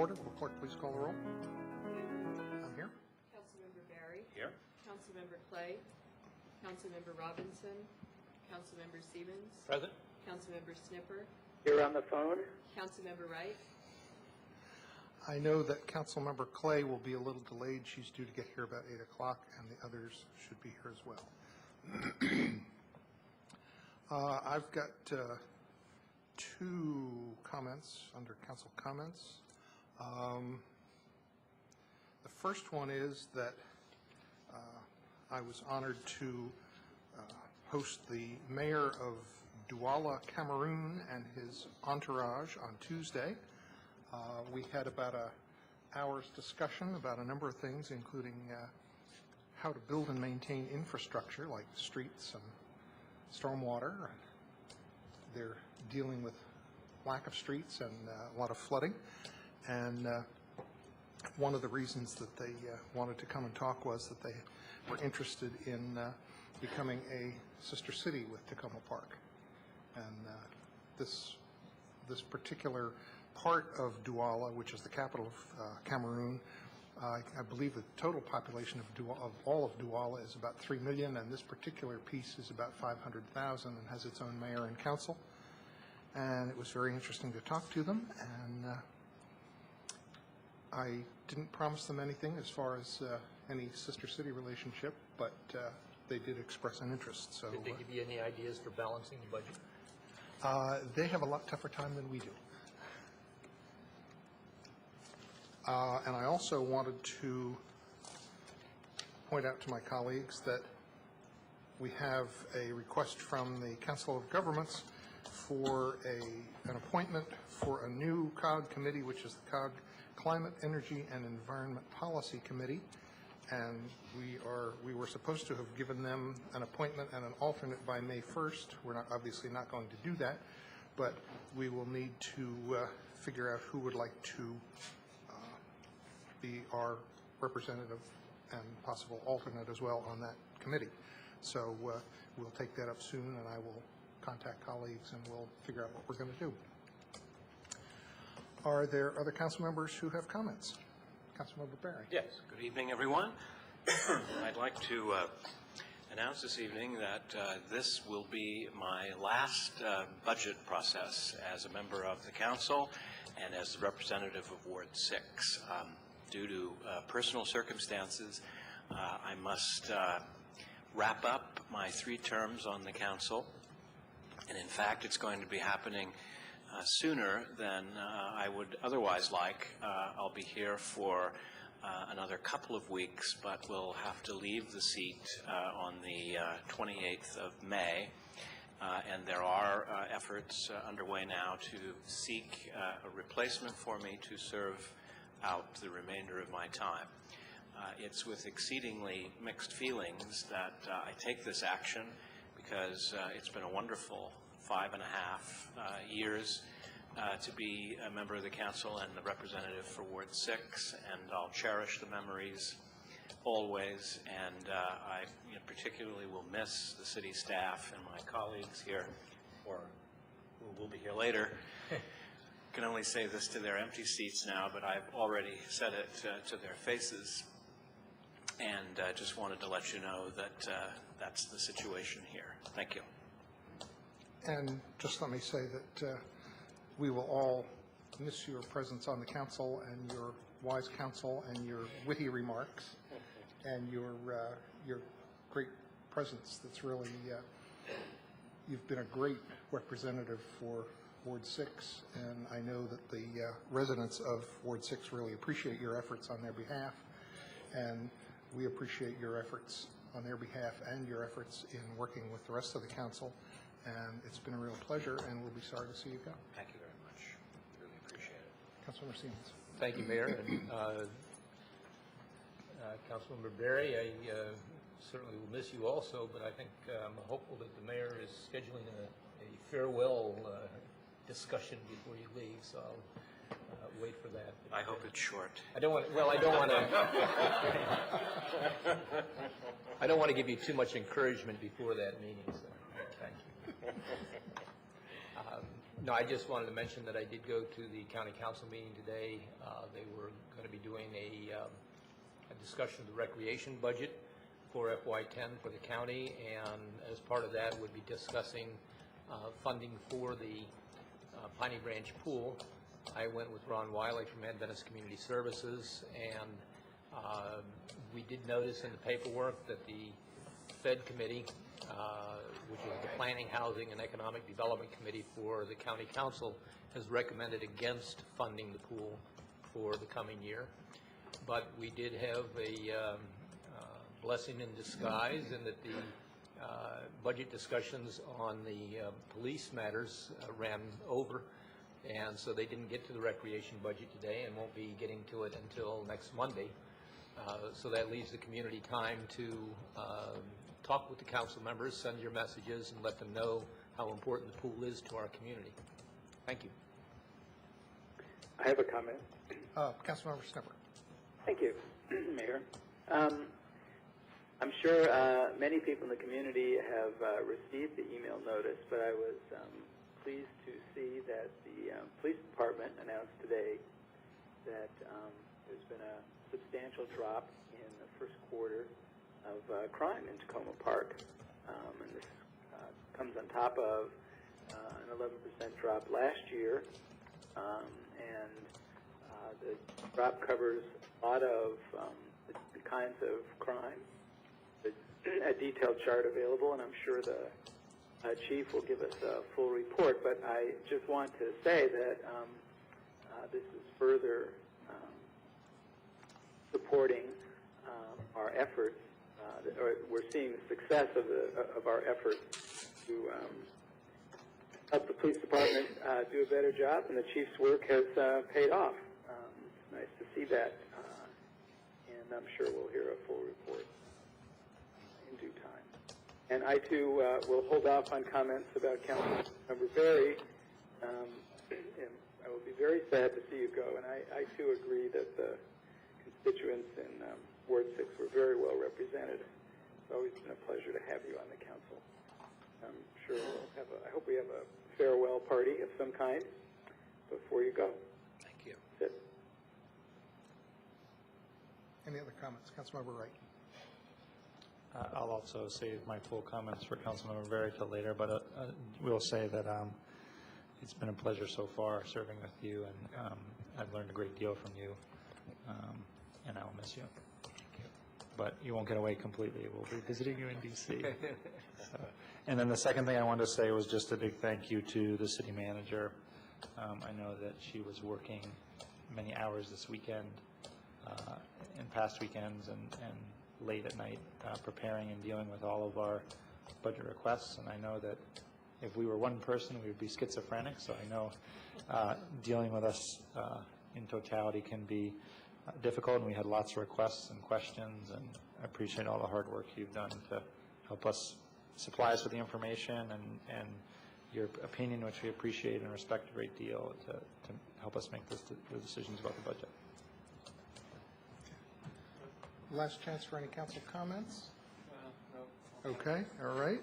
order. Will clerk please call the roll? I'm here. Councilmember Barry. Here. Councilmember Clay. Councilmember Robinson. Councilmember Stevens. Present. Councilmember Snipper. Here on the phone. Councilmember Wright. I know that Councilmember Clay will be a little delayed. She's due to get here about 8 o'clock, and the others should be here as well. I've got two comments under council comments. The first one is that I was honored to host the mayor of Douala, Cameroon, and his entourage on Tuesday. We had about an hour's discussion about a number of things, including how to build and maintain infrastructure like streets and stormwater. They're dealing with lack of streets and a lot of flooding. And one of the reasons that they wanted to come and talk was that they were interested in becoming a sister city with Tacoma Park. And this particular part of Douala, which is the capital of Cameroon, I believe the total population of all of Douala is about 3 million, and this particular piece is about 500,000 and has its own mayor and council. And it was very interesting to talk to them, and I didn't promise them anything as far as any sister city relationship, but they did express an interest. So Did they give you any ideas for balancing the budget? they have a lot tougher time than we do. And I also wanted to point out to my colleagues that we have a request from the Council of Governments for an appointment for a new COG committee, which is the COG Climate, Energy, and Environment Policy Committee. And we were supposed to have given them an appointment and an alternate by May 1st. We're obviously not going to do that, but we will need to figure out who would like to be our representative and possible alternate as well on that committee. So we'll take that up soon, and I will contact colleagues and we'll figure out what we're going to do. Are there other council members who have comments? Councilmember Barry. Yes. Good evening, everyone. I'd like to announce this evening that this will be my last budget process as a member of the council and as the representative of Ward 6. Due to personal circumstances, I must wrap up my 3 terms on the council. And in fact, it's going to be happening sooner than I would otherwise like. I'll be here for another couple of weeks, but we'll have to leave the seat on the 28th of May. And there are efforts underway now to seek a replacement for me to serve out the remainder of my time. It's with exceedingly mixed feelings that I take this action, because it's been a wonderful 5.5 years to be a member of the council and the representative for Ward 6, and I'll cherish the memories always, and I particularly will miss the city staff and my colleagues here, or who will be here later. Can only say this to their empty seats now, but I've already said it to their faces, and just wanted to let you know that that's the situation here. Thank you. And just let me say that we will all miss your presence on the council and your wise counsel and your witty remarks and your great presence. That's really, you've been a great representative for Ward 6, and I know that the residents of Ward 6 really appreciate your efforts on their behalf, and we appreciate your efforts on their behalf and your efforts in working with the rest of the council, and it's been a real pleasure, and we'll be sorry to see you go. Thank you very much. Really appreciate it. Councilmember Stevens. Thank you, Mayor. And, Councilmember Barry, I certainly will miss you also, but I think I'm hopeful that the mayor is scheduling a farewell discussion before you leave, so I'll wait for that. I hope it's short. I don't want. Well, I don't want to. I don't want to give you too much encouragement before that meeting. So, thank you. No, I just wanted to mention that I did go to the county council meeting today. They were going to be doing a discussion of the recreation budget for FY10 for the county, and as part of that would be discussing funding for the Piney Branch pool. I went with Ron Wiley from Adventist Community Services, and we did notice in the paperwork that the Fed Committee, which is the Planning, Housing, and Economic Development Committee for the County Council, has recommended against funding the pool for the coming year. But we did have a blessing in disguise in that the budget discussions on the police matters ran over, and so they didn't get to the recreation budget today and won't be getting to it until next Monday. So that leaves the community time to talk with the council members, send your messages, and let them know how important the pool is to our community. Thank you. I have a comment. Councilmember Snipper. Thank you, Mayor. I'm sure many people in the community have received the email notice, but I was pleased to see that the police department announced today that there's been a substantial drop in the first quarter of crime in Tacoma Park. And this comes on top of an 11% drop last year. And the drop covers a lot of the kinds of crime. There's a detailed chart available, and I'm sure the chief will give us a full report. But I just want to say that this is further supporting our efforts. We're seeing the success of our efforts to help the police department do a better job, and the chief's work has paid off. It's nice to see that, and I'm sure we'll hear a full report in due time. And I, too, will hold off on comments about Councilmember Berry. And I will be very sad to see you go, and I too, agree that the constituents in Ward 6 were very well represented. It's always been a pleasure to have you on the council. I'm sure we'll have I hope we have a farewell party of some kind before you go. Thank you. That's it. Any other comments? Councilmember Wright. I'll also save my full comments for Councilmember Berry till later, but we'll say that it's been a pleasure so far serving with you, and I've learned a great deal from you, and I will miss you. But you won't get away completely. We'll be visiting you in D.C. And then the second thing I wanted to say was just a big thank you to the city manager. I know that she was working many hours this weekend, and past weekends, and late at night, preparing and dealing with all of our budget requests. And I know that if we were one person, we would be schizophrenic. So I know dealing with us in totality can be difficult, and we had lots of requests and questions, and I appreciate all the hard work you've done to help us, supply us with the information and your opinion, which we appreciate and respect a great deal, to help us make the decisions about the budget. Last chance for any council comments? No. Okay, all right.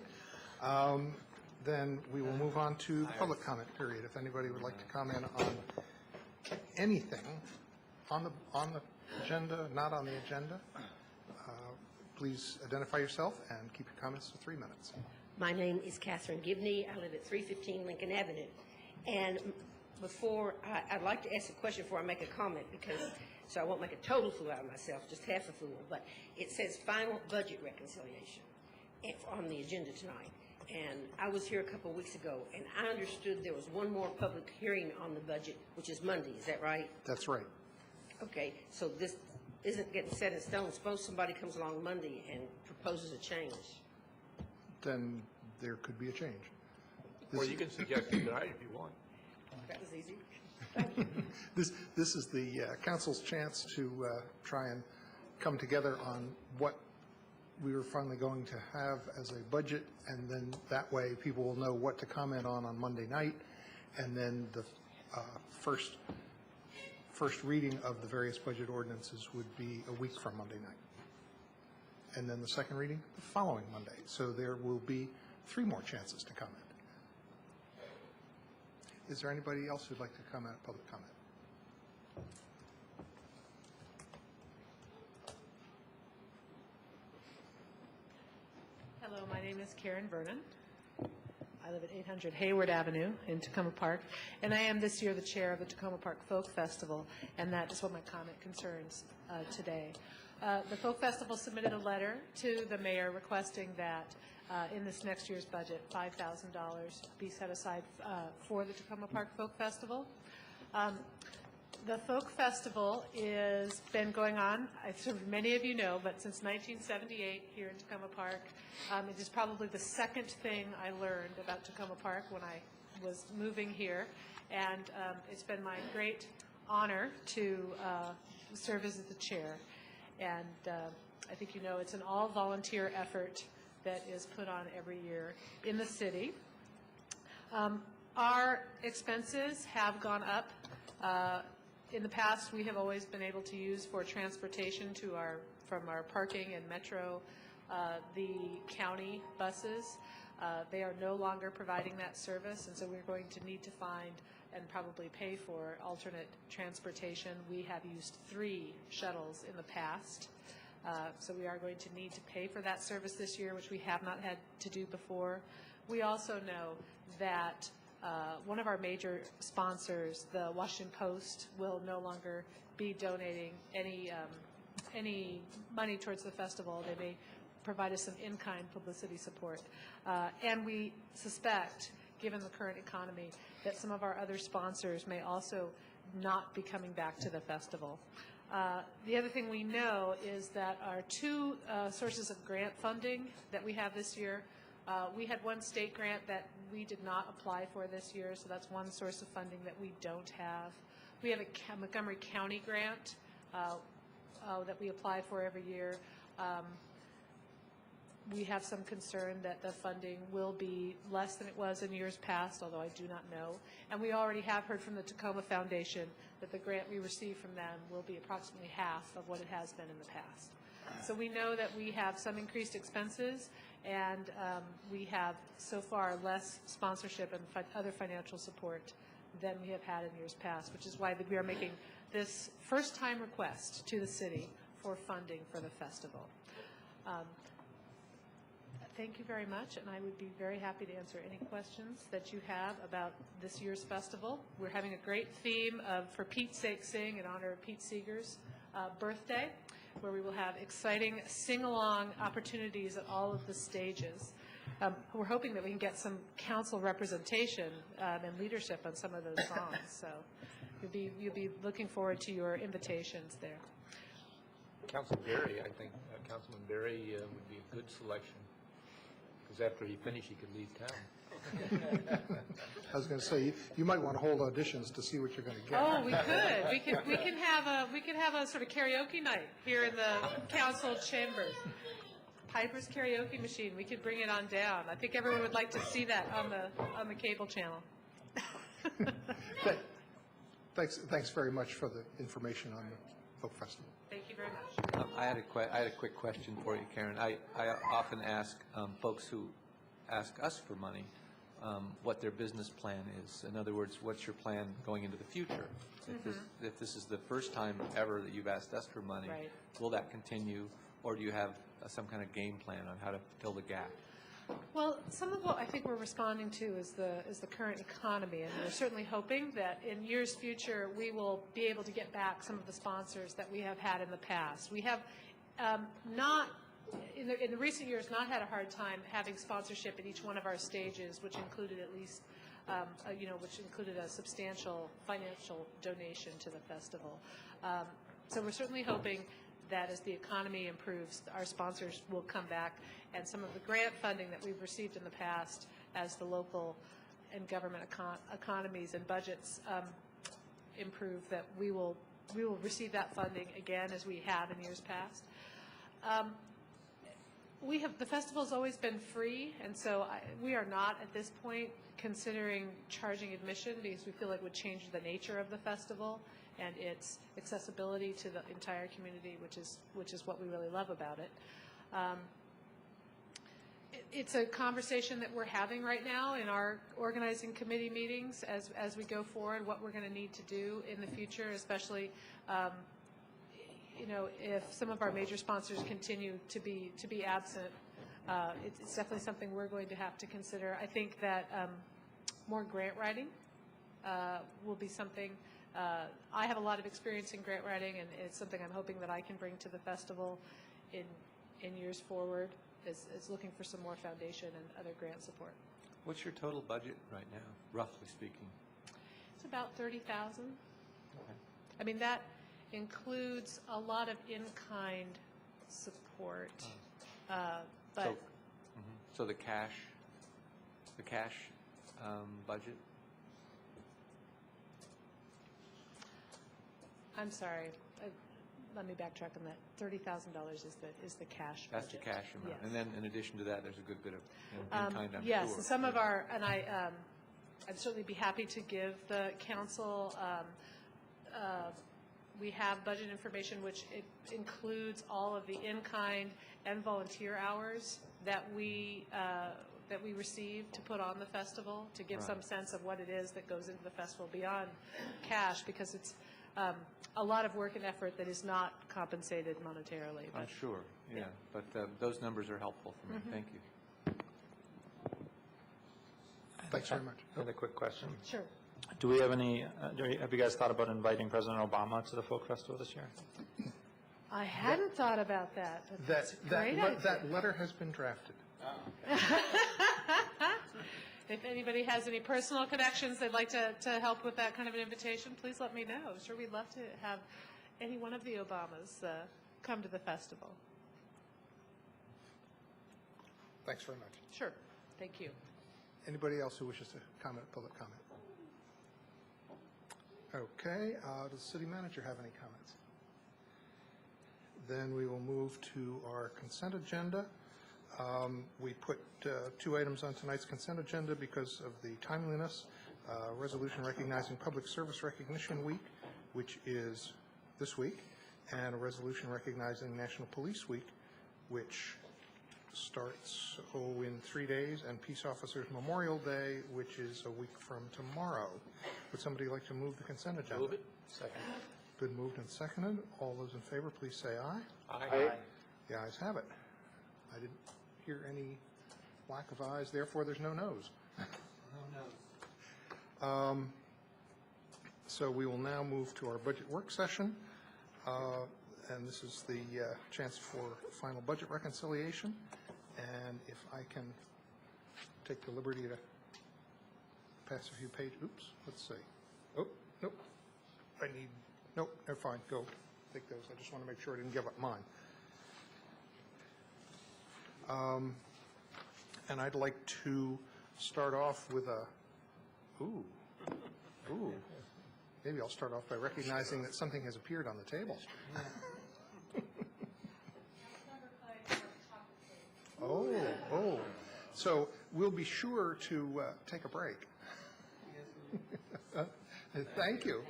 Then we will move on to the public comment period. If anybody would like to comment on anything on the agenda, not on the agenda, please identify yourself and keep your comments to 3 minutes. My name is Catherine Gibney. I live at 315 Lincoln Avenue. And before, I'd like to ask a question before I make a comment, because so I won't make a total fool out of myself, just half a fool. But it says final budget reconciliation on the agenda tonight. And I was here a couple of weeks ago, and I understood there was one more public hearing on the budget, which is Monday. Is that right? That's right. Okay, so this isn't getting set in stone. Suppose somebody comes along Monday and proposes a change. Then there could be a change. Or you can suggest it tonight if you want. That was easy. This is the council's chance to try and come together on what we are finally going to have as a budget, and then that way people will know what to comment on Monday night, and then the first reading of the various budget ordinances would be a week from Monday night, and then the second reading the following Monday. So there will be 3 more chances to comment. Is there anybody else who'd like to comment, public comment? Hello, my name is Karen Vernon. I live at 800 Hayward Avenue in Tacoma Park, and I am this year the chair of the Tacoma Park Folk Festival, and that is what my comment concerns today. The Folk Festival submitted a letter to the mayor requesting that in this next year's budget, $5,000 be set aside for the Tacoma Park Folk Festival. The Folk Festival has been going on, many of you know, but since 1978 here in Tacoma Park. It is probably the second thing I learned about Tacoma Park when I was moving here, and it's been my great honor to serve as the chair. And I think you know it's an all-volunteer effort that is put on every year in the city. Our expenses have gone up. In the past, we have always been able to use for transportation to from our parking and metro, the county buses. They are no longer providing that service, and so we're going to need to find and probably pay for alternate transportation. We have used 3 shuttles in the past, so we are going to need to pay for that service this year, which we have not had to do before. We also know that one of our major sponsors, the Washington Post, will no longer be donating any money towards the festival. They may provide us some in-kind publicity support. And we suspect, given the current economy, that some of our other sponsors may also not be coming back to the festival. The other thing we know is that our 2 sources of grant funding that we have this year, we had one state grant that we did not apply for this year, so that's one source of funding that we don't have. We have a Montgomery County grant that we apply for every year. We have some concern that the funding will be less than it was in years past, although I do not know. And we already have heard from the Tacoma Foundation that the grant we receive from them will be approximately half of what it has been in the past. So we know that we have some increased expenses, and we have so far less sponsorship and other financial support than we have had in years past, which is why we are making this first-time request to the city for funding for the festival. Thank you very much, and I would be very happy to answer any questions that you have about this year's festival. We're having a great theme of For Pete's Sake Sing in honor of Pete Seeger's birthday, where we will have exciting sing-along opportunities at all of the stages. We're hoping that we can get some council representation and leadership on some of those songs, so you'll be looking forward to your invitations there. Councilman Berry, I think Councilman Berry would be a good selection, because after he finished, he could leave town. I was going to say, you might want to hold auditions to see what you're going to get. Oh, we could. We can have a sort of karaoke night here in the council chambers. Piper's karaoke machine. We could bring it on down. I think everyone would like to see that on the cable channel. Thanks very much for the information on the Folk Festival. Thank you very much. I had a quick question for you, Karen. I often ask folks who ask us for money what their business plan is. In other words, what's your plan going into the future? If this is the first time ever that you've asked us for money, right, will that continue, or do you have some kind of game plan on how to fill the gap? Well, some of what I think we're responding to is the current economy, and we're certainly hoping that in years future we will be able to get back some of the sponsors that we have had in the past. We have not, in the recent years, not had a hard time having sponsorship at each one of our stages, which included at least, which included a substantial financial donation to the festival. So we're certainly hoping that as the economy improves, our sponsors will come back, and some of the grant funding that we've received in the past as the local and government economies and budgets improve, that we will receive that funding again as we have in years past. The festival has always been free, and so we are not at this point considering charging admission, because we feel like it would change the nature of the festival and its accessibility to the entire community, which is what we really love about it. It's a conversation that we're having right now in our organizing committee meetings as we go forward, what we're going to need to do in the future, especially, if some of our major sponsors continue to be absent. It's definitely something we're going to have to consider. I think that more grant writing will be something. I have a lot of experience in grant writing, and it's something I'm hoping that I can bring to the festival in years forward, is looking for some more foundation and other grant support. What's your total budget right now, roughly speaking? It's about 30,000. Okay. I mean, that includes a lot of in-kind support, but So the cash budget? I'm sorry. Let me backtrack on that. $30,000 is the cash budget. That's the cash amount. Yes. And then in addition to that, there's a good bit of in-kind, I'm Yes, sure. and some of our, and I'd certainly be happy to give the council, we have budget information which it includes all of the in-kind and volunteer hours that we receive to put on the festival, to give some sense of what it is that goes into the festival beyond cash, because it's a lot of work and effort that is not compensated monetarily. I'm sure, yeah. But those numbers are helpful for me. Thank you. Thanks very much. I had a quick question. Sure. Do we have any, have you guys thought about inviting President Obama to the folk festival this year? I hadn't thought about that. But that's a great idea. That letter has been drafted. If anybody has any personal connections they'd like to help with that kind of an invitation, please let me know. Sure, we'd love to have any one of the Obamas come to the festival. Thanks very much. Sure. Thank you. Anybody else who wishes to comment, public comment? Okay, does the city manager have any comments? Then we will move to our consent agenda. We put 2 items on tonight's consent agenda because of the timeliness. Resolution recognizing Public Service Recognition Week, which is this week, and a resolution recognizing National Police Week, which starts, in 3 days, and Peace Officers Memorial Day, which is a week from tomorrow. Would somebody like to move the consent agenda? Move it. Second. Been moved and seconded. All those in favor, please say aye. Aye. The ayes have it. I didn't hear any lack of ayes, therefore there's no noes. So we will now move to our budget work session, and this is the chance for final budget reconciliation. And if I can take the liberty to pass a few pages. Oops, let's see. Oh, nope. Nope, they're fine. Go. Take those. I just want to make sure I didn't give up mine. And I'd like to start off with maybe I'll start off by recognizing that something has appeared on the table. Oh. So we'll be sure to take a break. Thank you.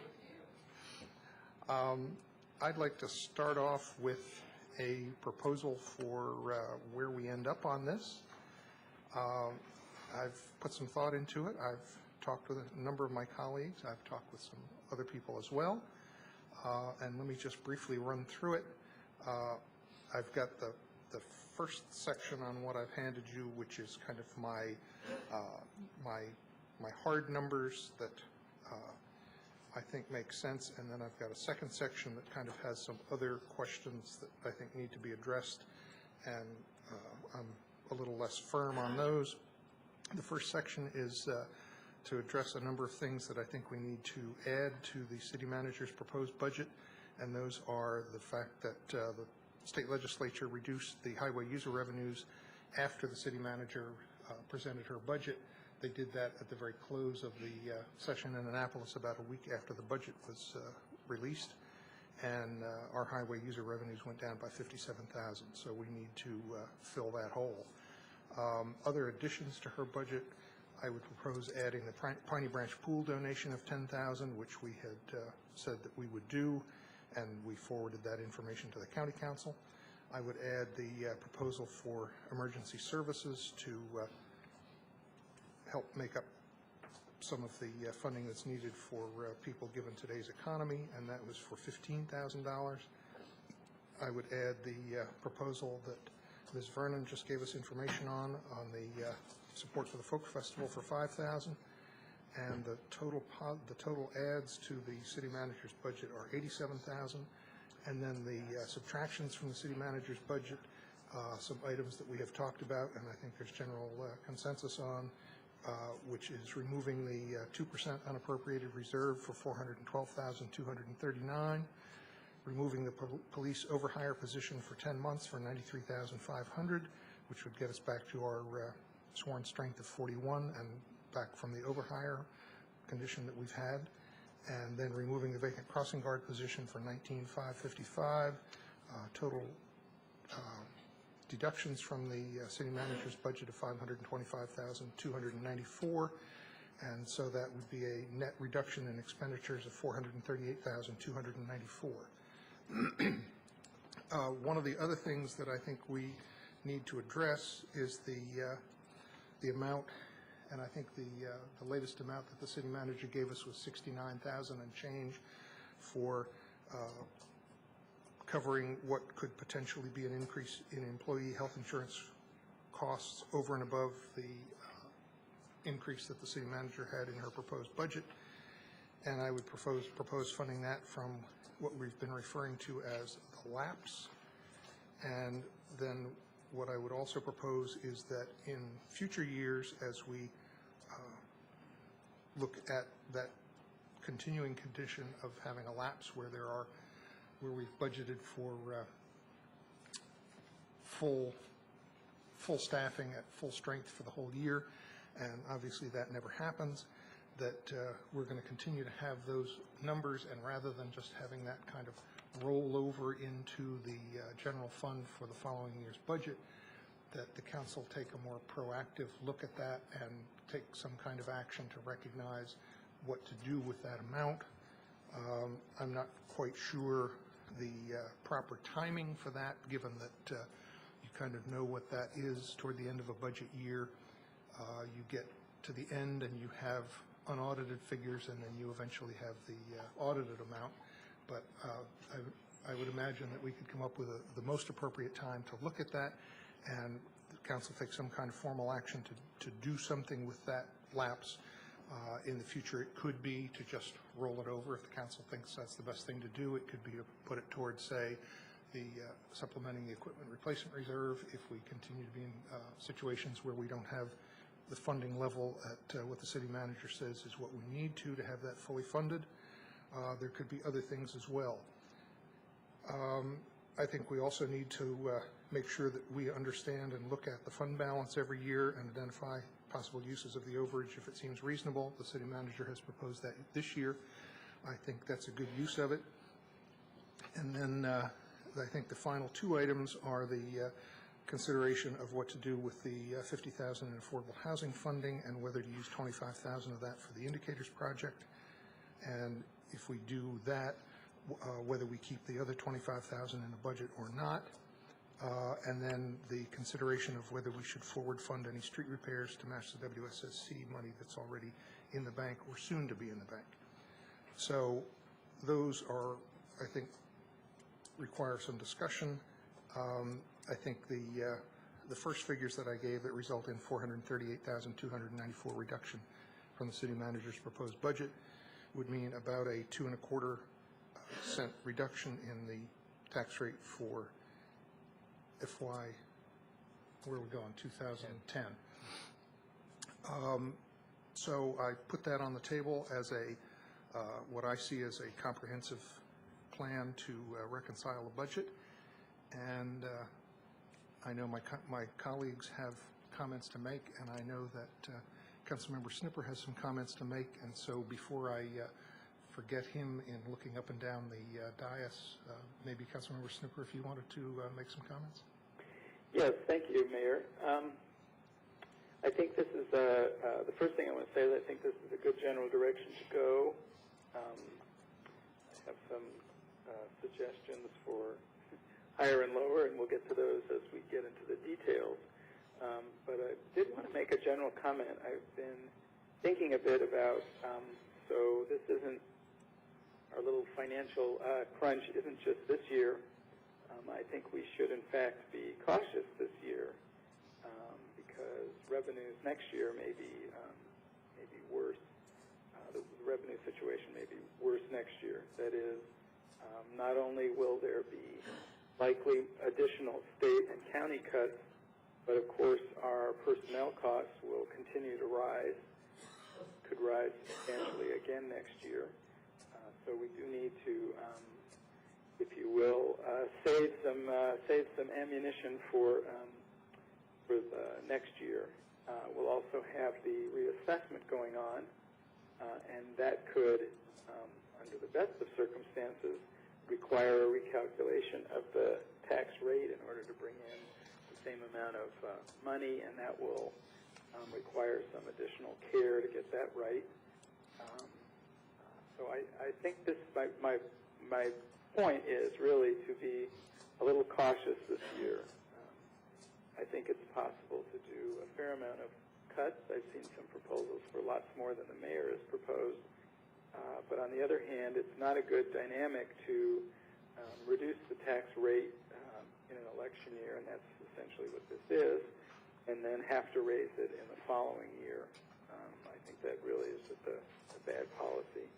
I'd like to start off with a proposal for where we end up on this. I've put some thought into it. I've talked with a number of my colleagues. I've talked with some other people as well. And let me just briefly run through it. I've got the first section on what I've handed you, which is kind of my hard numbers that I think make sense, and then I've got a second section that kind of has some other questions that I think need to be addressed, and I'm a little less firm on those. The first section is to address a number of things that I think we need to add to the city manager's proposed budget, and those are the fact that the state legislature reduced the highway user revenues after the city manager presented her budget. They did that at the very close of the session in Annapolis, about a week after the budget was released, and our highway user revenues went down by 57,000. So we need to fill that hole. Other additions to her budget, I would propose adding the Piney Branch Pool donation of 10,000, which we had said that we would do, and we forwarded that information to the county council. I would add the proposal for emergency services to help make up some of the funding that's needed for people given today's economy, and that was for $15,000. I would add the proposal that Ms. Vernon just gave us information on the support for the Folk Festival for $5,000, and the total adds to the city manager's budget are $87,000, and then the subtractions from the city manager's budget, some items that we have talked about, and I think there's general consensus on, which is removing the 2% unappropriated reserve for $412,239, removing the police overhire position for 10 months for $93,500, which would get us back to our sworn strength of 41 and back from the overhire condition that we've had, and then removing the vacant crossing guard position for $19,555, total deductions from the city manager's budget of $525,294, and so that would be a net reduction in expenditures of $438,294. One of the other things that I think we need to address is the amount, and I think the latest amount that the city manager gave us was $69,000 and change for covering what could potentially be an increase in employee health insurance costs over and above the increase that the city manager had in her proposed budget. And I would propose funding that from what we've been referring to as the lapse. And then what I would also propose is that in future years, as we look at that continuing condition of having a lapse where we've budgeted for full staffing at full strength for the whole year, and obviously that never happens, that we're going to continue to have those numbers, and rather than just having that kind of roll over into the general fund for the following year's budget, that the council take a more proactive look at that and take some kind of action to recognize what to do with that amount. I'm not quite sure the proper timing for that, given that you kind of know what that is toward the end of a budget year. You get to the end and you have unaudited figures, and then you eventually have the audited amount. But I would imagine that we could come up with the most appropriate time to look at that, and the council take some kind of formal action to do something with that lapse. In the future, it could be to just roll it over. If the council thinks that's the best thing to do, it could be to put it towards, say, the supplementing the equipment replacement reserve if we continue to be in situations where we don't have the funding level at what the city manager says is what we need to have that fully funded. There could be other things as well. I think we also need to make sure that we understand and look at the fund balance every year and identify possible uses of the overage if it seems reasonable. The city manager has proposed that this year. I think that's a good use of it. And then I think the final two items are the consideration of what to do with the $50,000 in affordable housing funding and whether to use $25,000 of that for the indicators project. And if we do that, whether we keep the other $25,000 in the budget or not. And then the consideration of whether we should forward fund any street repairs to match the WSSC money that's already in the bank or soon to be in the bank. So those are, I think, require some discussion. I think the first figures that I gave that result in $438,294 reduction from the city manager's proposed budget would mean about a 2.25 cent reduction in the tax rate for FY, where are we going, 2010. So I put that on the table as what I see as a comprehensive plan to reconcile a budget. And I know my colleagues have comments to make, and I know that Councilmember Snipper has some comments to make. And so before I forget him in looking up and down the dais, maybe Councilmember Snipper, if you wanted to make some comments. Yes, thank you, Mayor. I think this is the first thing I want to say is I think this is a good general direction to go. I have some suggestions for higher and lower, and we'll get to those as we get into the details. But I did want to make a general comment. I've been thinking a bit about, so this isn't, our little financial crunch isn't just this year. I think we should, in fact, be cautious this year because revenues next year may be worse. The revenue situation may be worse next year. That is, not only will there be likely additional state and county cuts, but of course our personnel costs will continue to rise, could rise substantially again next year. So we do need to, if you will, save some ammunition for the next year. We'll also have the reassessment going on, and that could, under the best of circumstances, require a recalculation of the tax rate in order to bring in the same amount of money, and that will require some additional care to get that right. So I think this, my point is really to be a little cautious this year. I think it's possible to do a fair amount of cuts. I've seen some proposals for lots more than the mayor has proposed. But on the other hand, it's not a good dynamic to reduce the tax rate in an election year, and that's essentially what this is, and then have to raise it in the following year. I think that really is just a bad policy.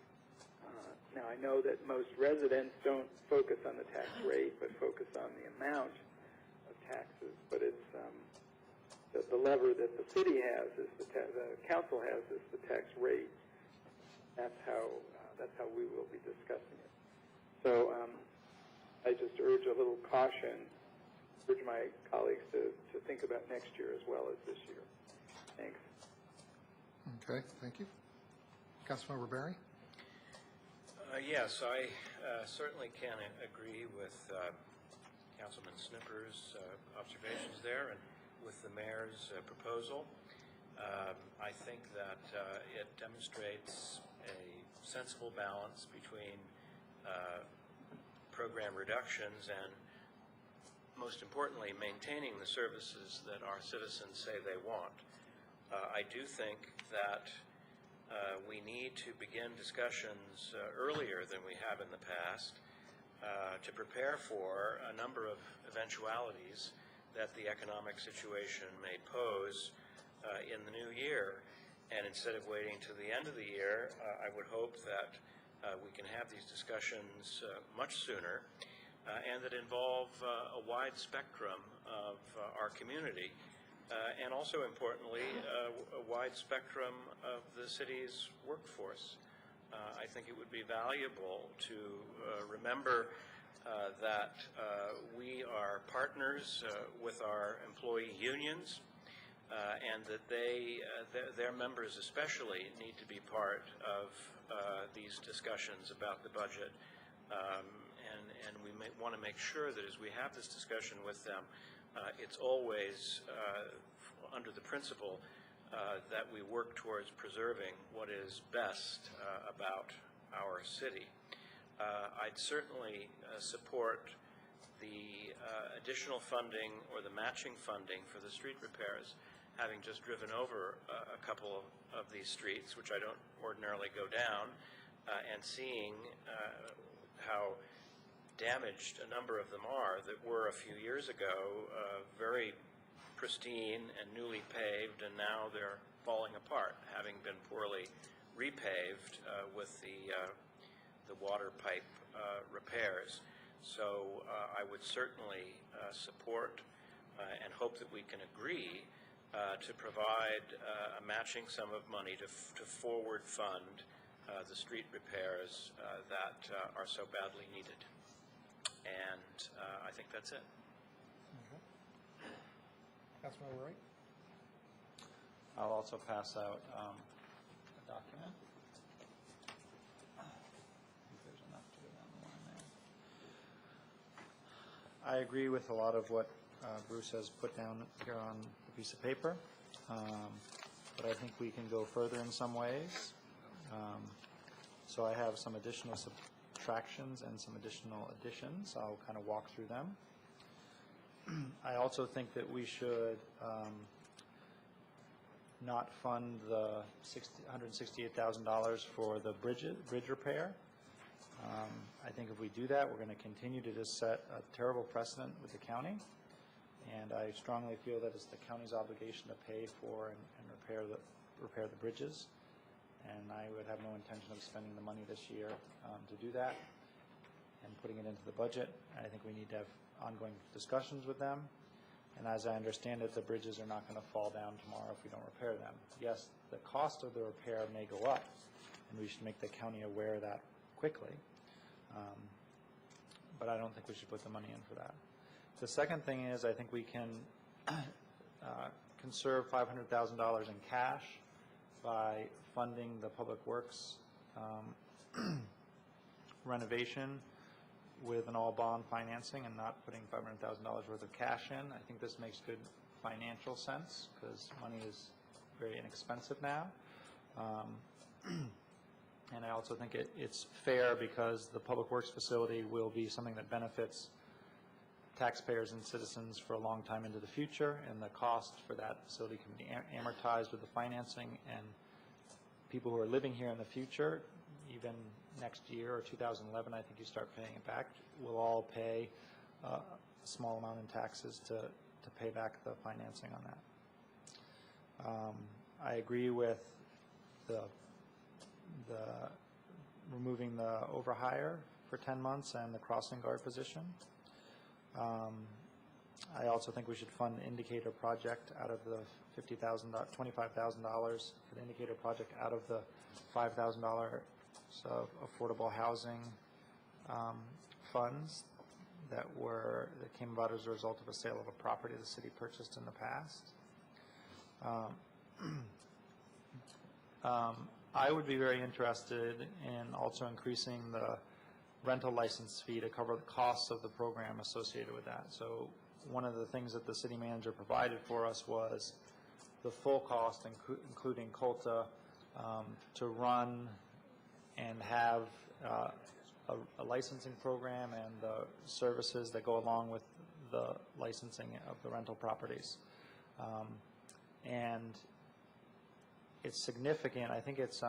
Now, I know that most residents don't focus on the tax rate, but focus on the amount of taxes. But it's the lever that the city has, is the council has, is the tax rate. That's how we will be discussing it. So I just urge a little caution, urge my colleagues to think about next year as well as this year. Thanks. Okay, thank you. Councilmember Barry? Yes, I certainly can agree with Councilman Snipper's observations there and with the mayor's proposal. I think that it demonstrates a sensible balance between program reductions and, most importantly, maintaining the services that our citizens say they want. I do think that we need to begin discussions earlier than we have in the past to prepare for a number of eventualities that the economic situation may pose in the new year. And instead of waiting to the end of the year, I would hope that we can have these discussions much sooner and that involve a wide spectrum of our community. And also importantly, a wide spectrum of the city's workforce. I think it would be valuable to remember that we are partners with our employee unions, and that their members especially need to be part of these discussions about the budget. And we may want to make sure that as we have this discussion with them, it's always under the principle that we work towards preserving what is best about our city. I'd certainly support the additional funding or the matching funding for the street repairs, having just driven over a couple of these streets, which I don't ordinarily go down, and seeing how damaged a number of them are that were a few years ago very pristine and newly paved, and now they're falling apart, having been poorly repaved with the water pipe repairs. So I would certainly support and hope that we can agree to provide a matching sum of money to forward fund the street repairs that are so badly needed. And I think that's it. Okay. Councilmember Wright? I'll also pass out a document. I think there's enough to go down the line there. I agree with a lot of what Bruce has put down here on a piece of paper, but I think we can go further in some ways. So I have some additional subtractions and some additional additions. I'll kind of walk through them. I also think that we should not fund the $168,000 for the bridge repair. I think if we do that, we're going to continue to just set a terrible precedent with the county. And I strongly feel that it's the county's obligation to pay for and repair the bridges. And I would have no intention of spending the money this year to do that and putting it into the budget. I think we need to have ongoing discussions with them. And as I understand it, the bridges are not going to fall down tomorrow if we don't repair them. Yes, the cost of the repair may go up, and we should make the county aware of that quickly. But I don't think we should put the money in for that. The second thing is I think we can conserve $500,000 in cash by funding the public works renovation with an all-bond financing and not putting $500,000 worth of cash in. I think this makes good financial sense because money is very inexpensive now. And I also think it's fair because the public works facility will be something that benefits taxpayers and citizens for a long time into the future, and the cost for that facility can be amortized with the financing, and people who are living here in the future, even next year or 2011, I think you start paying it back, will all pay a small amount in taxes to pay back the financing on that. I agree with the removing the overhire for 10 months and the crossing guard position. I also think we should fund the indicator project out of the $25,000 for the indicator project out of the $5,000 affordable housing funds that came about as a result of a sale of a property the city purchased in the past. I would be very interested in also increasing the rental license fee to cover the costs of the program associated with that. So one of the things that the city manager provided for us was the full cost, including COLTA, to run and have a licensing program and the services that go along with the licensing of the rental properties. And it's significant. I think it's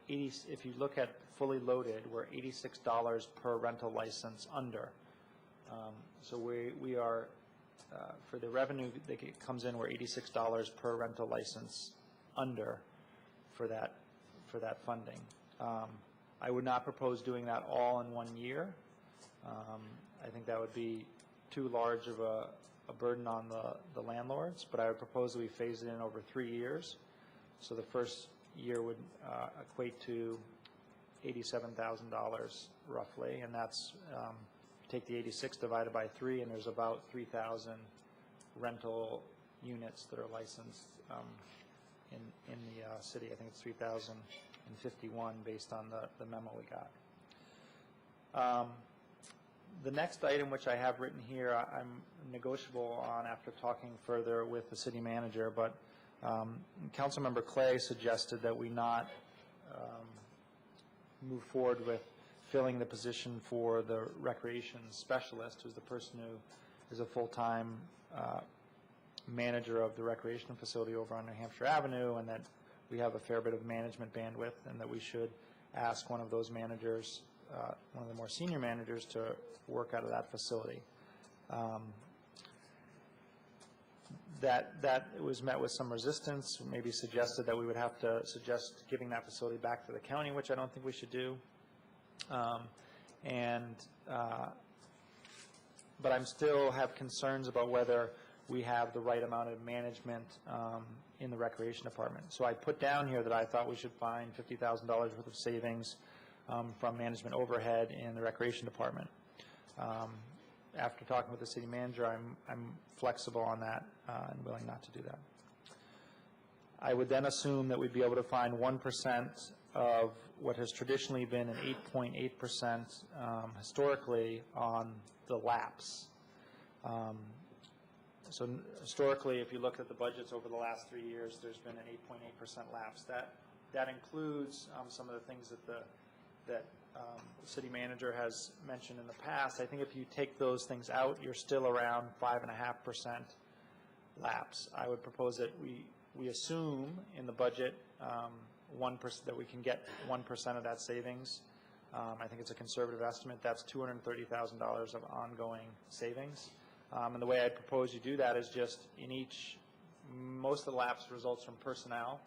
if you look at fully loaded, we're $86 per rental license under. So we are for the revenue that comes in, we're $86 per rental license under for that funding. I would not propose doing that all in 1 year. I think that would be too large of a burden on the landlords, but I would propose that we phase it in over 3 years. So the first year would equate to $87,000 roughly, and that's take the 86 divided by 3, and there's about 3,000 rental units that are licensed in the city. I think it's 3,051 based on the memo we got. The next item, which I have written here, I'm negotiable on after talking further with the city manager, but Councilmember Clay suggested that we not move forward with filling the position for the recreation specialist, who's the person who is a full-time manager of the recreation facility over on New Hampshire Avenue, and that we have a fair bit of management bandwidth, and that we should ask one of those managers, one of the more senior managers, to work out of that facility. That was met with some resistance, maybe suggested that we would have to suggest giving that facility back to the county, which I don't think we should do. But I'm still have concerns about whether we have the right amount of management in the recreation department. So I put down here that I thought we should find $50,000 worth of savings from management overhead in the recreation department. After talking with the city manager, I'm flexible on that and willing not to do that. I would then assume that we'd be able to find 1% of what has traditionally been an 8.8% historically on the lapse. So historically, if you look at the budgets over the last 3 years, there's been an 8.8% lapse. That includes some of the things that the city manager has mentioned in the past, I think if you take those things out, you're still around 5.5% lapse. I would propose that we assume in the budget 1% that we can get 1% of that savings. I think it's a conservative estimate. That's $230,000 of ongoing savings. And the way I propose you do that is just in each, most of the lapse results from personnel.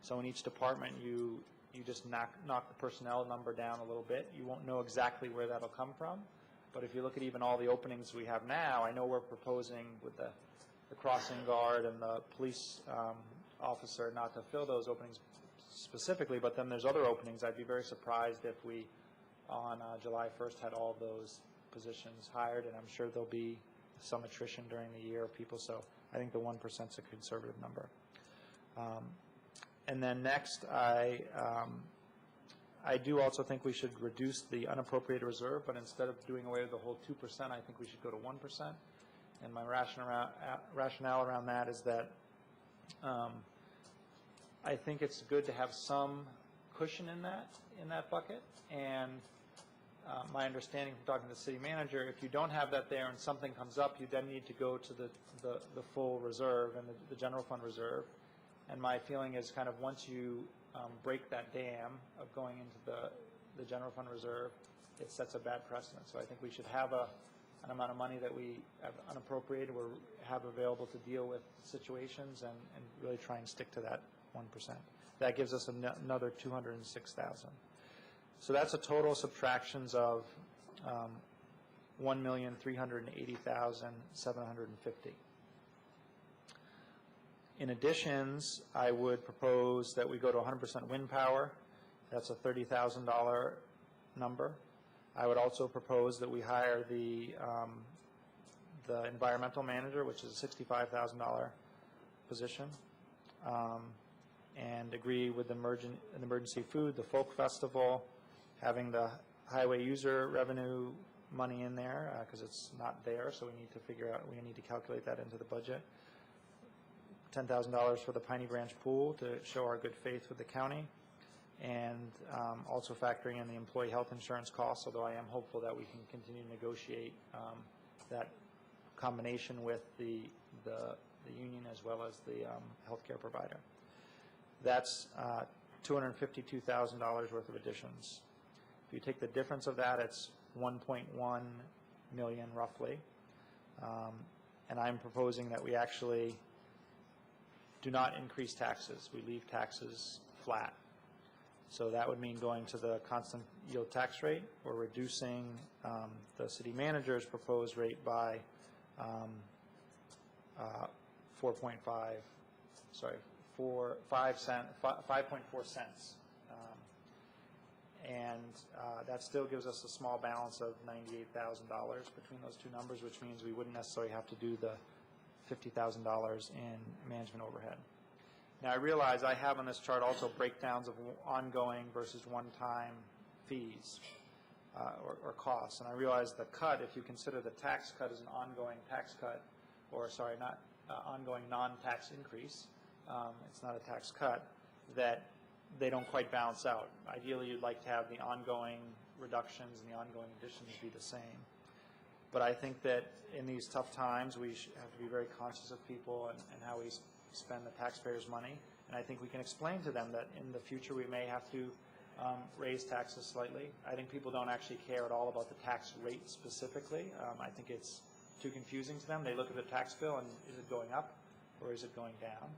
So in each department, you just knock the personnel number down a little bit. You won't know exactly where that'll come from. But if you look at even all the openings we have now, I know we're proposing with the crossing guard and the police officer not to fill those openings specifically, but then there's other openings. I'd be very surprised if we, on July 1st, had all those positions hired, and I'm sure there'll be some attrition during the year of people, so I think the 1% is a conservative number. And then next, I do also think we should reduce the unappropriated reserve, but instead of doing away with the whole 2%, I think we should go to 1%. And my rationale around that is that I think it's good to have some cushion in that bucket. And my understanding from talking to the city manager, if you don't have that there and something comes up, you then need to go to the full reserve and the general fund reserve. And my feeling is kind of once you break that dam of going into the general fund reserve, it sets a bad precedent. So I think we should have an amount of money that we have unappropriated or have available to deal with situations and really try and stick to that 1%. That gives us another $206,000. So that's a total subtractions of $1,380,750. In additions, I would propose that we go to 100% wind power. That's a $30,000 number. I would also propose that we hire the environmental manager, which is a $65,000 position, and agree with the emergency food, the folk festival, having the highway user revenue money in there because it's not there, so we need to figure out, we need to calculate that into the budget. $10,000 for the Piney Branch pool to show our good faith with the county, and also factoring in the employee health insurance costs, although I am hopeful that we can continue to negotiate that combination with the union as well as the healthcare provider. That's $252,000 worth of additions. If you take the difference of that, it's $1.1 million roughly, and I'm proposing that we actually do not increase taxes. We leave taxes flat. So that would mean going to the constant yield tax rate or reducing the city manager's proposed rate by 5.4 cents. And that still gives us a small balance of $98,000 between those two numbers, which means we wouldn't necessarily have to do the $50,000 in management overhead. Now, I realize I have on this chart also breakdowns of ongoing versus one-time fees or costs. And I realize the cut, if you consider the tax cut as an ongoing tax cut, or sorry, not ongoing non-tax increase, it's not a tax cut, that they don't quite balance out. Ideally, you'd like to have the ongoing reductions and the ongoing additions be the same. But I think that in these tough times, we have to be very conscious of people and how we spend the taxpayers' money. And I think we can explain to them that in the future we may have to raise taxes slightly. I think people don't actually care at all about the tax rate specifically. I think it's too confusing to them. They look at the tax bill and is it going up or is it going down?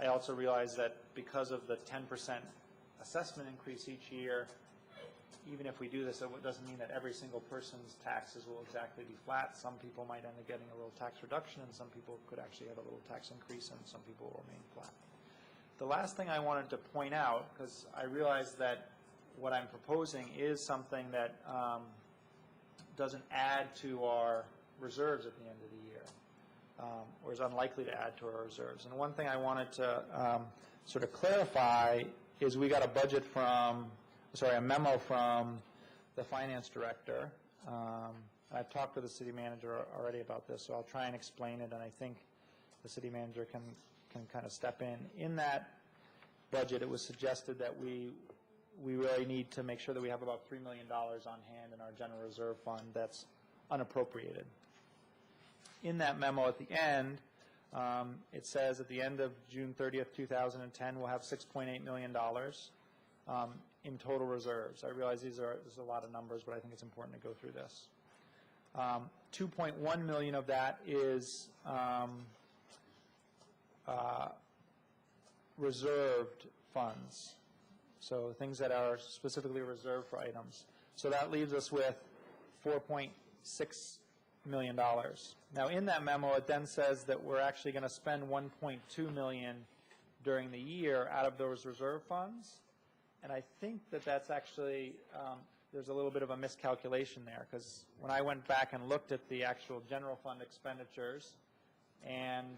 I also realize that because of the 10% assessment increase each year, even if we do this, it doesn't mean that every single person's taxes will exactly be flat. Some people might end up getting a little tax reduction, and some people could actually have a little tax increase, and some people will remain flat. The last thing I wanted to point out, because I realize that what I'm proposing is something that doesn't add to our reserves at the end of the year, or is unlikely to add to our reserves. And one thing I wanted to sort of clarify is we got a memo from the finance director. I've talked to the city manager already about this, so I'll try and explain it, and I think the city manager can kind of step in. In that budget, it was suggested that we we really need to make sure that we have about $3 million on hand in our general reserve fund that's unappropriated. In that memo at the end, it says at the end of June 30th, 2010, we'll have $6.8 million in total reserves. I realize there's a lot of numbers, but I think it's important to go through this. 2.1 million of that is reserved funds, so things that are specifically reserved for items. So that leaves us with $4.6 million. Now, in that memo, it then says that we're actually going to spend $1.2 million during the year out of those reserve funds, and I think that that's actually there's a little bit of a miscalculation there, because when I went back and looked at the actual general fund expenditures and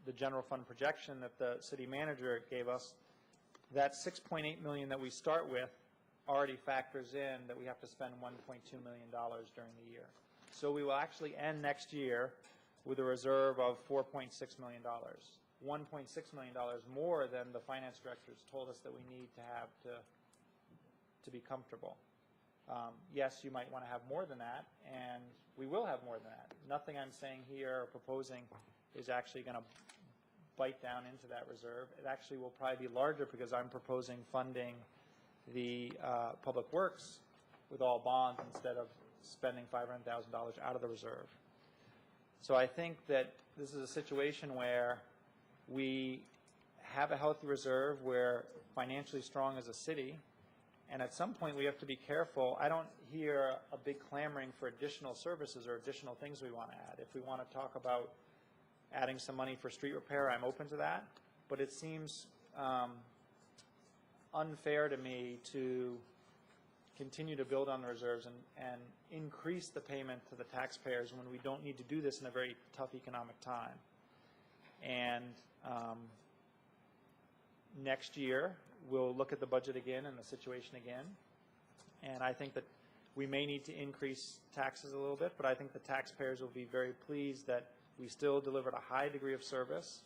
the general fund projection that the city manager gave us, that $6.8 million that we start with already factors in that we have to spend $1.2 million during the year. So we will actually end next year with a reserve of $4.6 million, $1.6 million more than the finance directors told us that we need to have to be comfortable. Yes, you might want to have more than that, and we will have more than that. Nothing I'm saying here or proposing is actually going to bite down into that reserve. It actually will probably be larger because I'm proposing funding the public works with all bonds instead of spending $500,000 out of the reserve. So I think that this is a situation where we have a healthy reserve, we're financially strong as a city, and at some point we have to be careful. I don't hear a big clamoring for additional services or additional things we want to add. If we want to talk about adding some money for street repair, I'm open to that, but it seems unfair to me to continue to build on the reserves and increase the payment to the taxpayers when we don't need to do this in a very tough economic time. And next year, we'll look at the budget again and the situation again. And I think that we may need to increase taxes a little bit, but I think the taxpayers will be very pleased that we still delivered a high degree of service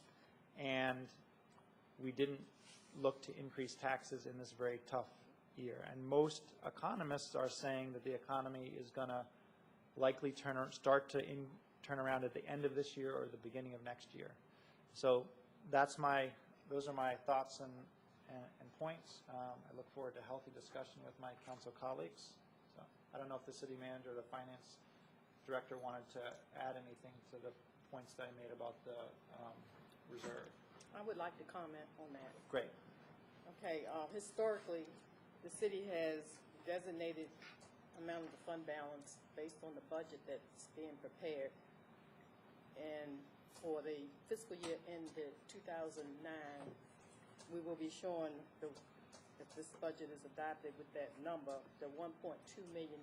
and we didn't look to increase taxes in this very tough year. And most economists are saying that the economy is going to likely start to turn around at the end of this year or the beginning of next year. So those are my thoughts and points. I look forward to healthy discussion with my council colleagues. So I don't know if the city manager or the finance director wanted to add anything to the points that I made about the reserve. I would like to comment on that. Great. Okay, historically, the city has designated amount of the fund balance based on the budget that's being prepared. And for the fiscal year ended 2009, we will be showing, if this budget is adopted with that number, the $1.2 million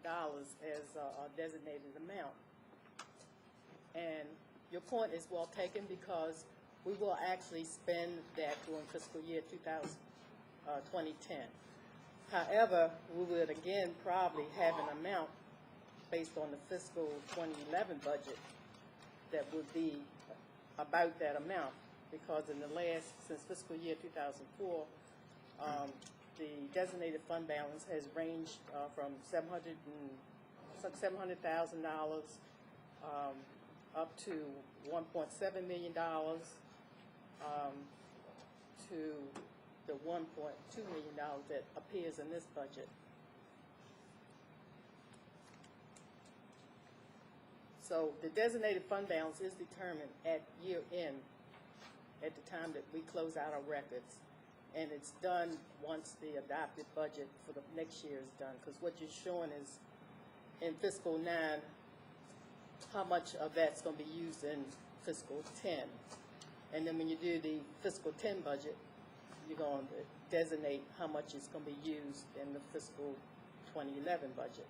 as a designated amount. And your point is well taken, because we will actually spend that during fiscal year 2010. However, we would again probably have an amount based on the fiscal 2011 budget that would be about that amount, because in the since fiscal year 2004, the designated fund balance has ranged from $700,000 up to $1.7 million to the $1.2 million that appears in this budget. So the designated fund balance is determined at year end, at the time that we close out our records. And it's done once the adopted budget for the next year is done, because what you're showing is in fiscal 9, how much of that's going to be used in fiscal 10. And then when you do the fiscal 10 budget, you're going to designate how much is going to be used in the fiscal 2011 budget.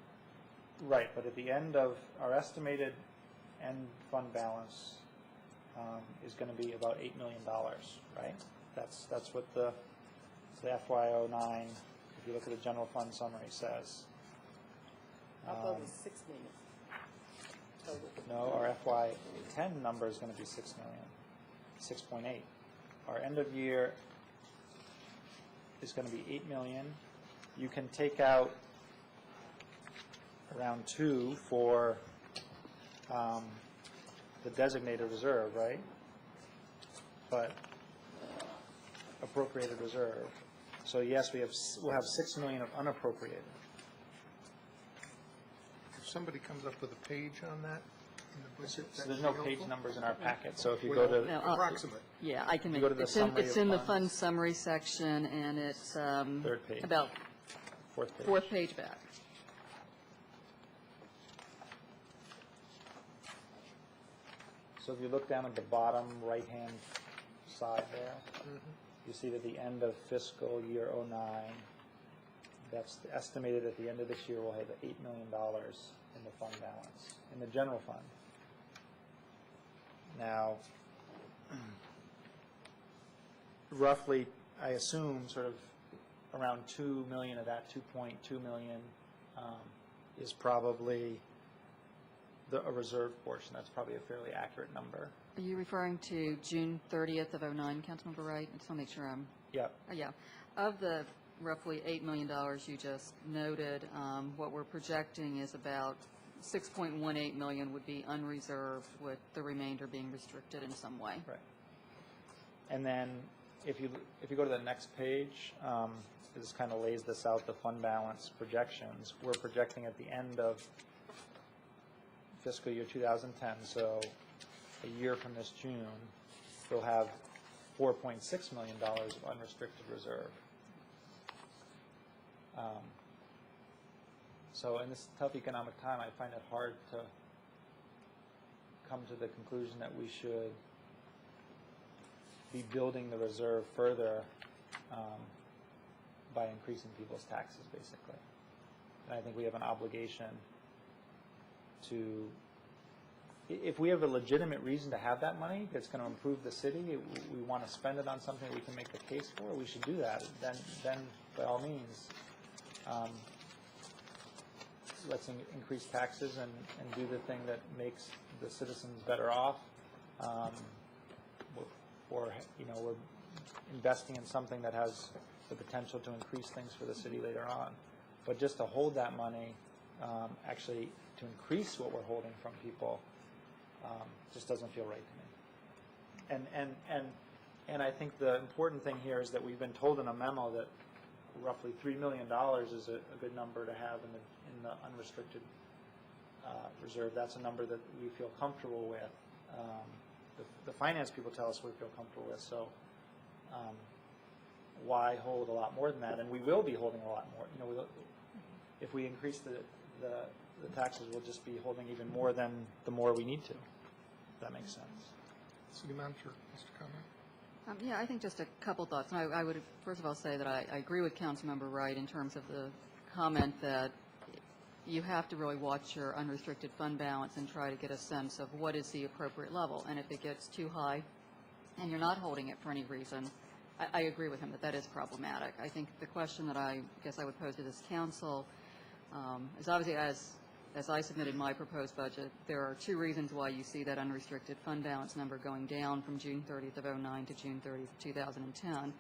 Right, but at the end of our estimated end fund balance is going to be about $8 million, right? That's what the FY09, if you look at the general fund summary, says. I thought it was $6 million. No, our FY10 number is going to be $6 million, 6.8. Our end of year is going to be 8 million. You can take out around 2 for the designated reserve, right? But appropriated reserve. So yes, we'll have 6 million of unappropriated. If somebody comes up with a page on that in the budget, So that'd there's be no helpful. page numbers in our packet, so if you Well, go to, No, approximate. Yeah, I can You make, go to the summary it's of in the funds. fund summary section, and it's Third page. about 4th page. fourth page back. So if you look down at the bottom right-hand side there, you see that the end of fiscal year '09, that's estimated at the end of this year, we'll have $8 million in the fund balance, in the general fund. Now, roughly, I assume, sort of around 2 million of that 2.2 million is probably a reserve portion. That's probably a fairly accurate number. Are you referring to June 30th of '09, Councilmember Wright? I just want to make sure I'm, Yep. yeah. Of the roughly $8 million you just noted, what we're projecting is about 6.18 million would be unreserved, with the remainder being restricted in some way. Right. And then if you go to the next page, this kind of lays this out, the fund balance projections. We're projecting at the end of fiscal year 2010, so a year from this June, we'll have $4.6 million of unrestricted reserve. So in this tough economic time, I find it hard to come to the conclusion that we should be building the reserve further by increasing people's taxes, basically. And I think we have an obligation to, if we have a legitimate reason to have that money that's going to improve the city, we want to spend it on something we can make the case for, we should do that. Then by all means, let's increase taxes and do the thing that makes the citizens better off. Or, we're investing in something that has the potential to increase things for the city later on. But just to hold that money, actually to increase what we're holding from people, just doesn't feel right to me. And I think the important thing here is that we've been told in a memo that roughly $3 million is a good number to have in the unrestricted reserve. That's a number that we feel comfortable with. The finance people tell us we feel comfortable with, so why hold a lot more than that? And we will be holding a lot more. If we increase the taxes, we'll just be holding even more than the more we need to. If that makes sense. City Manager, Mr. Comment? Yeah, I think just a couple thoughts. And I would, first of all, say that I agree with Councilmember Wright in terms of the comment that you have to really watch your unrestricted fund balance and try to get a sense of what is the appropriate level. And if it gets too high and you're not holding it for any reason, I agree with him that that is problematic. I think the question that I guess I would pose to this council is obviously as I submitted my proposed budget, there are two reasons why you see that unrestricted fund balance number going down from June 30th of '09 to June 30th of 2010.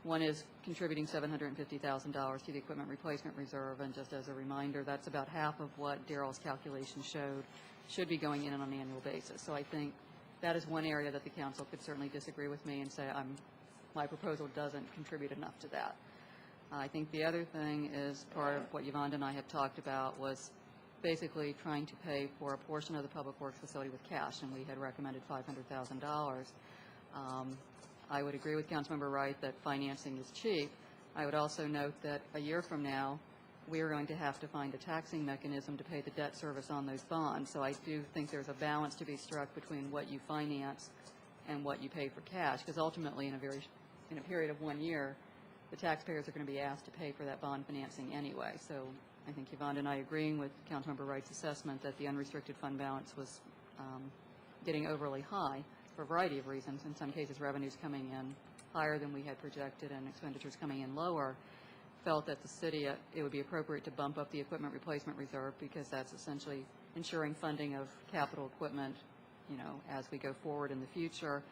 One is contributing $750,000 to the equipment replacement reserve, and just as a reminder, that's about half of what Darrell's calculation showed should be going in on an annual basis. So I think that is one area that the council could certainly disagree with me and say my proposal doesn't contribute enough to that. I think the other thing is part of what Yvonne and I have talked about was basically trying to pay for a portion of the public works facility with cash, and we had recommended $500,000. I would agree with Councilmember Wright that financing is cheap. I would also note that a year from now, we are going to have to find a taxing mechanism to pay the debt service on those bonds. So I do think there's a balance to be struck between what you finance and what you pay for cash, because ultimately in a period of 1 year, the taxpayers are going to be asked to pay for that bond financing anyway. So I think Yvonne and I agreeing with Councilmember Wright's assessment that the unrestricted fund balance was getting overly high for a variety of reasons. In some cases, revenues coming in higher than we had projected and expenditures coming in lower. Felt that the city, it would be appropriate to bump up the equipment replacement reserve because that's essentially ensuring funding of capital equipment, as we go forward in the future.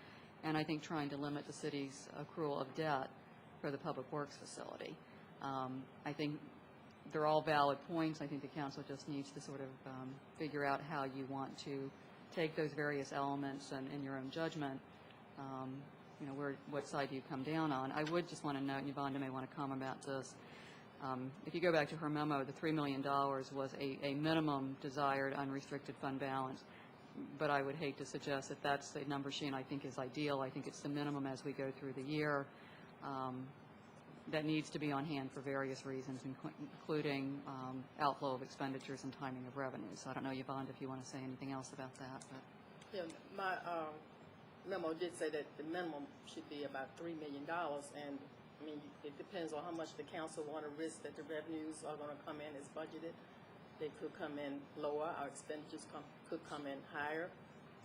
And I think trying to limit the city's accrual of debt for the Public Works facility. I think they're all valid points. I think the council just needs to sort of figure out how you want to take those various elements and in your own judgment, you know, what side you come down on. I would just want to note, and Yvonne may want to comment about this, if you go back to her memo, the $3 million was a minimum desired unrestricted fund balance, but I would hate to suggest that that's the number she and I think is ideal. I think it's the minimum as we go through the year. That needs to be on hand for various reasons, including outflow of expenditures and timing of revenues. So I don't know, Yvonne, if you want to say anything else about that. But. Yeah, my memo did say that the minimum should be about $3 million, and I mean, it depends on how much the council want to risk that the revenues are going to come in as budgeted. They could come in lower, our expenditures could come in higher.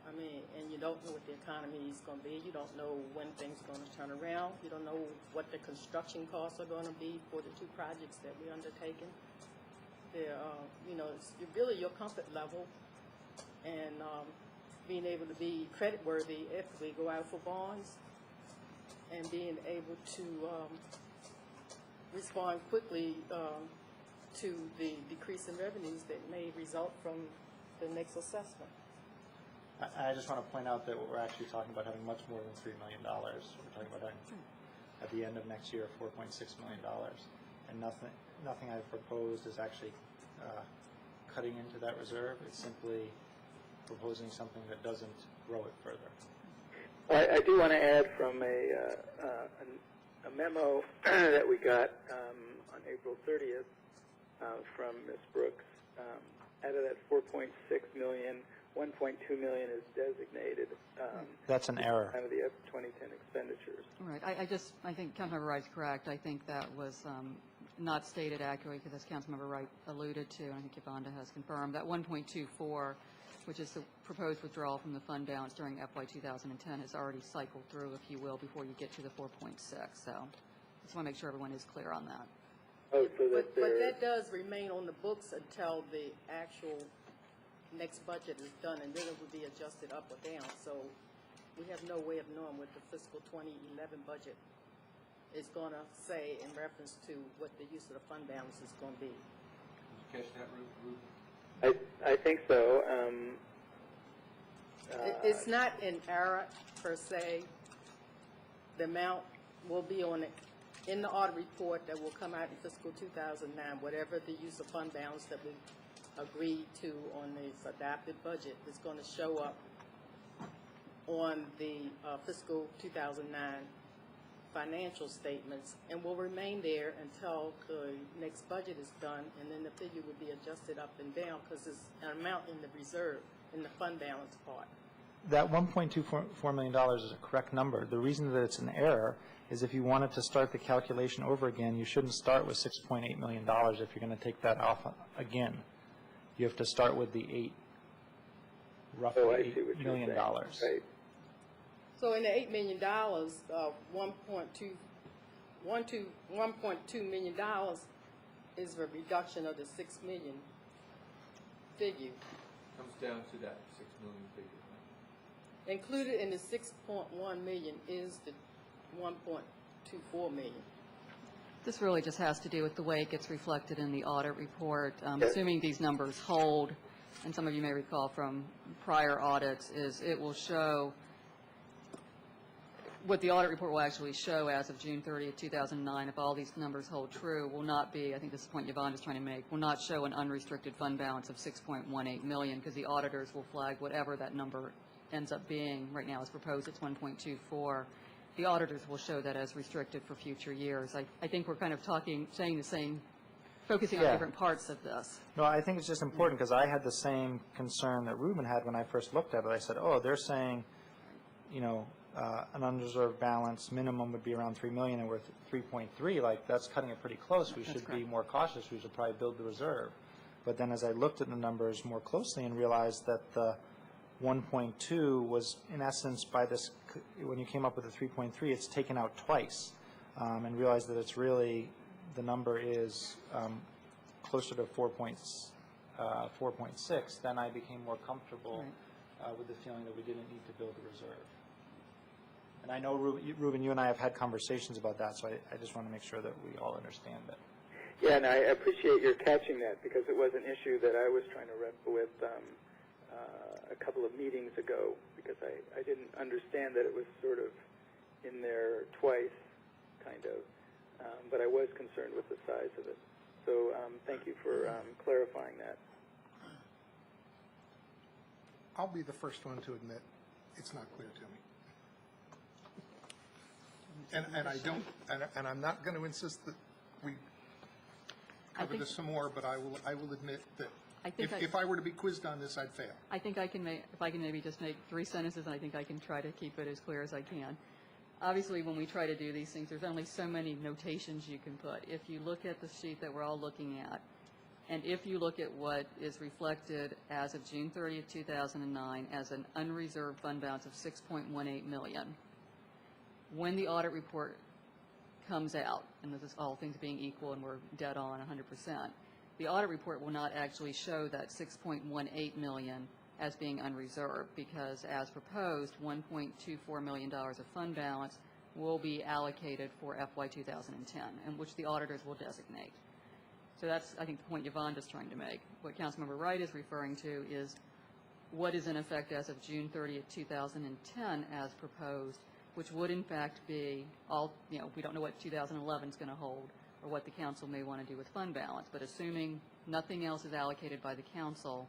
I mean, and you don't know what the economy is going to be. You don't know when things are going to turn around. You don't know what the construction costs are going to be for the two projects that we're undertaking. They're, you know, it's really your comfort level and being able to be creditworthy if we go out for bonds and being able to respond quickly to the decrease in revenues that may result from the next assessment. I just want to point out that we're actually talking about having much more than $3 million. We're talking about having, at the end of next year, $4.6 million. And nothing I've proposed is actually cutting into that reserve. It's simply proposing something that doesn't grow it further. I do want to add from a memo that we got on April 30th from Ms. Brooks. Out of that $4.6 million, $1.2 million is designated. That's an error. Out of the F-2010 expenditures. Right. I think Councilmember Wright's correct. I think that was not stated accurately because, as Councilmember Wright alluded to, and I think Yvonne has confirmed, that 1.24, which is the proposed withdrawal from the fund balance during FY 2010, has already cycled through, if you will, before you get to the 4.6. So I just want to make sure everyone is clear on that. Oh, so but that does remain on the books until the actual next budget is done, and then it will be adjusted up or down. So we have no way of knowing what the fiscal 2011 budget is going to say in reference to what the use of the fund balance is going to be. Did you catch that, Ruth? I think so. It's not an error per se. The amount will be on it in the audit report that will come out in fiscal 2009, whatever the use of fund balance that we agreed to on this adopted budget is going to show up on the fiscal 2009 financial statements and will remain there until the next budget is done, and then the figure will be adjusted up and down because there's an amount in the reserve, in the fund balance part. That $1.24 million is a correct number. The reason that it's an error is if you wanted to start the calculation over again, you shouldn't start with $6.8 million if you're going to take that off again. You have to start with the roughly $8 million. Right. So in the $8 million, $1.2 million is a reduction of the $6 million figure. Comes down to that $6 million figure. Included in the $6.1 million is the $1.24 million. This really just has to do with the way it gets reflected in the audit report. Assuming these numbers hold, and some of you may recall from prior audits, is it will show what the audit report will actually show as of June 30th, 2009, if all these numbers hold true, will not be, I think this is the point Yvonne is trying to make, will not show an unrestricted fund balance of $6.18 million because the auditors will flag whatever that number ends up being. Right now, as proposed, it's 1.24. The auditors will show that as restricted for future years. I think we're kind of saying the same, focusing on different parts of this. No, I think it's just important because I had the same concern that Ruben had when I first looked at it. I said, oh, they're saying, you know, an unreserved balance minimum would be around $3 million and we're 3.3. Like, that's cutting it pretty close. We should be more cautious. We should probably build the reserve. But then as I looked at the numbers more closely and realized that the 1.2 was, in essence, by this, when you came up with the 3.3, it's taken out twice, and realized that it's really, the number is closer to 4.6, then I became more comfortable with the feeling that we didn't need to build a reserve. And I know, Ruben, you and I have had conversations about that, so I just want to make sure that we all understand it. Yeah, and I appreciate your catching that, because it was an issue that I was trying to wrestle with a couple of meetings ago, because I didn't understand that it was sort of in there twice, kind of, but I was concerned with the size of it. So thank you for clarifying that. I'll be the first one to admit it's not clear to me. And I don't, and I'm not going to insist that we cover this some more, but I will admit that if I were to be quizzed on this, I'd fail. I think I can make, if I can maybe just make 3 sentences, and I think I can try to keep it as clear as I can. Obviously, when we try to do these things, there's only so many notations you can put. If you look at the sheet that we're all looking at, and if you look at what is reflected as of June 30th, 2009, as an unreserved fund balance of $6.18 million, when the audit report comes out, and this is all things being equal and we're dead on 100%, the audit report will not actually show that $6.18 million as being unreserved, because as proposed, $1.24 million of fund balance will be allocated for FY 2010, and which the auditors will designate. So that's, I think, the point Yvonne is trying to make. What Councilmember Wright is referring to is what is in effect as of June 30th, 2010 as proposed, which would in fact be all, we don't know what 2011 is going to hold or what the council may want to do with fund balance, but assuming nothing else is allocated by the council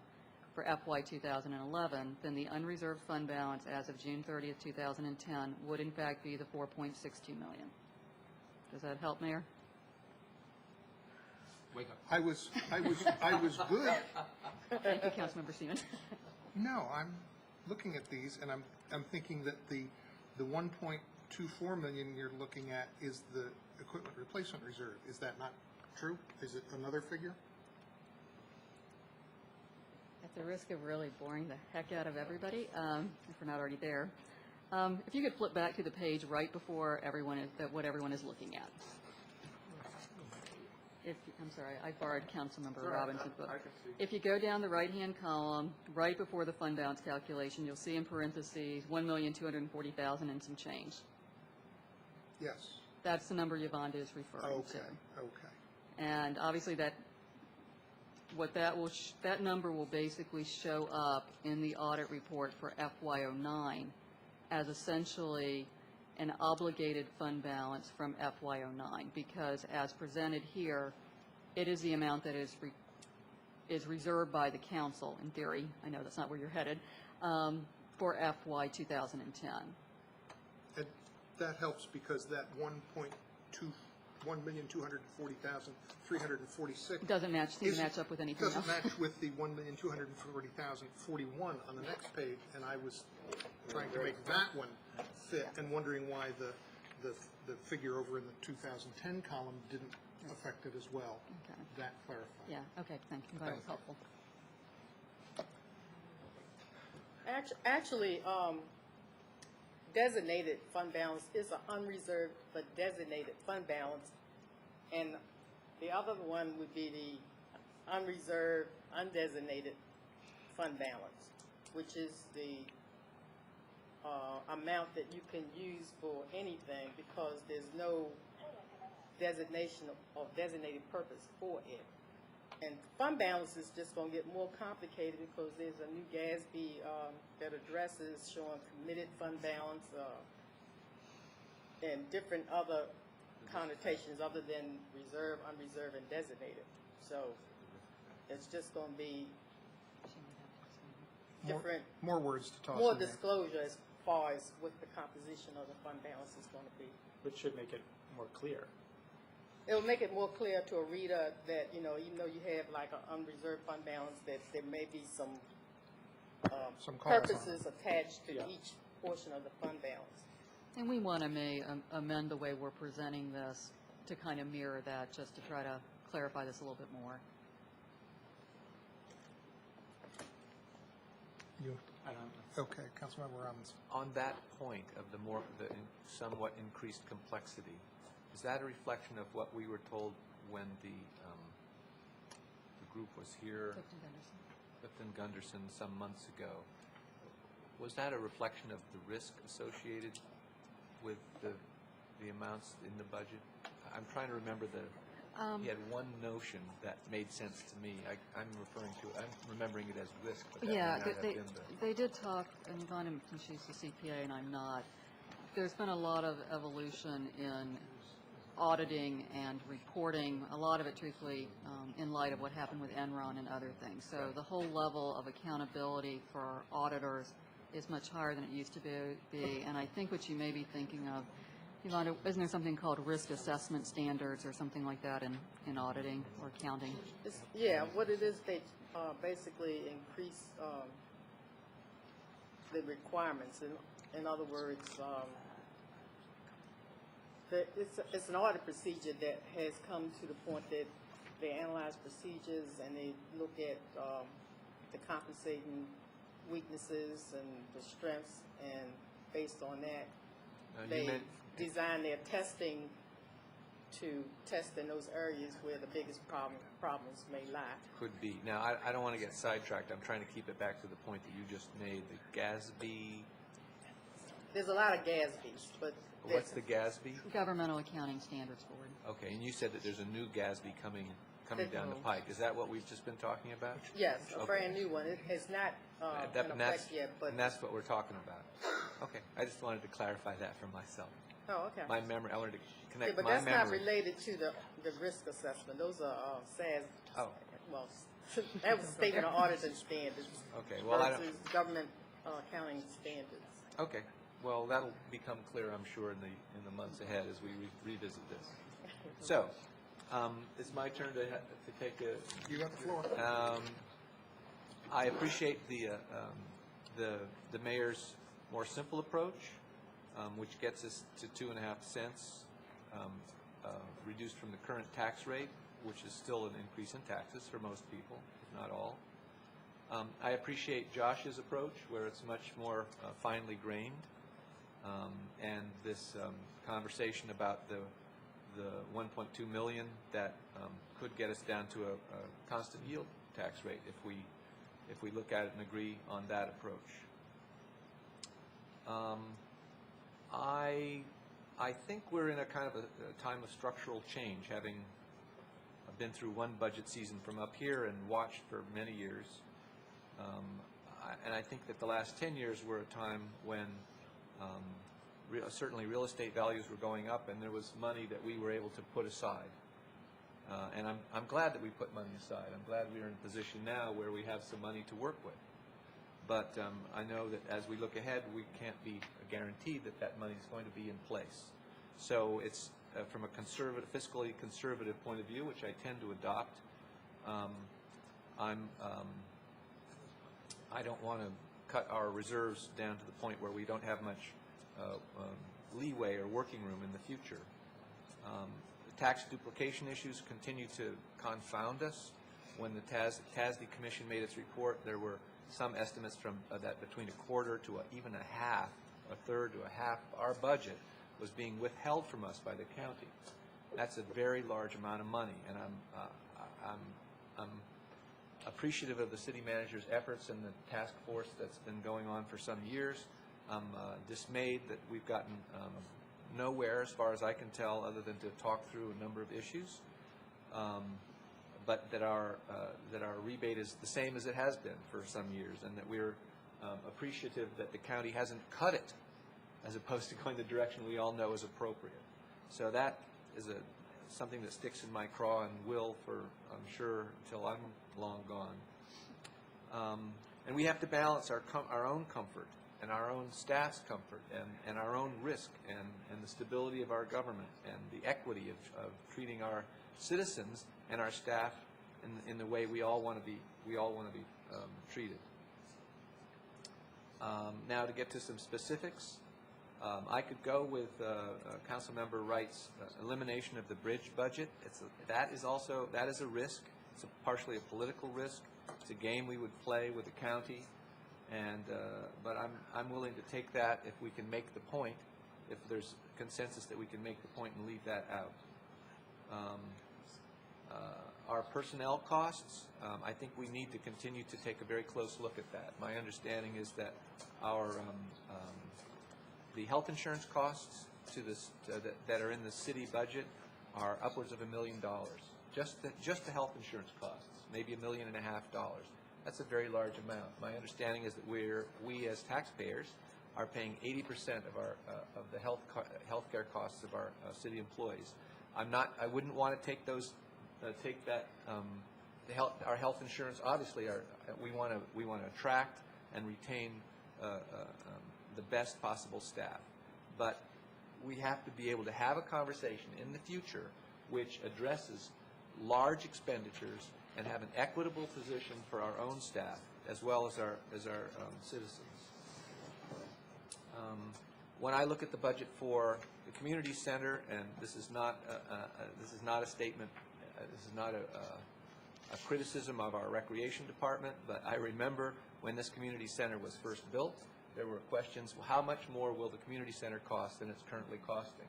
for FY 2011, then the unreserved fund balance as of June 30th, 2010 would in fact be the $4.62 million. Does that help, Mayor? Wake up. I was good. Thank you, Councilmember Seaman. No, I'm looking at these, and I'm thinking that the 1.24 million you're looking at is the equipment replacement reserve. Is that not true? Is it another figure? At the risk of really boring the heck out of everybody, if we're not already there, if you could flip back to the page right before what everyone is looking at. I'm sorry, I borrowed Councilmember Robinson's book. If you go down the right-hand column, right before the fund balance calculation, you'll see in parentheses $1,240,000 and some change. Yes. That's the number Yvonne is referring to. Okay. And obviously that number will basically show up in the audit report for FY09 as essentially an obligated fund balance from FY09, because as presented here, it is the amount that is reserved by the council, in theory. I know that's not where you're headed, for FY 2010. And that helps because that 1,240,346 doesn't match up with anything else. Doesn't match with the 1,240,041 on the next page, and I was trying to make that one fit and wondering why the figure over in the 2010 column didn't affect it as well. Okay. That clarifies. Yeah, okay, thank you. That was helpful. Actually, designated fund balance is an unreserved but designated fund balance, and the other one would be the unreserved, undesignated fund balance, which is the amount that you can use for anything, because there's no designation of designated purpose for it. And fund balance is just going to get more complicated because there's a new GASB that addresses showing committed fund balance and different other connotations other than reserve, unreserved, and designated. So it's just going to be different, more words to toss more in there. disclosure as far as what the composition of the fund balance is going to be. Which should make it more clear. It will make it more clear to a reader that, even though you have like an unreserved fund balance, that there may be some purposes attached to each portion of the fund balance. And we want to amend the way we're presenting this to kind of mirror that, just to try to clarify this a little bit more. Okay, Councilmember Robinson. On that point of the somewhat increased complexity, is that a reflection of what we were told when the group was here, Clifton Gunderson, some months ago? Was that a reflection of the risk associated with the amounts in the budget? I'm trying to remember he had one notion that made sense to me. I'm remembering it as risk, but that may Yeah, not have been the... they did talk, and Yvonne, since she's the CPA and I'm not, there's been a lot of evolution in auditing and reporting, a lot of it truthfully in light of what happened with Enron and other things. So the whole level of accountability for auditors is much higher than it used to be. And I think what you may be thinking of, Yolanda, isn't there something called risk assessment standards or something like that in auditing or accounting? Yeah, what it is, they basically increase the requirements. In other words, it's an audit procedure that has come to the point that they analyze procedures and they look at the compensating weaknesses and the strengths, and based on that, they design their testing to test in those areas where the biggest problems may lie. Could be. Now, I don't want to get sidetracked. I'm trying to keep it back to the point that you just made, the GASB. There's a lot of GASBs, but... What's the GASB? Governmental Accounting Standards Board. Okay, and you said that there's a new GASB coming down the pike. Is that what we've just been talking about? Yes, a Okay. brand new one. It has not been effect yet, but... And that's what we're talking about. Okay, I just wanted to clarify that for myself. Oh, okay. My memory, I wanted to connect but my that's memory. not related to the risk assessment. Those are SAS, Oh. well, that was statement of auditing standards Okay, well, I don't... versus government accounting standards. Okay, well, that'll become clear, I'm sure, in the months ahead as we revisit this. So, it's my turn to take a... You got the floor. I appreciate the mayor's more simple approach, which gets us to 2.5 cents, reduced from the current tax rate, which is still an increase in taxes for most people, if not all. I appreciate Josh's approach, where it's much more finely grained, and this conversation about the 1.2 million that could get us down to a constant yield tax rate if we look at it and agree on that approach. I think we're in a kind of a time of structural change, having been through one budget season from up here and watched for many years. And I think that the last 10 years were a time when certainly real estate values were going up, and there was money that we were able to put aside. And I'm glad that we put money aside. I'm glad we're in a position now where we have some money to work with. But I know that as we look ahead, we can't be guaranteed that that money is going to be in place. So it's from a fiscally conservative point of view, which I tend to adopt. I don't want to cut our reserves down to the point where we don't have much leeway or working room in the future. The tax duplication issues continue to confound us. When the TASD Commission made its report, there were some estimates from that between a quarter to even a half, a third to a half, our budget was being withheld from us by the county. That's a very large amount of money, and I'm appreciative of the city manager's efforts and the task force that's been going on for some years. I'm dismayed that we've gotten nowhere, as far as I can tell, other than to talk through a number of issues. But that our rebate is the same as it has been for some years, and that we're appreciative that the county hasn't cut it, as opposed to going the direction we all know is appropriate. So that is something that sticks in my craw and will for, I'm sure, until I'm long gone. And we have to balance our own comfort and our own staff's comfort and our own risk and the stability of our government and the equity of treating our citizens and our staff in the way we all want to be treated. Now, to get to some specifics, I could go with Councilmember Wright's elimination of the bridge budget. That is a risk. It's partially a political risk. It's a game we would play with the county, but I'm willing to take that if we can make the point. If there's consensus that we can make the point and leave that out. Our personnel costs, I think we need to continue to take a very close look at that. My understanding is that the health insurance costs to this that are in the city budget are upwards of $1 million. Just the health insurance costs, maybe $1.5 million. That's a very large amount. My understanding is that we as taxpayers are paying 80% of the healthcare costs of our city employees. I wouldn't want to take that. Our health insurance, obviously, we want to attract and retain the best possible staff, but we have to be able to have a conversation in the future which addresses large expenditures and have an equitable position for our own staff as well as our citizens. When I look at the budget for the community center, and this is not a statement, this is not a criticism of our recreation department, but I remember when this community center was first built, there were questions, well, how much more will the community center cost than it's currently costing?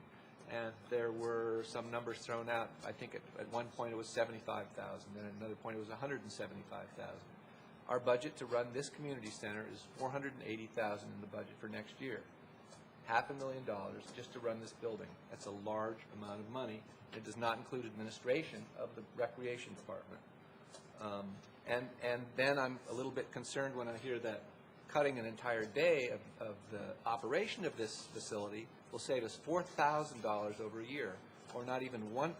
And there were some numbers thrown out. I think at one point it was $75,000, and at another point it was $175,000. Our budget to run this community center is $480,000 in the budget for next year. $500,000 just to run this building. That's a large amount of money. It does not include administration of the recreation department. And then I'm a little bit concerned when I hear that cutting an entire day of the operation of this facility will save us $4,000 over a year, or not even 1%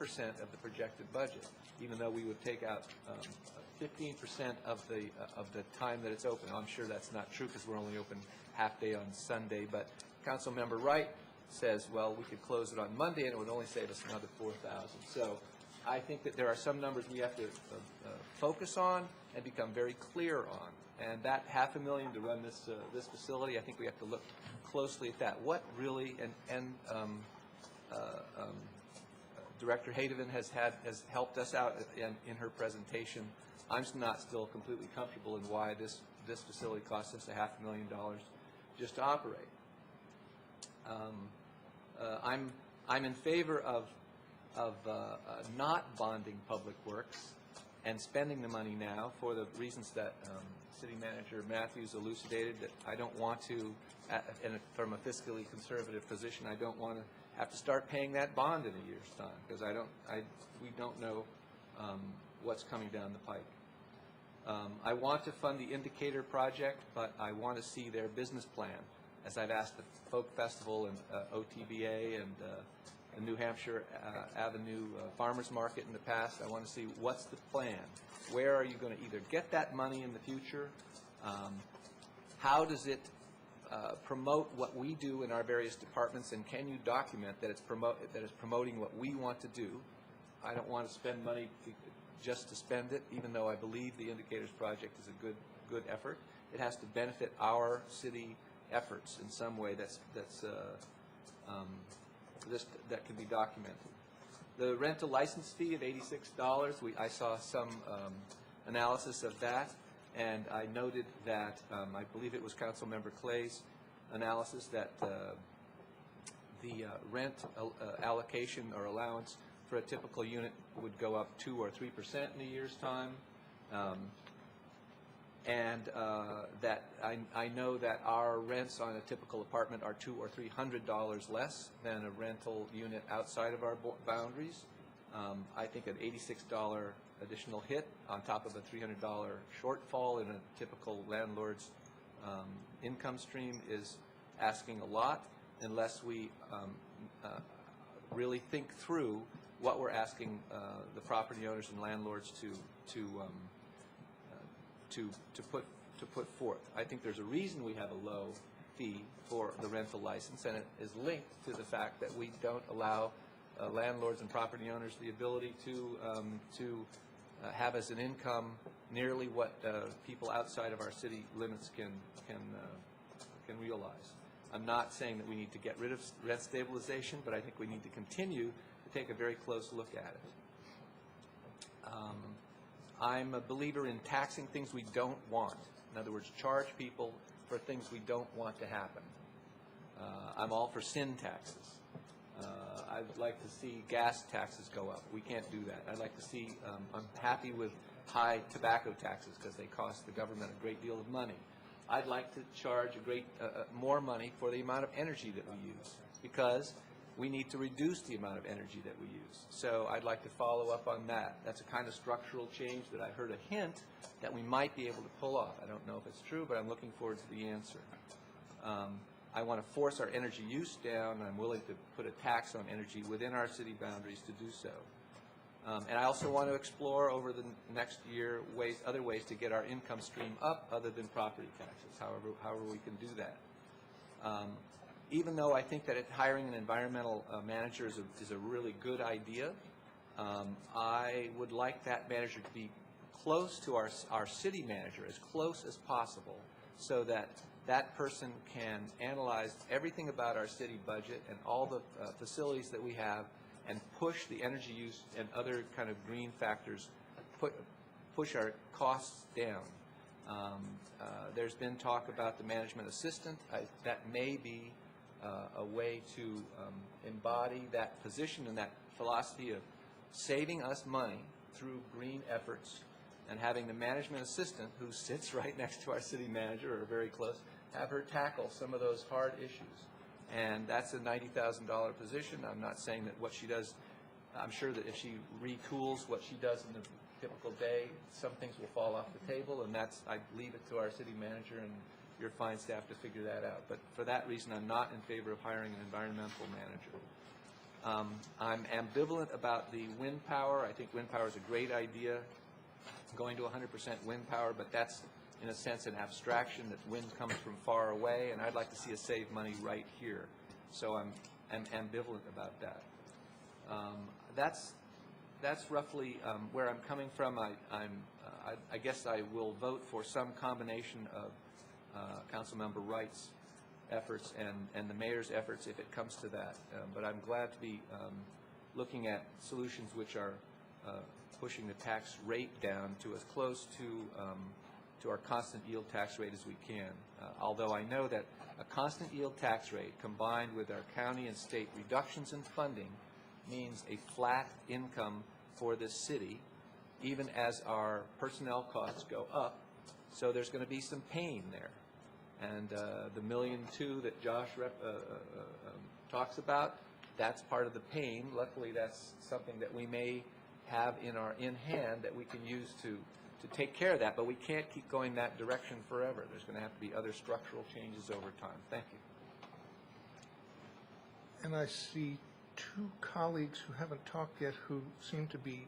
of the projected budget, even though we would take out 15% of the time that it's open. I'm sure that's not true because we're only open half day on Sunday, but Councilmember Wright says, well, we could close it on Monday and it would only save us another $4,000. So I think that there are some numbers we have to focus on and become very clear on. And that $500,000 to run this facility, I think we have to look closely at that. What really, and Director Hadeven has helped us out in her presentation. I'm not still completely comfortable in why this facility costs us $500,000 just to operate. I'm in favor of not bonding public works and spending the money now for the reasons that City Manager Matthews elucidated, that I don't want to, and from a fiscally conservative position, I don't want to have to start paying that bond in a year's time, because we don't know what's coming down the pike. I want to fund the Indicator project, but I want to see their business plan, as I've asked the Folk Festival and OTBA and the New Hampshire Avenue Farmers Market in the past. I want to see what's the plan. Where are you going to either get that money in the future? How does it promote what we do in our various departments, and can you document that it's promoting what we want to do? I don't want to spend money just to spend it, even though I believe the Indicators project is a good effort. It has to benefit our city efforts in some way that can be documented. The rental license fee of $86, I saw some analysis of that, and I noted that, I believe it was Councilmember Clay's analysis, that the rent allocation or allowance for a typical unit would go up 2 or 3% in a year's time. And that I know that our rents on a typical apartment are $200 or $300 less than a rental unit outside of our boundaries. I think an $86 additional hit on top of a $300 shortfall in a typical landlord's income stream is asking a lot, unless we really think through what we're asking the property owners and landlords to put forth. I think there's a reason we have a low fee for the rental license, and it is linked to the fact that we don't allow landlords and property owners the ability to have as an income nearly what people outside of our city limits can realize. I'm not saying that we need to get rid of rent stabilization, but I think we need to continue to take a very close look at it. I'm a believer in taxing things we don't want. In other words, charge people for things we don't want to happen. I'm all for sin taxes. I'd like to see gas taxes go up. We can't do that. I'd like to see, I'm happy with high tobacco taxes because they cost the government a great deal of money. I'd like to charge more money for the amount of energy that we use, because we need to reduce the amount of energy that we use. So I'd like to follow up on that. That's a kind of structural change that I heard a hint that we might be able to pull off. I don't know if it's true, but I'm looking forward to the answer. I want to force our energy use down, and I'm willing to put a tax on energy within our city boundaries to do so. And I also want to explore over the next year other ways to get our income stream up other than property taxes, however we can do that. Even though I think that hiring an environmental manager is a really good idea, I would like that manager to be close to our city manager, as close as possible, so that that person can analyze everything about our city budget and all the facilities that we have and push the energy use and other kind of green factors, push our costs down. There's been talk about the management assistant. That may be a way to embody that position and that philosophy of saving us money through green efforts, and having the management assistant, who sits right next to our city manager or very close, have her tackle some of those hard issues. And that's a $90,000 position. I'm not saying that what she does, I'm sure that if she retools what she does in the typical day, some things will fall off the table, and I leave it to our city manager and your fine staff to figure that out. But for that reason, I'm not in favor of hiring an environmental manager. I'm ambivalent about the wind power. I think wind power is a great idea, going to 100% wind power, but that's, in a sense, an abstraction, that wind comes from far away, and I'd like to see us save money right here. So I'm ambivalent about that. That's roughly where I'm coming from. I guess I will vote for some combination of Councilmember Wright's efforts and the mayor's efforts if it comes to that. But I'm glad to be looking at solutions which are pushing the tax rate down to as close to our constant yield tax rate as we can. Although I know that a constant yield tax rate combined with our county and state reductions in funding means a flat income for this city, even as our personnel costs go up. So there's going to be some pain there. And the $1.2 million that Josh talks about, that's part of the pain. Luckily, that's something that we may have in hand that we can use to take care of that, but we can't keep going that direction forever. There's going to have to be other structural changes over time. Thank you. And I see two colleagues who haven't talked yet who seem to be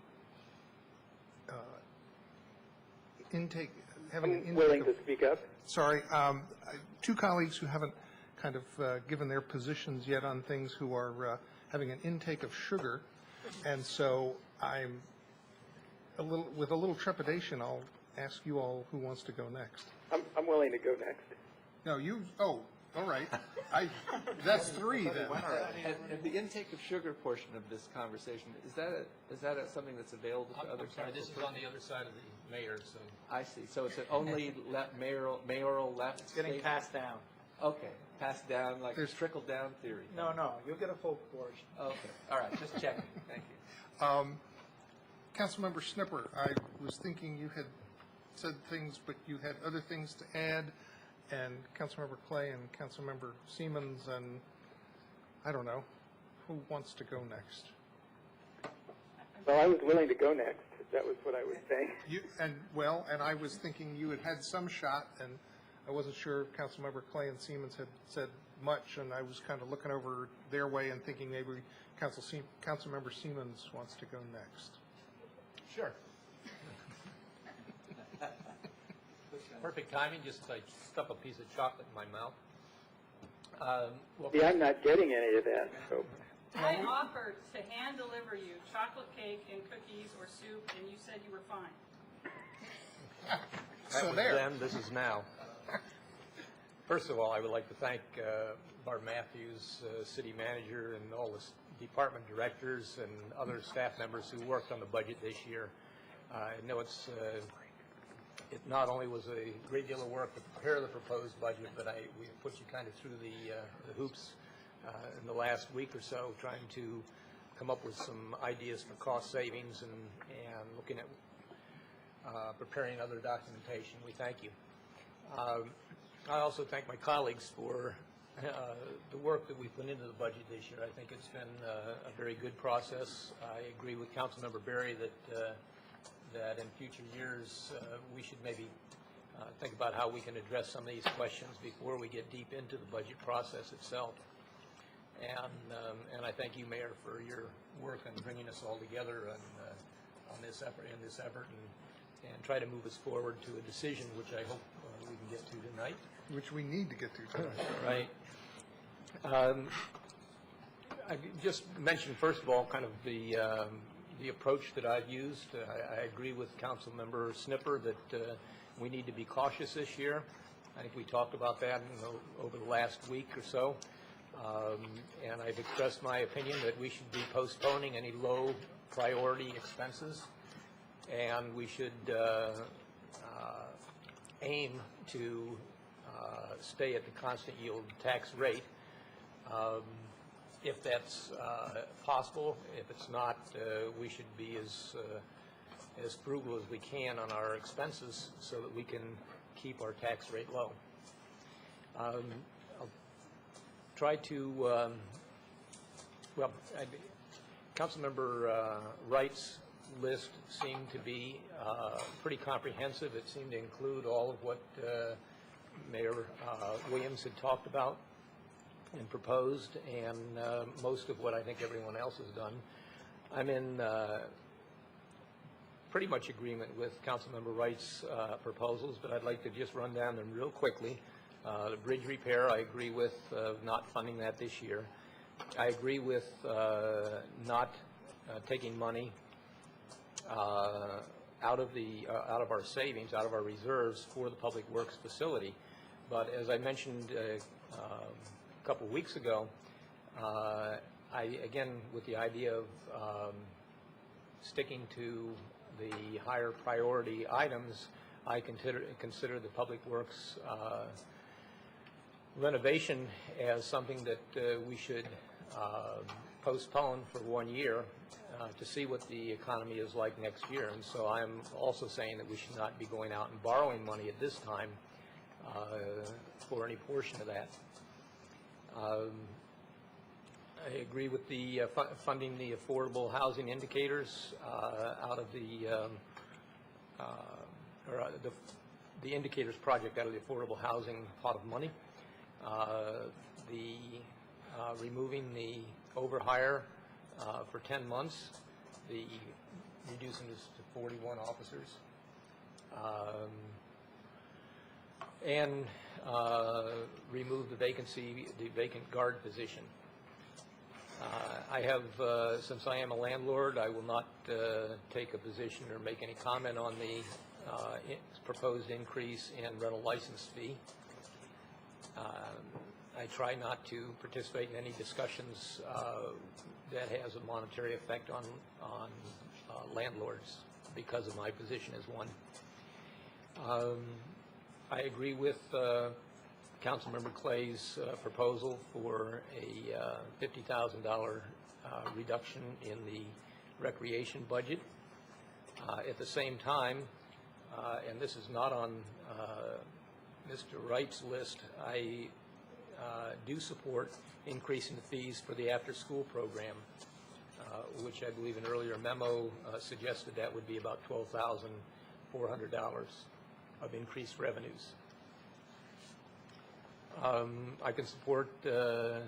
having an intake willing of, to speak up. Sorry, two colleagues who haven't kind of given their positions yet on things, who are having an intake of sugar, and so I'm with a little trepidation, I'll ask you all who wants to go next. I'm willing to go next. No, you. Oh, all right. That's three then. And the intake of sugar portion of this conversation, is that something that's available to other sorry, council? this is on the other side of the mayor, so. I see. So it's only mayoral left? It's getting passed down. Okay, passed down like there's trickle-down theory. No, you'll get a full portion. Okay, all right, just checking. Thank you. Councilmember Snipper, I was thinking you had said things, but you had other things to add, and Councilmember Clay and Councilmember Siemens, and I don't know, who wants to go next? Well, I was willing to go next. That was what I was saying. And I was thinking you had some shot, and I wasn't sure if Councilmember Clay and Siemens had said much, and I was kind of looking over their way and thinking maybe Councilmember Siemens wants to go next. Sure. Perfect timing, just I stuff a piece of chocolate in my mouth. See, I'm not getting any of that. So. I offered to hand deliver you chocolate cake and cookies or soup, and you said you were fine. That was then, this is now. First of all, I would like to thank Barb Matthews, city manager, and all the department directors and other staff members who worked on the budget this year. I know it not only was a great deal of work to prepare the proposed budget, but we put you kind of through the hoops in the last week or so, trying to come up with some ideas for cost savings and looking at preparing other documentation. We thank you. I also thank my colleagues for the work that we put into the budget this year. I think it's been a very good process. I agree with Councilmember Berry that in future years we should maybe think about how we can address some of these questions before we get deep into the budget process itself. And I thank you, Mayor, for your work on bringing us all together on this effort, and try to move us forward to a decision, which I hope we can get to tonight. Which we need to get to tonight. Right. I just mentioned, first of all, kind of the approach that I've used. I agree with Councilmember Snipper that we need to be cautious this year. I think we talked about that over the last week or so. And I've expressed my opinion that we should be postponing any low priority expenses, and we should aim to stay at the constant yield tax rate. If that's possible. If it's not, we should be as frugal as we can on our expenses so that we can keep our tax rate low. I'll try to, Councilmember Wright's list seemed to be pretty comprehensive. It seemed to include all of what Mayor Williams had talked about and proposed, and most of what I think everyone else has done. I'm in pretty much agreement with Councilmember Wright's proposals, but I'd like to just run down them real quickly. The bridge repair, I agree with not funding that this year. I agree with not taking money out of our savings, out of our reserves for the Public Works facility. But as I mentioned a couple weeks ago, again, with the idea of sticking to the higher priority items, I consider the Public Works renovation as something that we should postpone for 1 year to see what the economy is like next year. And so I'm also saying that we should not be going out and borrowing money at this time for any portion of that. I agree with the funding the affordable housing indicators out of the indicators project out of the affordable housing pot of money. Removing the overhire for 10 months, reducing this to 41 officers, and remove the vacant guard position. I have, since I am a landlord, I will not take a position or make any comment on the proposed increase in rental license fee. I try not to participate in any discussions that has a monetary effect on landlords because of my position as one. I agree with Councilmember Clay's proposal for a $50,000 reduction in the recreation budget. At the same time, and this is not on Mr. Wright's list, I do support increasing the fees for the after-school program, which I believe an earlier memo suggested that would be about $12,400 of increased revenues. I can support the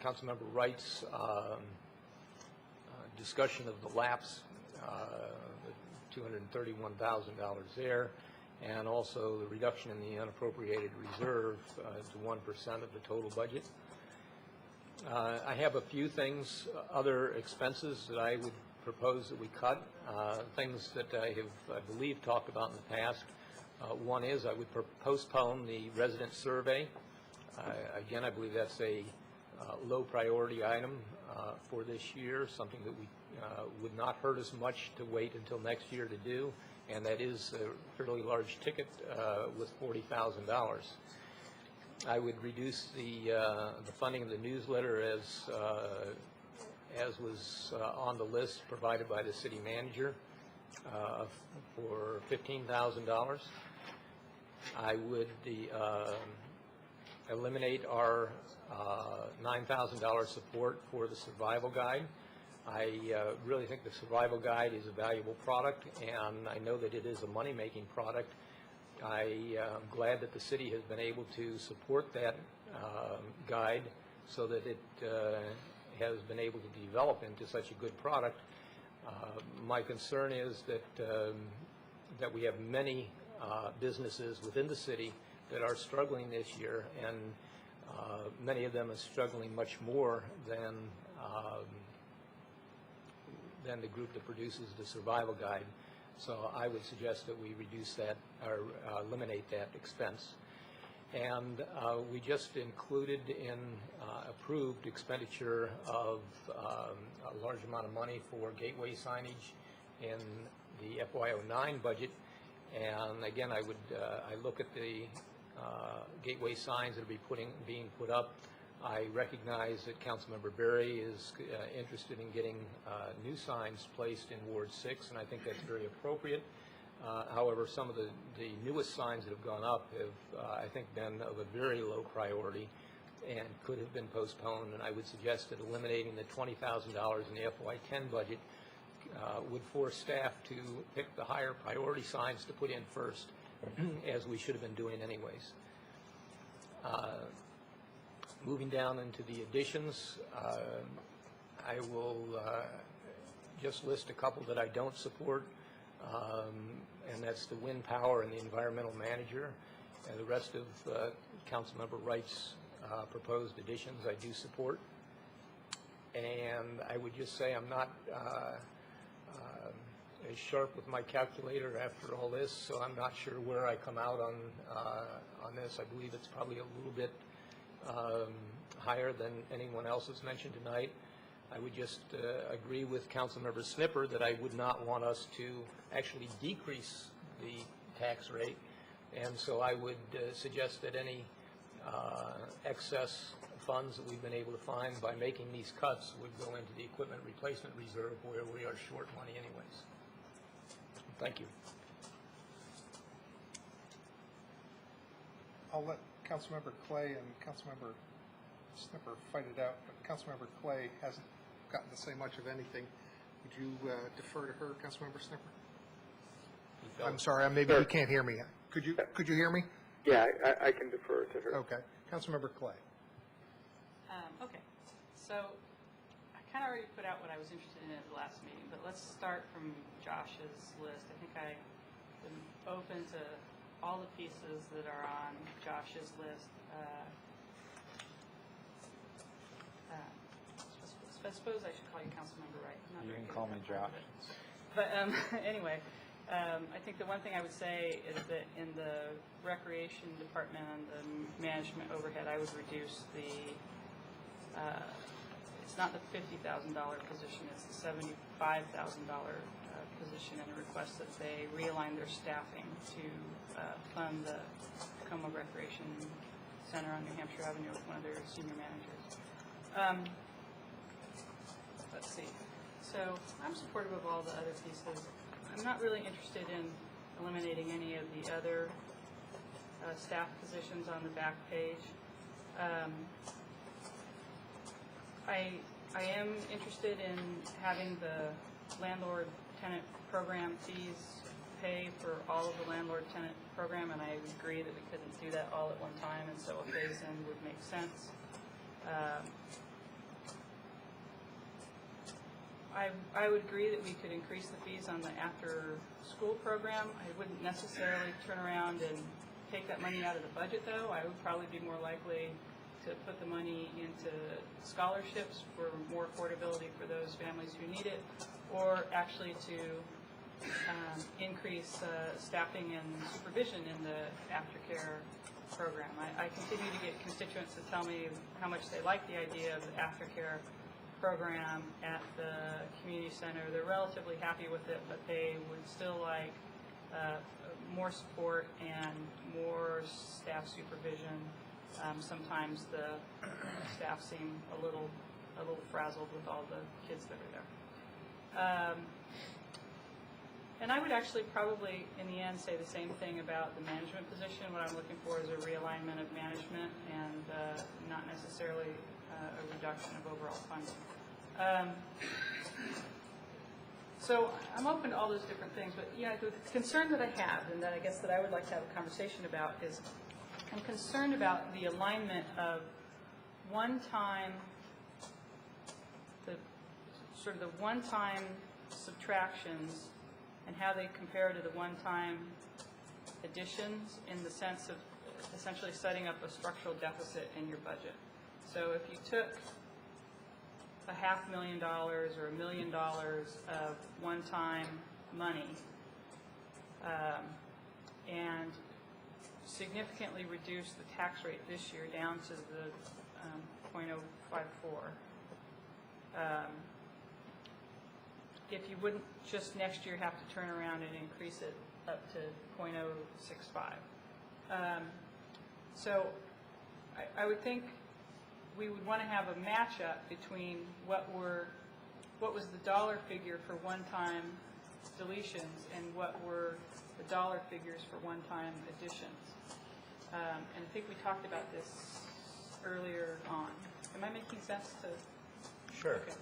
Councilmember Wright's discussion of the lapse, the $231,000 there, and also the reduction in the unappropriated reserve to 1% of the total budget. I have a few things, other expenses that I would propose that we cut, things that I have, I believe, talked about in the past. One is I would postpone the resident survey. Again, I believe that's a low priority item for this year, something that we would not hurt us much to wait until next year to do, and that is a fairly large ticket with $40,000. I would reduce the funding of the newsletter as was on the list provided by the city manager for $15,000. I would eliminate our $9,000 support for the survival guide. I really think the survival guide is a valuable product, and I know that it is a money-making product. I am glad that the city has been able to support that guide so that it has been able to develop into such a good product. My concern is that we have many businesses within the city that are struggling this year, and many of them are struggling much more than the group that produces the survival guide. So I would suggest that we reduce that or eliminate that expense. And we just included in approved expenditure of a large amount of money for gateway signage in the FY09 budget. And again, I look at the gateway signs that are being put up. I recognize that Councilmember Berry is interested in getting new signs placed in Ward 6, and I think that's very appropriate. However, some of the newest signs that have gone up have, I think, been of a very low priority and could have been postponed, and I would suggest that eliminating the $20,000 in the FY10 budget would force staff to pick the higher priority signs to put in first, as we should have been doing anyways. Moving down into the additions, I will just list a couple that I don't support, and that's the wind power and the environmental manager. And the rest of Councilmember Wright's proposed additions I do support. And I would just say I'm not as sharp with my calculator after all this, so I'm not sure where I come out on this. I believe it's probably a little bit higher than anyone else has mentioned tonight. I would just agree with Councilmember Snipper that I would not want us to actually decrease the tax rate, and so I would suggest that any excess funds that we've been able to find by making these cuts would go into the equipment replacement reserve, where we are short money anyways. Thank you. I'll let Councilmember Clay and Councilmember Snipper fight it out, but Councilmember Clay hasn't gotten to say much of anything. Would you defer to her, Councilmember Snipper? I'm sorry, maybe you can't hear me. Could you hear me? Yeah, I can defer to her. Okay. Councilmember Clay. Okay, so I kind of already put out what I was interested in at the last meeting, but let's start from Josh's list. I think I've been open to all the pieces that are on Josh's list. I suppose I should call you Councilmember Wright. You can call me Josh. But anyway, I think the one thing I would say is that in the recreation department and the management overhead, I would reduce the, it's not the $50,000 position, it's the $75,000 position, and a request that they realign their staffing to fund the Tacoma Recreation Center on New Hampshire Avenue with one of their senior managers. Let's see. So I'm supportive of all the other pieces. I'm not really interested in eliminating any of the other staff positions on the back page. I am interested in having the landlord-tenant program fees pay for all of the landlord-tenant program, and I agree that we couldn't do that all at one time, and so a phase-in would make sense. I would agree that we could increase the fees on the after-school program. I wouldn't necessarily turn around and take that money out of the budget, though. I would probably be more likely to put the money into scholarships for more affordability for those families who need it, or actually to increase staffing and supervision in the aftercare program. I continue to get constituents to tell me how much they like the idea of the aftercare program at the community center. They're relatively happy with it, but they would still like more support and more staff supervision. Sometimes the staff seem a little frazzled with all the kids that are there. And I would actually probably, in the end, say the same thing about the management position. What I'm looking for is a realignment of management and not necessarily a reduction of overall funding. So I'm open to all those different things, but yeah, the concern that I have, and that I guess that I would like to have a conversation about, is I'm concerned about the alignment of one-time, the sort of the one-time subtractions and how they compare to the one-time additions in the sense of essentially setting up a structural deficit in your budget. So if you took $500,000 or $1 million of one-time money and significantly reduced the tax rate this year down to the 0.054, if you wouldn't just next year have to turn around and increase it up to 0.065. So I would think we would want to have a matchup between what was the dollar figure for one-time deletions and what were the dollar figures for one-time additions. And I think we talked about this earlier on. Am I making sense to? Sure. Okay.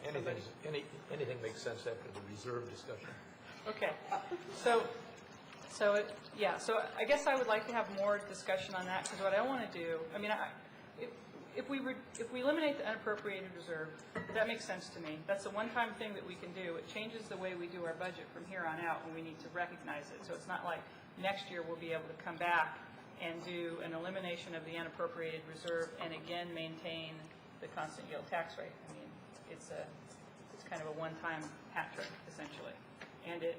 Anything makes sense after the reserve discussion. Okay. So I guess I would like to have more discussion on that, because what I want to do, I mean, if we eliminate the unappropriated reserve, that makes sense to me. That's a one-time thing that we can do. It changes the way we do our budget from here on out, and we need to recognize it. So it's not like next year we'll be able to come back and do an elimination of the unappropriated reserve and again maintain the constant yield tax rate. I mean, it's kind of a one-time hat trick, essentially. And it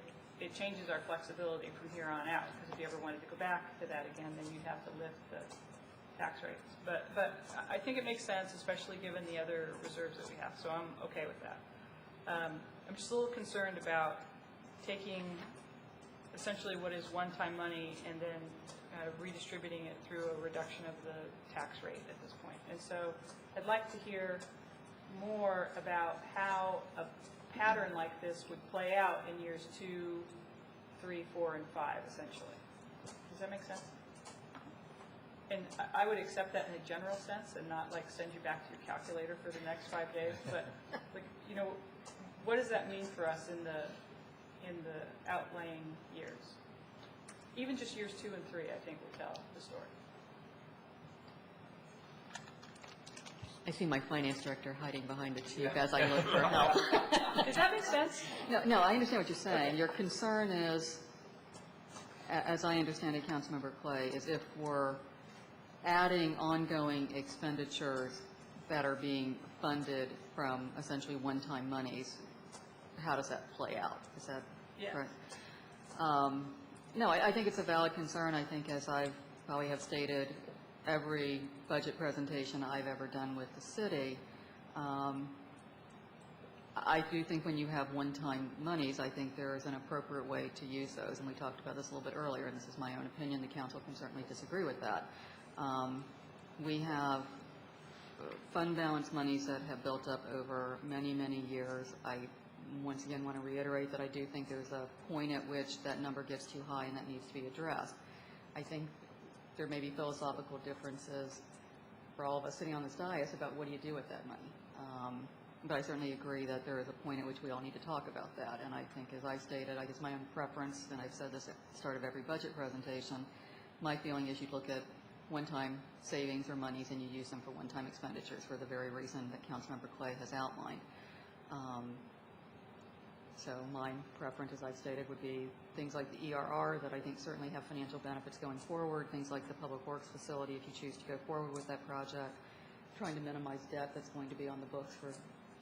changes our flexibility from here on out, because if you ever wanted to go back to that again, then you'd have to lift the tax rates. But I think it makes sense, especially given the other reserves that we have, so I'm okay with that. I'm just a little concerned about taking essentially what is one-time money and then redistributing it through a reduction of the tax rate at this point. And so I'd like to hear more about how a pattern like this would play out in years 2, 3, 4, and 5, essentially. Does that make sense? And I would accept that in a general sense and not like send you back to your calculator for the next 5 days. But like, you know, what does that mean for us in the outlying years? Even just years 2 and 3, I think, will tell the story. I see my finance director hiding behind the chief as I look for help. Does that make sense? No, I understand what you're saying. Your concern is, as I understand it, Councilmember Clay, is if we're adding ongoing expenditures that are being funded from essentially one-time monies, how does that play out? Is that right? No, I think it's a valid concern. I think, as I probably have stated, every budget presentation I've ever done with the city, I do think when you have one-time monies, I think there is an appropriate way to use those. And we talked about this a little bit earlier, and this is my own opinion. The council can certainly disagree with that. We have fund balance monies that have built up over many, many years. I once again want to reiterate that I do think there's a point at which that number gets too high and that needs to be addressed. I think there may be philosophical differences for all of us sitting on this dais about what do you do with that money. But I certainly agree that there is a point at which we all need to talk about that. And I think, as I stated, I guess my own preference, and I've said this at the start of every budget presentation, my feeling is you look at one-time savings or monies and you use them for one-time expenditures for the very reason that Councilmember Clay has outlined. So my preference, as I've stated, would be things like the ERR that I think certainly have financial benefits going forward, things like the Public Works facility if you choose to go forward with that project, trying to minimize debt that's going to be on the books for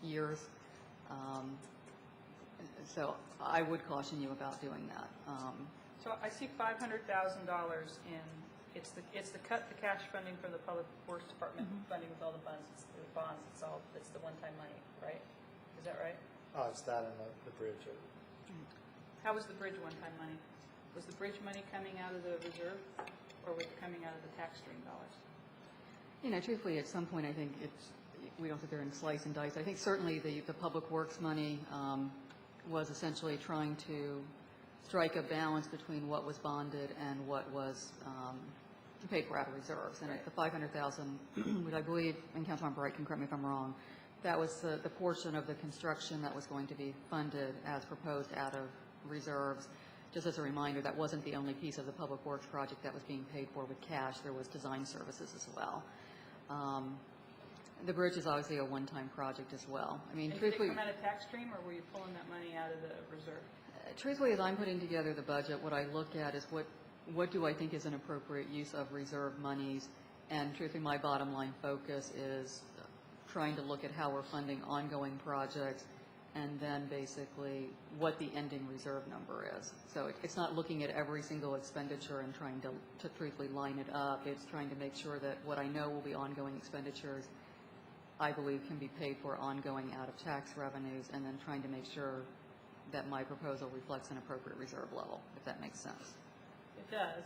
years. So I would caution you about doing that. So I see $500,000 in, it's the cut the cash funding from the Public Works Department funding with all the bonds, it's the one-time money, right? Is that right? Oh, it's that and the bridge. How was the bridge one-time money? Was the bridge money coming out of the reserve, or was it coming out of the tax stream dollars? You know, truthfully, at some point, I think we don't sit there and slice and dice. I think certainly the Public Works money was essentially trying to strike a balance between what was bonded and what was paid for out of reserves. And at the $500,000, which I believe, and Councilmember Wright can correct me if I'm wrong, that was the portion of the construction that was going to be funded as proposed out of reserves. Just as a reminder, that wasn't the only piece of the Public Works project that was being paid for with cash. There was design services as well. The bridge is obviously a one-time project as well. I mean, And did it truthfully, come out of tax stream, or were you pulling that money out of the reserve? truthfully, as I'm putting together the budget, what I look at is what do I think is an appropriate use of reserve monies, and truthfully, my bottom line focus is trying to look at how we're funding ongoing projects, and then basically what the ending reserve number is. So it's not looking at every single expenditure and trying to truthfully line it up. It's trying to make sure that what I know will be ongoing expenditures, I believe can be paid for ongoing out of tax revenues, and then trying to make sure that my proposal reflects an appropriate reserve level, if that makes sense. It does,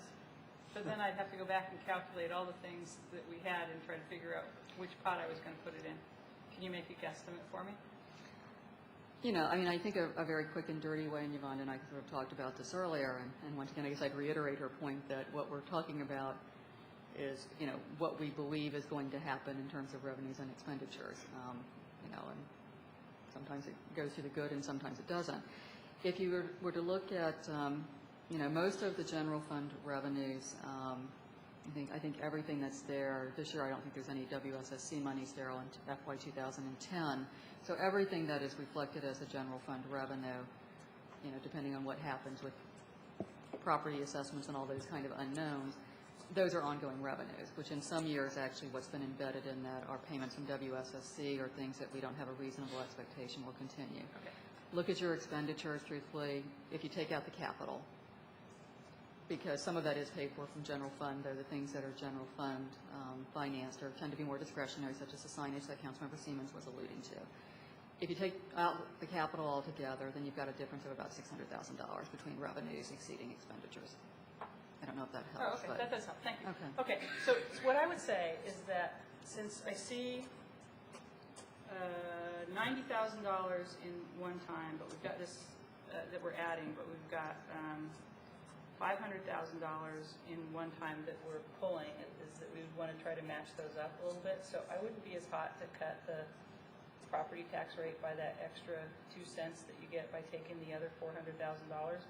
but then I'd have to go back and calculate all the things that we had and try to figure out which pot I was going to put it in. Can you make a guesstimate for me? You know, I mean, I think a very quick and dirty way, and Yvonne and I sort of talked about this earlier, and once again, I guess I'd reiterate her point that what we're talking about is, you know, what we believe is going to happen in terms of revenues and expenditures, you know, and sometimes it goes to the good and sometimes it doesn't. If you were to look at, you know, most of the general fund revenues, I think everything that's there, this year I don't think there's any WSSC monies there on FY 2010. So everything that is reflected as a general fund revenue, you know, depending on what happens with property assessments and all those kind of unknowns, those are ongoing revenues, which in some years actually what's been embedded in that are payments from WSSC or things that we don't have a reasonable expectation will continue. Okay. Look at your expenditures, truthfully, if you take out the capital, because some of that is paid for from general fund. They're the things that are general fund financed or tend to be more discretionary, such as the signage that Councilmember Siemens was alluding to. If you take out the capital altogether, then you've got a difference of about $600,000 between revenues exceeding expenditures. I don't know if that helps. Oh, okay, but that does help, thank you. Okay. Okay, so what I would say is that since I see $90,000 in one time, but we've got this that we're adding, but we've got $500,000 in one time that we're pulling, is that we would want to try to match those up a little bit. So I wouldn't be as hot to cut the property tax rate by that extra 2 cents that you get by taking the other $400,000.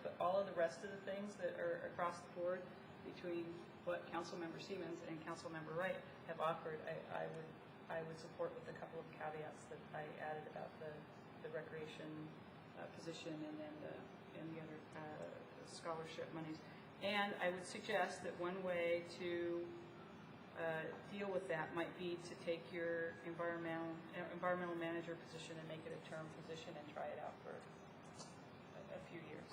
But all of the rest of the things that are across the board between what Councilmember Siemens and Councilmember Wright have offered, I would support with a couple of caveats that I added about the recreation position and then the other scholarship monies. And I would suggest that one way to deal with that might be to take your environmental manager position and make it a term position and try it out for a few years.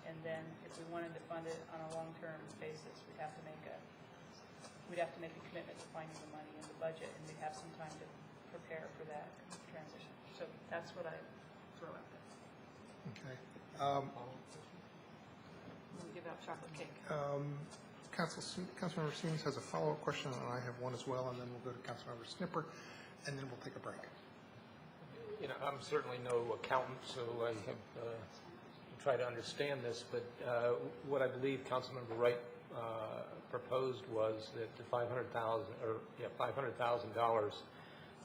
And then if we wanted to fund it on a long-term basis, we'd have to make a commitment to finding the money in the budget, and we'd have some time to prepare for that transition. So that's what I throw out there. Okay. We'll give out chocolate cake. Councilmember Siemens has a follow-up question, and I have one as well, and then we'll go to Councilmember Snipper, and then we'll take a break. You know, I'm certainly no accountant, so I have try to understand this, but what I believe Councilmember Wright proposed was that the $500,000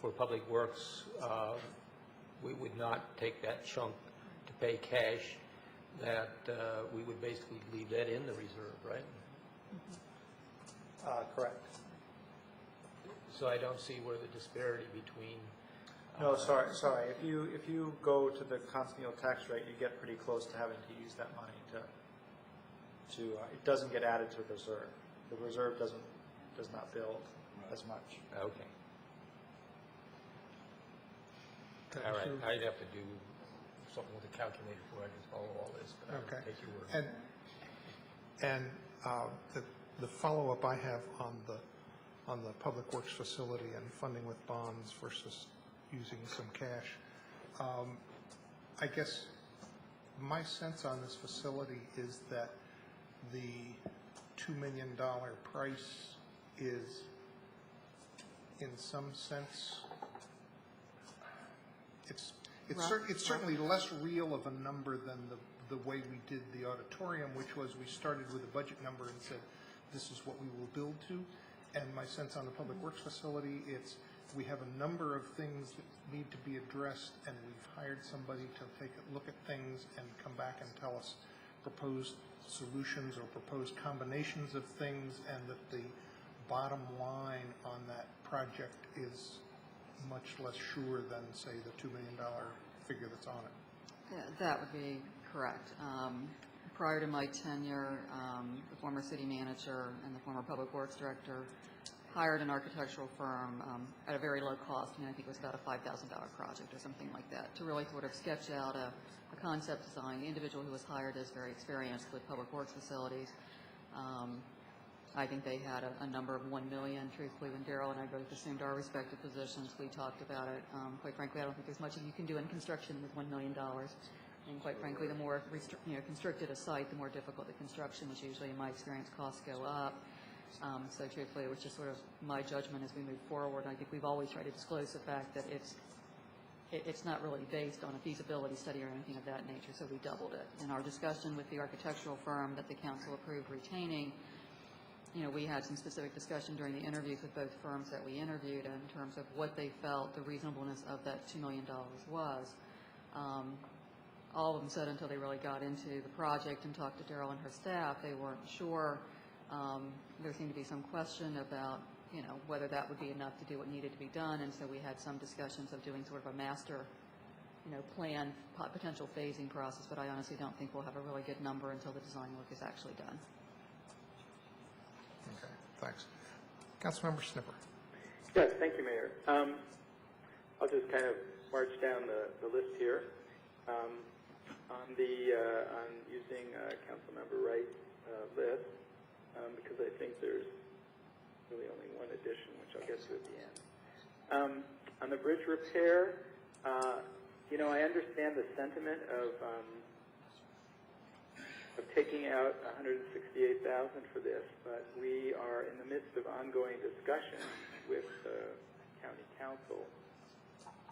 for Public Works, we would not take that chunk to pay cash, that we would basically leave that in the reserve, right? Correct. So I don't see where the disparity between. No, sorry. If you go to the constant tax rate, you get pretty close to having to use that money to it doesn't get added to the reserve. The reserve does not build as much. Okay. All right. I'd have to do something with a calculator before I can follow all this, but I'll Okay. take your word. And the follow-up I have on the Public Works facility and funding with bonds versus using some cash. I guess my sense on this facility is that the $2 million price is, in some sense, It's certainly less real of a number than the way we did the auditorium, which was we started with a budget number and said, this is what we will build to. And my sense on the Public Works facility, we have a number of things that need to be addressed, and we've hired somebody to take a look at things and come back and tell us proposed solutions or proposed combinations of things, and that the bottom line on that project is much less sure than, say, the $2 million figure that's on it. Yeah, that would be correct. Prior to my tenure, the former city manager and the former public works director hired an architectural firm at a very low cost. I think it was about a $5,000 project or something like that, to really sort of sketch out a concept design. The individual who was hired is very experienced with public works facilities. I think they had a number of $1 million. Truthfully, when Daryl and I both assumed our respective positions, we talked about it. Quite frankly, I don't think there's much you can do in construction with $1 million. And quite frankly, the more constricted a site, the more difficult the construction, which usually, in my experience, costs go up. So truthfully, it was just sort of my judgment as we move forward. I think we've always tried to disclose the fact that it's not really based on a feasibility study or anything of that nature, so we doubled it. In our discussion with the architectural firm that the council approved retaining, we had some specific discussion during the interviews with both firms that we interviewed in terms of what they felt the reasonableness of that $2 million was. All of them said until they really got into the project and talked to Daryl and her staff, they weren't sure. There seemed to be some question about, whether that would be enough to do what needed to be done, and so we had some discussions of doing sort of a master, plan, potential phasing process, but I honestly don't think we'll have a really good number until the design work is actually done. Okay, thanks. Councilmember Snipper. Yes, thank you, Mayor. I'll just kind of march down the list here. On using Councilmember Wright's list, because I think there's really only one addition, which I'll get to at the end. On the bridge repair, I understand the sentiment of taking out $168,000 for this, but we are in the midst of ongoing discussions with the county council,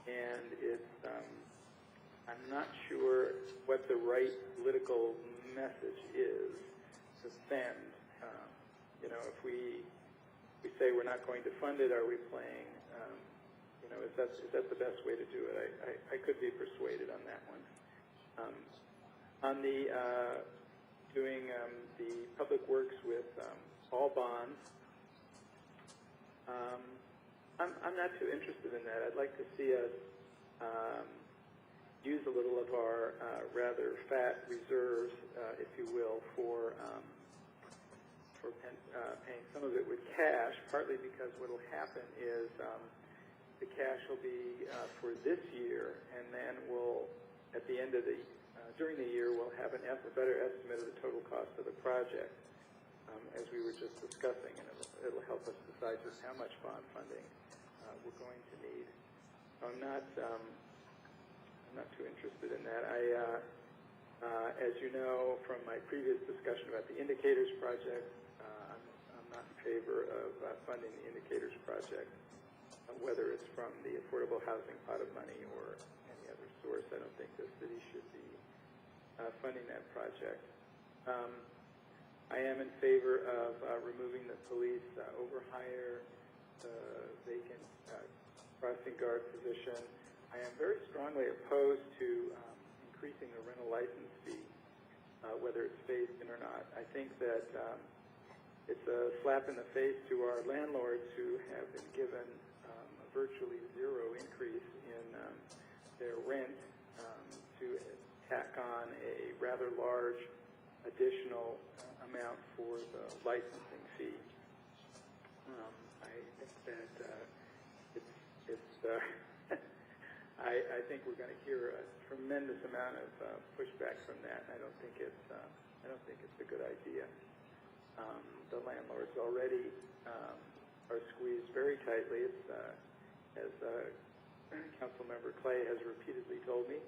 and it's I'm not sure what the right political message is to send. If we say we're not going to fund it, are we playing? Is that the best way to do it? I could be persuaded on that one. On the doing the public works with all bonds, I'm not too interested in that. I'd like to see us use a little of our rather fat reserves, if you will, for paying some of it with cash, partly because what will happen is the cash will be for this year, and then at the end of during the year, we'll have a better estimate of the total cost of the project, as we were just discussing, and it'll help us decide just how much bond funding we're going to need. I'm not too interested in that. As you know from my previous discussion about the Indicators project, I'm not in favor of funding the Indicators project, whether it's from the Affordable Housing Pot of money or any other source. I don't think the city should be funding that project. I am in favor of removing the police overhire, the vacant crossing guard position. I am very strongly opposed to increasing the rental license fee, whether it's phased in or not. I think that it's a slap in the face to our landlords who have been given a virtually zero increase in their rent to tack on a rather large additional amount for the licensing fee. I think that I think we're going to hear a tremendous amount of pushback from that. I don't think it's a good idea. The landlords already are squeezed very tightly. It's as Councilmember Clay has repeatedly told me,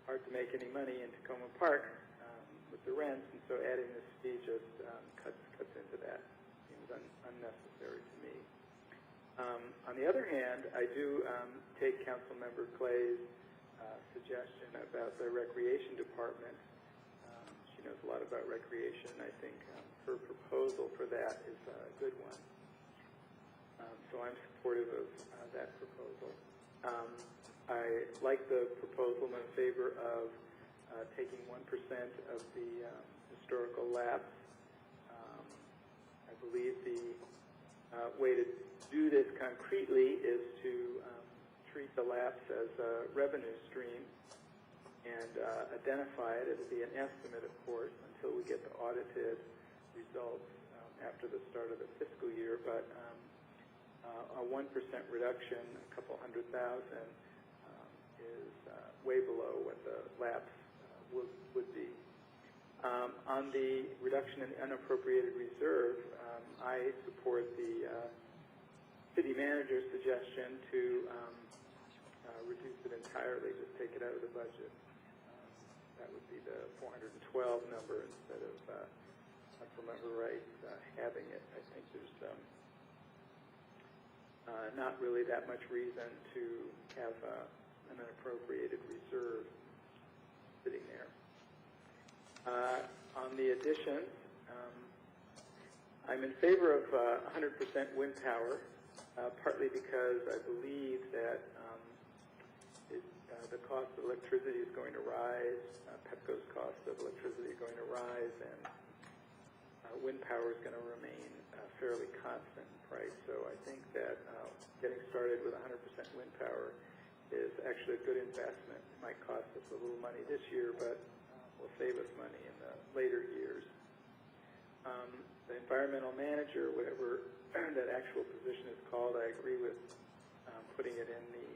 hard to make any money in Tacoma Park with the rents, and so adding this fee just cuts into that. Seems unnecessary to me. On the other hand, I do take Councilmember Clay's suggestion about the recreation department. She knows a lot about recreation. I think her proposal for that is a good one. So I'm supportive of that proposal. I like the proposal. I'm in favor of taking 1% of the historical lapse. I believe the way to do this concretely is to treat the lapse as a revenue stream and identify it. It will be an estimate, of course, until we get the audited results after the start of the fiscal year. But a 1% reduction, a couple $100,000, is way below what the lapse would be. On the reduction in the unappropriated reserve, I support the city manager's suggestion to reduce it entirely, just take it out of the budget. That would be the 412 number instead of, if I remember right, having it. I think there's not really that much reason to have an unappropriated reserve sitting there. On the additions, I'm in favor of 100% wind power, partly because I believe that the cost of electricity is going to rise, PEPCO's cost of electricity is going to rise, and wind power is going to remain fairly constant in price. So I think that getting started with 100% wind power is actually a good investment. It might cost us a little money this year, but will save us money in the later years. The environmental manager, whatever that actual position is called, I agree with putting it in the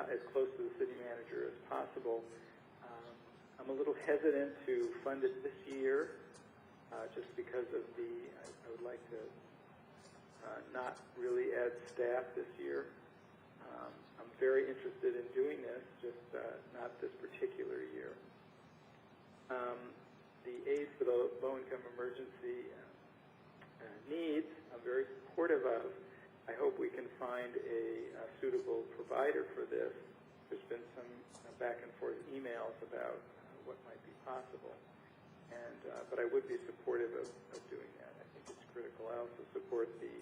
as close to the city manager as possible. I'm a little hesitant to fund it this year, just because of I would like to not really add staff this year. I'm very interested in doing this, just not this particular year. The aid for the low-income emergency needs, I'm very supportive of. I hope we can find a suitable provider for this. There's been some back and forth emails about what might be possible, but I would be supportive of doing that. I think it's critical. I also support the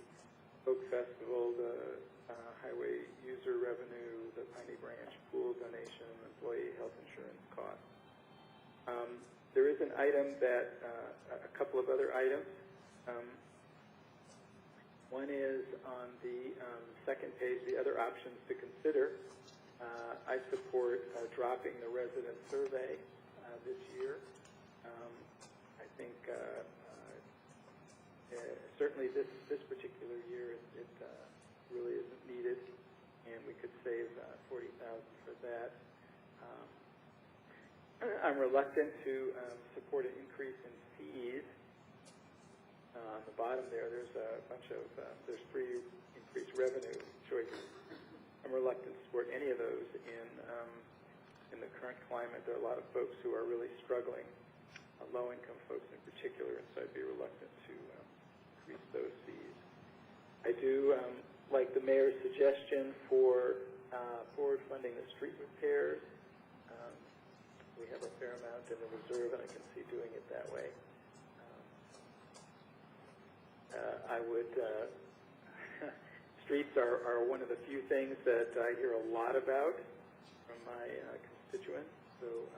Oak Festival, the highway user revenue, the Piney Branch pool donation, employee health insurance costs. There is an item that, a couple of other items. One is on the second page, the other options to consider. I support dropping the resident survey this year. I think certainly this particular year it really isn't needed, and we could save $40,000 for that. I'm reluctant to support an increase in fees. On the bottom there's a bunch of, there's 3 increased revenue choices. I'm reluctant to support any of those in the current climate. There are a lot of folks who are really struggling, low-income folks in particular, and so I'd be reluctant to increase those fees. I do like the mayor's suggestion for forward funding the street repairs. We have a fair amount in the reserve, and I can see doing it that way. I would, streets are one of the few things that I hear a lot about from my constituents, so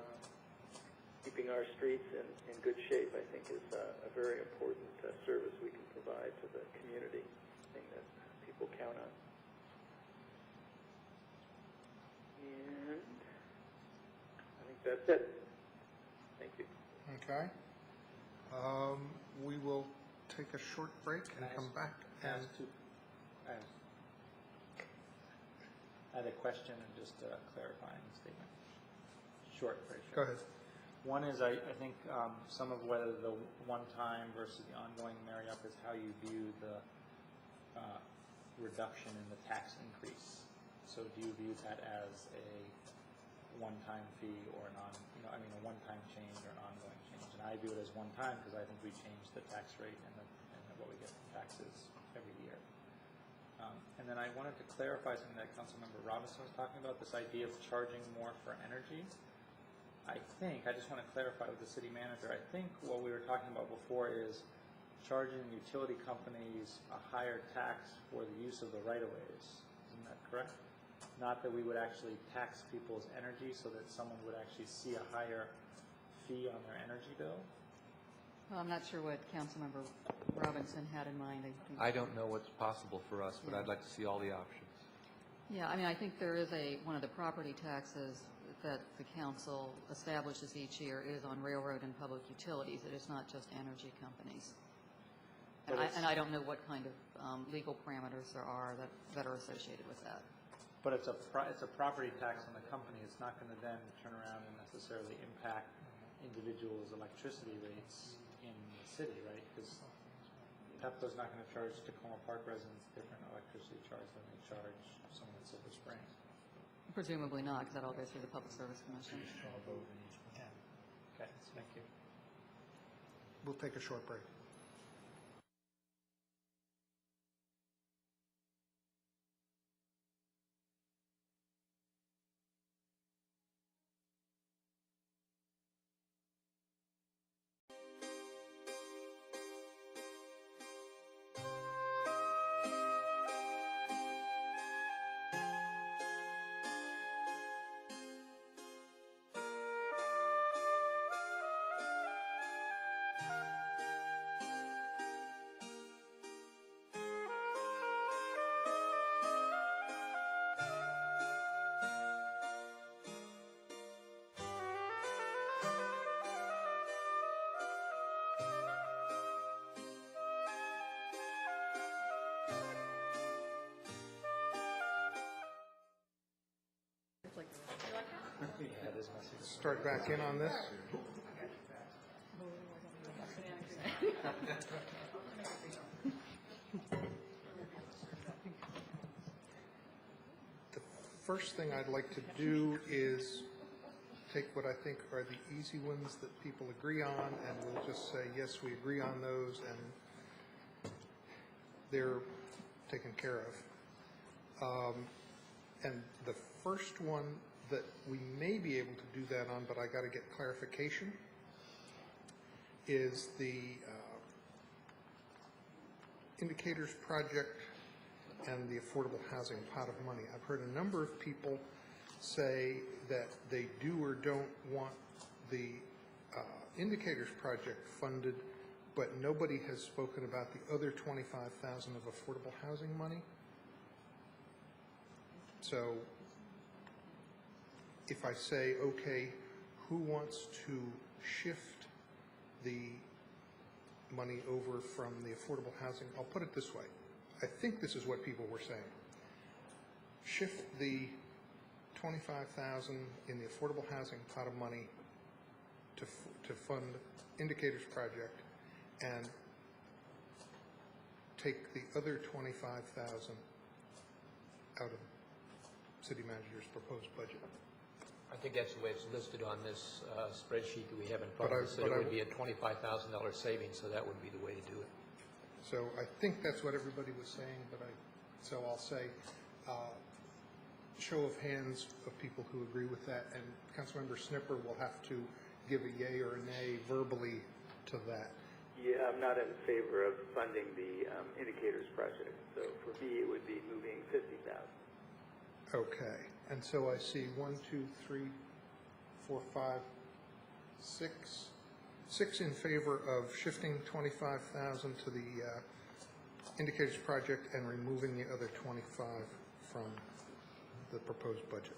keeping our streets in good shape, I think, is a very important service we can provide to the community, thing that people count on. And I think that's it. Thank you. Okay. We will take a short break and come back. I had a question and just a clarifying statement. Short, very short. Go ahead. One is, I think some of whether the one-time versus the ongoing marry-up is how you view the reduction in the tax increase. So do you view that as a one-time fee or a one-time change or an ongoing change? And I view it as one-time because I think we change the tax rate and what we get from taxes every year. And then I wanted to clarify something that Councilmember Robinson was talking about, this idea of charging more for energy. I just want to clarify with the city manager, I think what we were talking about before is charging utility companies a higher tax for the use of the right-of-ways. Isn't that correct? Not that we would actually tax people's energy so that someone would actually see a higher fee on their energy bill? Well, I'm not sure what Councilmember Robinson had in mind. I don't know what's possible for us, but I'd like to see all the options. Yeah, I mean, I think there is one of the property taxes that the council establishes each year is on railroad and public utilities. It is not just energy companies. And I don't know what kind of legal parameters there are that are associated with that. But it's a property tax on the company. It's not going to then turn around and necessarily impact individuals' electricity rates in the city, right? Because Pepco's not going to charge Tacoma Park residents different electricity charge than they charge someone in Silver Springs. Presumably not, because that all goes through the Public Service Commission. Okay, thank you. We'll take a short break. Start back in on this. The first thing I'd like to do is take what I think are the easy ones that people agree on, and we'll just say, yes, we agree on those, and they're taken care of. And the first one that we may be able to do that on, but I got to get clarification, is the indicators project and the affordable housing pot of money. I've heard a number of people say that they do or don't want the indicators project funded, but nobody has spoken about the other $25,000 of affordable housing money. So if I say, okay, who wants to shift the money over from the affordable housing? I'll put it this way. I think this is what people were saying. Shift the $25,000 in the affordable housing pot of money to fund indicators project, and take the other $25,000 out of city manager's proposed budget. I think that's the way it's listed on this spreadsheet that we have in front of us, that it would be a $25,000 savings, so that would be the way to do it. So I think that's what everybody was saying, so I'll say, show of hands of people who agree with that, and Councilmember Snipper will have to give a yay or a nay verbally to that. Yeah, I'm not in favor of funding the indicators project. So for me, it would be moving $50,000. Okay, and so I see 1, 2, 3, 4, 5, 6. 6 in favor of shifting 25,000 to the indicators project and removing the other 25 from the proposed budget.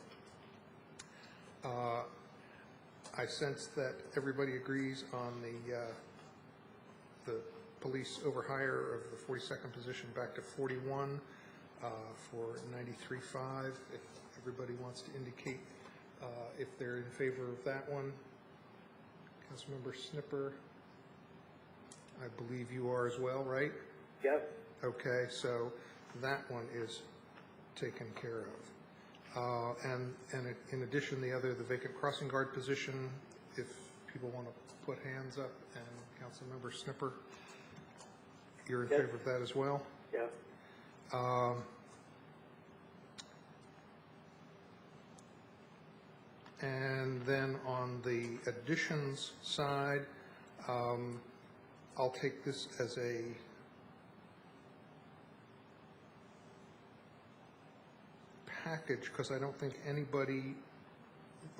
I sense that everybody agrees on the police overhire of the 42nd position back to 41 for 93.5. If everybody wants to indicate if they're in favor of that one. Councilmember Snipper, I believe you are as well, right? Yes. Okay, so that one is taken care of. And in addition, the vacant crossing guard position, if people want to put hands up, and Councilmember Snipper, you're in favor of that as well? Yes. And then on the additions side, I'll take this as a package because I don't think anybody,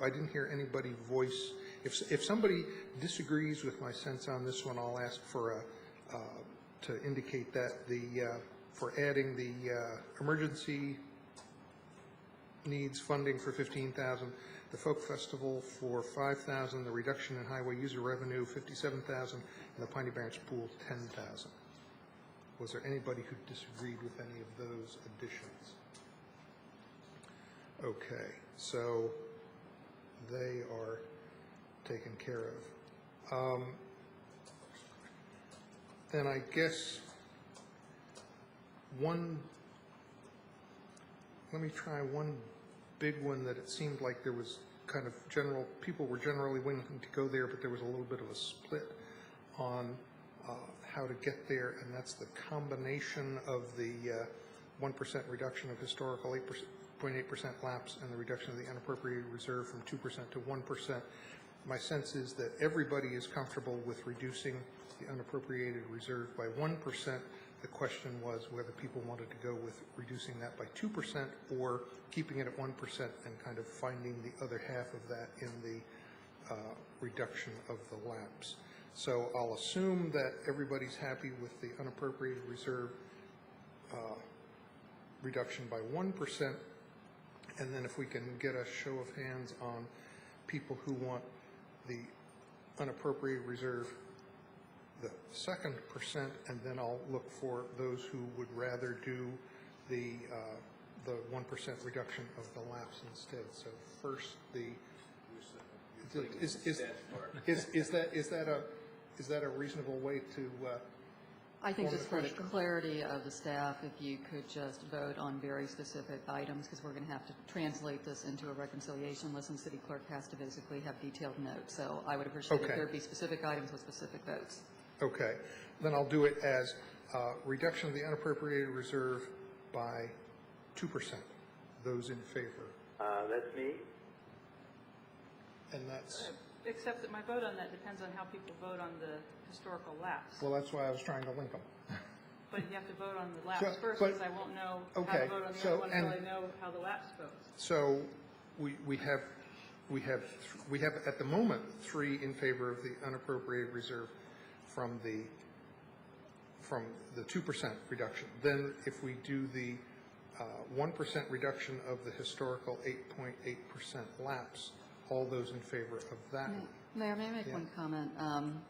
I didn't hear anybody voice. If somebody disagrees with my sense on this one, I'll ask for to indicate that for adding the emergency needs funding for $15,000, the folk festival for $5,000, the reduction in highway user revenue $57,000, and the Piney Branch pool $10,000. Was there anybody who disagreed with any of those additions? Okay, so they are taken care of. Then I guess let me try one big one that it seemed like there was kind of people were generally willing to go there, but there was a little bit of a split on how to get there, and that's the combination of the 1% reduction of historical 0.8% lapse and the reduction of the unappropriated reserve from 2% to 1%. My sense is that everybody is comfortable with reducing the unappropriated reserve by 1%. The question was whether people wanted to go with reducing that by 2% or keeping it at 1% and kind of finding the other half of that in the reduction of the lapse. So I'll assume that everybody's happy with the unappropriated reserve reduction by 1%, and then if we can get a show of hands on people who want the unappropriated reserve the second %, and then I'll look for those who would rather do the 1% reduction of the lapse instead. So first, is that a reasonable way to? I think just for the clarity of the staff, if you could just vote on very specific items, because we're going to have to translate this into a reconciliation list, and city clerk has to basically have detailed notes. So I would appreciate if there would be specific items with specific votes. Okay. Then I'll do it as reduction of the unappropriated reserve by 2%. Those in favor? That's me. And that's... Except that my vote on that depends on how people vote on the historical lapse. Well, that's why I was trying to link them. But you have to vote on the lapse first, because I won't know how to vote on the other one until I know how the lapse votes. So we have at the moment 3 in favor of the unappropriated reserve from the 2% reduction. Then if we do the 1% reduction of the historical 8.8% lapse, all those in favor of that. Mayor, may I make one comment?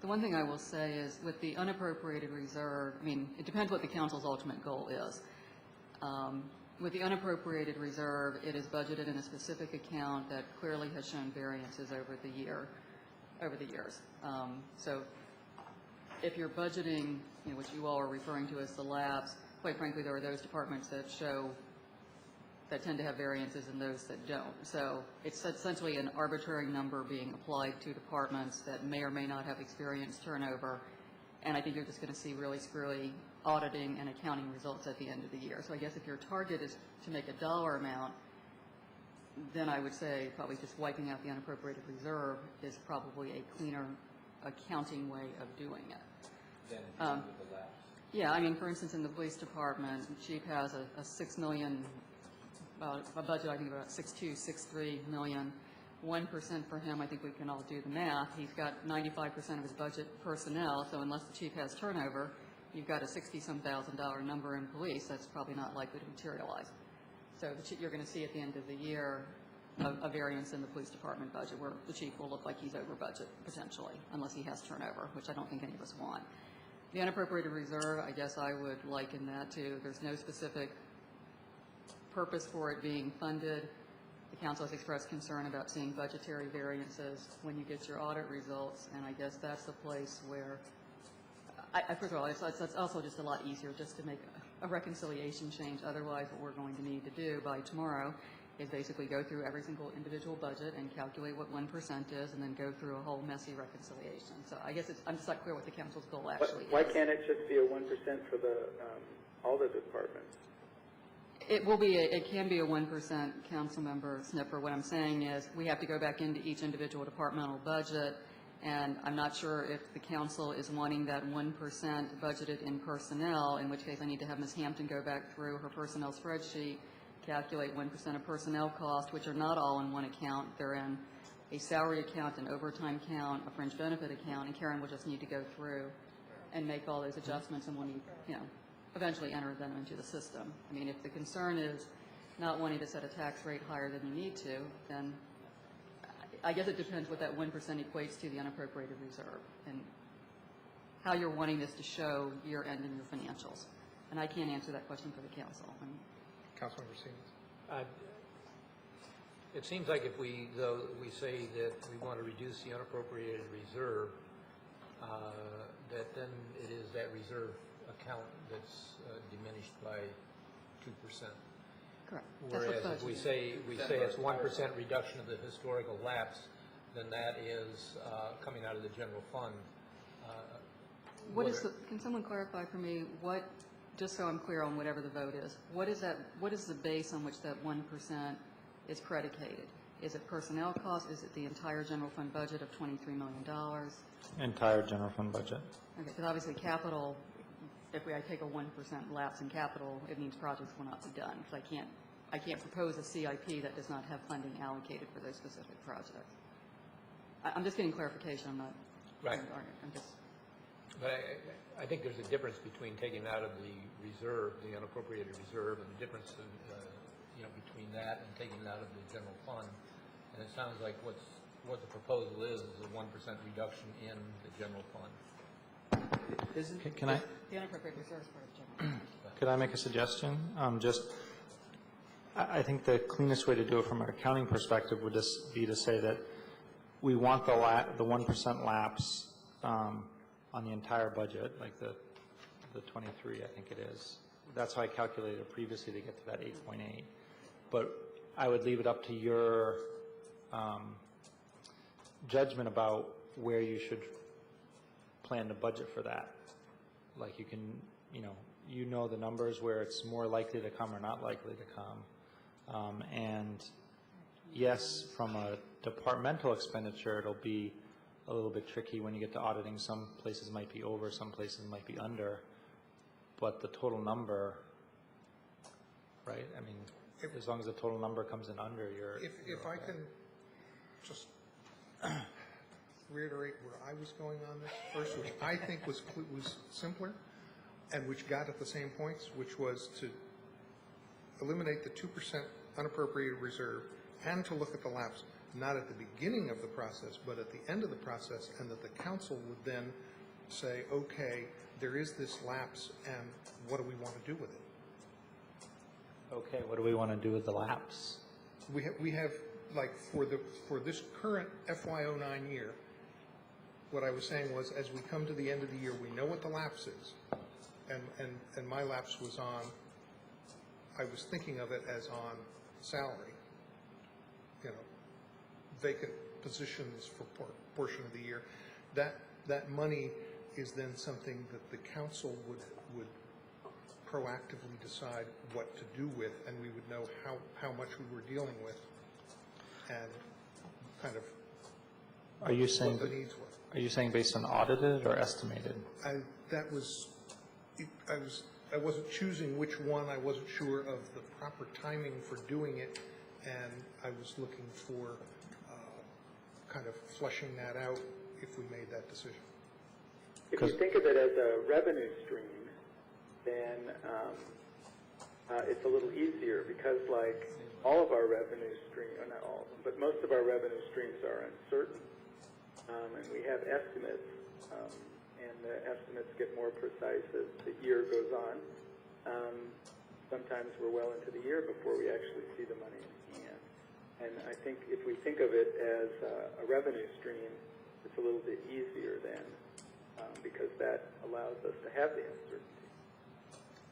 The one thing I will say is with the unappropriated reserve, I mean, it depends what the council's ultimate goal is. With the unappropriated reserve, it is budgeted in a specific account that clearly has shown variances over the years. So if you're budgeting, what you all are referring to as the lapse, quite frankly, there are those departments that tend to have variances and those that don't. So it's essentially an arbitrary number being applied to departments that may or may not have experienced turnover, and I think you're just going to see really screwy auditing and accounting results at the end of the year. So I guess if your target is to make a dollar amount, then I would say probably just wiping out the unappropriated reserve is probably a cleaner accounting way of doing it. Yeah, I mean, for instance, in the police department, Chief has a $6 million, a budget, I think about $6.3 million. 1% for him, I think we can all do the math. He's got 95% of his budget personnel, so unless the chief has turnover, you've got a $60-some thousand number in police. That's probably not likely to materialize. So you're going to see at the end of the year a variance in the police department budget where the chief will look like he's over budget potentially, unless he has turnover, which I don't think any of us want. The unappropriated reserve, I guess I would liken that to there's no specific purpose for it being funded. The council has expressed concern about seeing budgetary variances when you get your audit results, and I guess that's the place where, first of all, it's also just a lot easier just to make a reconciliation change. Otherwise, what we're going to need to do by tomorrow is basically go through every single individual budget and calculate what 1% is, and then go through a whole messy reconciliation. So I guess I'm just not clear what the council's goal actually is. Why can't it just be a 1% for all the departments? It will be, it can be a 1%, Councilmember Snipper. What I'm saying is, we have to go back into each individual departmental budget, and I'm not sure if the council is wanting that 1% budgeted in personnel, in which case I need to have Ms. Hampton go back through her personnel spreadsheet, calculate 1% of personnel cost, which are not all in one account. They're in a salary account, an overtime account, a fringe benefit account, and Karen will just need to go through and make all those adjustments, and we'll need, eventually enter them into the system. I mean, if the concern is not wanting to set a tax rate higher than you need to, then I guess it depends what that 1% equates to the unappropriated reserve and how you're wanting this to show year-end in your financials. And I can't answer that question for the council. Councilmember Siemens. It seems like if we say that we want to reduce the unappropriated reserve, that then it is that reserve account that's diminished by 2%. Correct. Whereas if we say it's 1% reduction of the historical lapse, then that is coming out of the general fund. Can someone clarify for me what, just so I'm clear on whatever the vote is, what is the base on which that 1% is predicated? Is it personnel costs? Is it the entire general fund budget of $23 million? Entire general fund budget. Okay, because obviously capital, if I take a 1% lapse in capital, it means projects will not be done, because I can't propose a CIP that does not have funding allocated for those specific projects. I'm just getting clarification. I'm not. Right. I'm just. But I think there's a difference between taking out of the reserve, the unappropriated reserve, and the difference between that and taking it out of the general fund. And it sounds like what the proposal is a 1% reduction in the general fund. Can I? The unappropriated reserve is part of the general fund. Could I make a suggestion? I think the cleanest way to do it from an accounting perspective would just be to say that we want the 1% lapse on the entire budget, like the 23, I think it is. That's how I calculated it previously to get to that 8.8. But I would leave it up to your judgment about where you should plan the budget for that. Like you can, you know the numbers where it's more likely to come or not likely to come. And yes, from a departmental expenditure, it'll be a little bit tricky when you get to auditing. Some places might be over, some places might be under. But the total number, right? I mean, as long as the total number comes in under, you're If I can just reiterate where I was going on this first, which I think was simpler and which got at the same points, which was to eliminate the 2% unappropriated reserve and to look at the lapse, not at the beginning of the process, but at the end of the process, and that the council would then say, okay, there is this lapse, and what do we want to do with it? okay, what do we want to do with the lapse? We have like for this current FY09 year, what I was saying was, as we come to the end of the year, we know what the lapse is, and my lapse was on. I was thinking of it as on salary, vacant positions for portion of the year. That money is then something that the council would proactively decide what to do with, and we would know how much we were dealing with, and kind of Are you saying what the needs were. Are you saying based on audited or estimated? I wasn't choosing which one. I wasn't sure of the proper timing for doing it, and I was looking for kind of fleshing that out if we made that decision. If you think of it as a revenue stream, then it's a little easier because, like, all of our revenue streams, not all of them, but most of our revenue streams are uncertain, and we have estimates, and the estimates get more precise as the year goes on. Sometimes we're well into the year before we actually see the money in hand. And I think if we think of it as a revenue stream, it's a little bit easier then, because that allows us to have the uncertainty.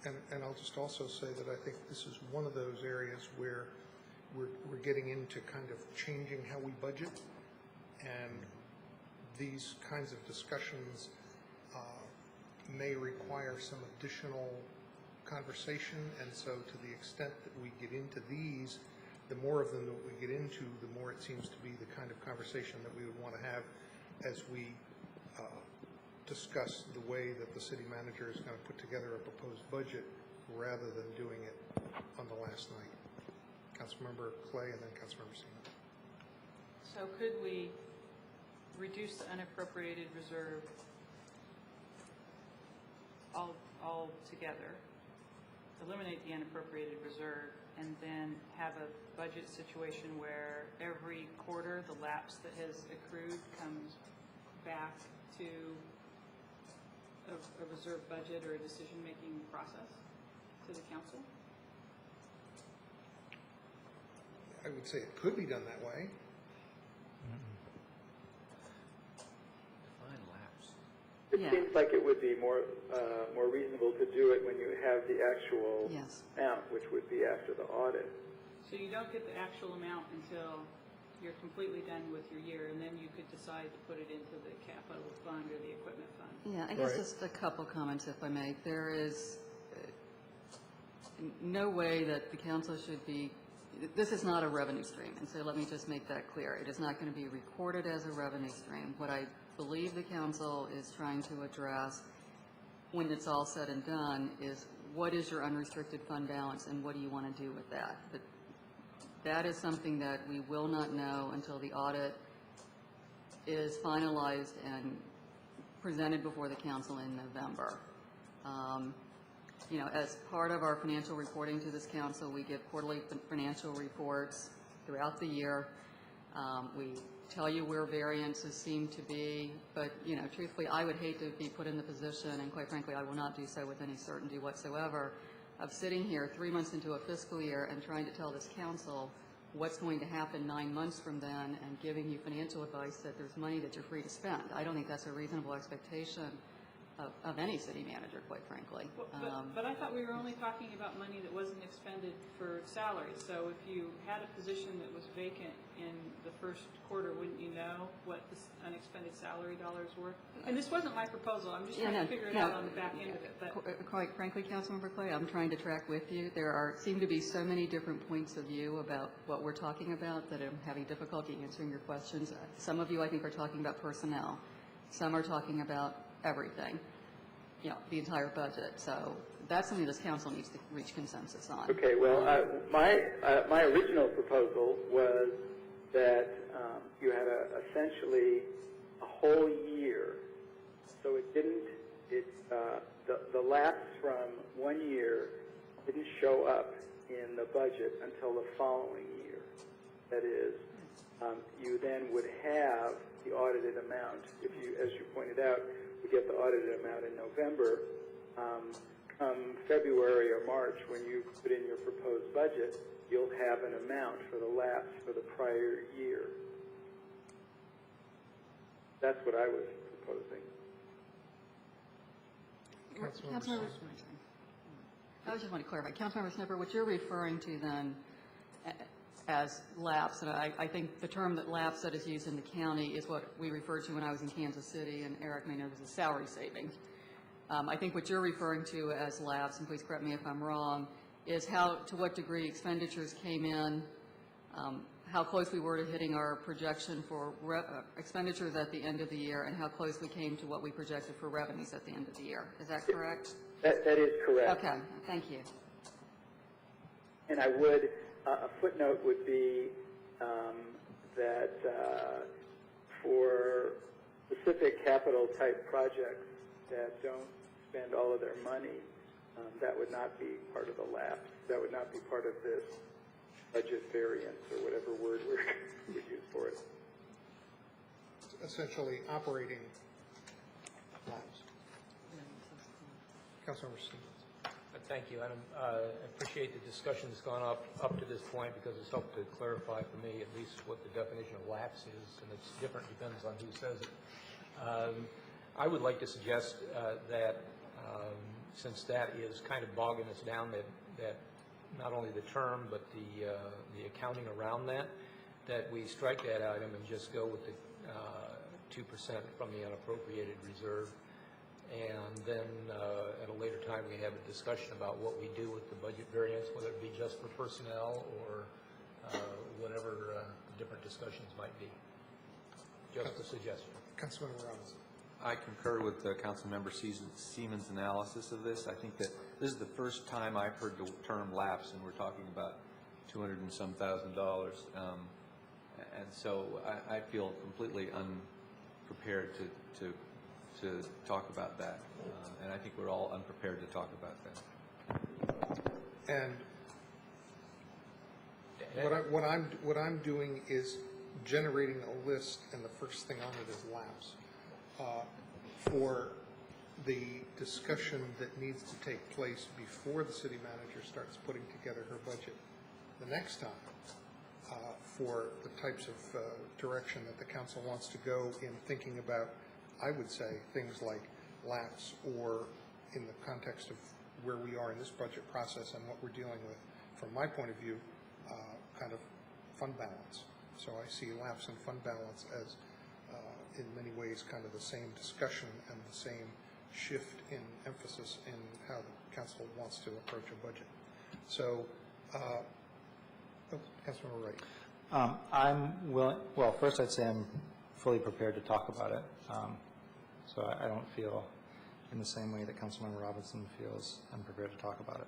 And I'll just also say that I think this is one of those areas where we're getting into kind of changing how we budget, and these kinds of discussions may require some additional conversation, and so to the extent that we get into these, the more of them that we get into, the more it seems to be the kind of conversation that we would want to have as we discuss the way that the city manager is going to put together a proposed budget rather than doing it on the last night. Councilmember Clay and then Councilmember Siemens. So could we reduce the unappropriated reserve altogether, eliminate the unappropriated reserve, and then have a budget situation where every quarter the lapse that has accrued comes back to a reserve budget or a decision-making process to the council? I would say it could be done that way. Define lapse. It Yeah. seems like it would be more reasonable to do it when you have the actual Yes. amount, which would be after the audit. So you don't get the actual amount until you're completely done with your year, and then you could decide to put it into the capital fund or the equipment fund. Yeah, I guess Right. just a couple comments, if I may. There is no way that the council should be, this is not a revenue stream, and so let me just make that clear. It is not going to be recorded as a revenue stream. What I believe the council is trying to address when it's all said and done is what is your unrestricted fund balance and what do you want to do with that? But that is something that we will not know until the audit is finalized and presented before the council in November. You know, as part of our financial reporting to this council, we give quarterly financial reports throughout the year. We tell you where variances seem to be, but, you know, truthfully, I would hate to be put in the position, and quite frankly, I will not do so with any certainty whatsoever, of sitting here 3 months into a fiscal year and trying to tell this council what's going to happen 9 months from then and giving you financial advice that there's money that you're free to spend. I don't think that's a reasonable expectation of any city manager, quite frankly. But I thought we were only talking about money that wasn't expended for salaries. So if you had a position that was vacant in the first quarter, wouldn't you know what the unexpended salary dollars were? And this wasn't my proposal. I'm just trying to figure it out on the back end of it. But Quite frankly, Councilmember Clay, I'm trying to track with you. There seem to be so many different points of view about what we're talking about that I'm having difficulty answering your questions. Some of you, I think, are talking about personnel. Some are talking about everything, you know, the entire budget. So that's something this council needs to reach consensus on. Okay, well, my original proposal was that you had essentially a whole year, so it didn't, the lapse from 1 year didn't show up in the budget until the following year. That is, you then would have the audited amount. If you, as you pointed out, we get the audited amount in November. Come February or March, when you put in your proposed budget, you'll have an amount for the lapse for the prior year. That's what I was proposing. Councilmember, I just want to clarify. Councilmember Snipper, what you're referring to then as lapse, and I think the term that lapse that is used in the county is what we referred to when I was in Kansas City, and Eric may know this as salary savings. I think what you're referring to as lapse, and please correct me if I'm wrong, is to what degree expenditures came in, how close we were to hitting our projection for expenditures at the end of the year, and how close we came to what we projected for revenues at the end of the year. Is that correct? That is correct. Okay, thank you. And I would, a footnote would be that for specific capital type projects that don't spend all of their money, that would not be part of the lapse. That would not be part of this budget variance or whatever word we would use for it. Essentially operating lapse. Councilmember Stevens. Thank you, Adam. I appreciate the discussion that's gone up to this point because it's helped to clarify for me at least what the definition of lapse is, and it's different depends on who says it. I would like to suggest that since that is kind of bogging us down, that not only the term but the accounting around that we strike that item and just go with the 2% from the unappropriated reserve and then at a later time, we have a discussion about what we do with the budget variance, whether it be just for personnel or whatever different discussions might be. Just a suggestion. Councilmember Robinson. I concur with Councilmember Siemens' analysis of this. I think that this is the first time I've heard the term lapse, and we're talking about $200 and some thousand. And so I feel completely unprepared to talk about that. And I think we're all unprepared to talk about that. And what I'm doing is generating a list, and the first thing on it is lapse. For the discussion that needs to take place before the city manager starts putting together her budget the next time, for the types of direction that the council wants to go in thinking about, I would say, things like lapse, or in the context of where we are in this budget process and what we're dealing with, from my point of view, kind of fund balance. So I see lapse and fund balance as, in many ways, kind of the same discussion and the same shift in emphasis in how the council wants to approach a budget. So, Councilmember Wright. I'm willing, well, first I'd say I'm fully prepared to talk about it. So I don't feel in the same way that Councilmember Robinson feels unprepared to talk about it.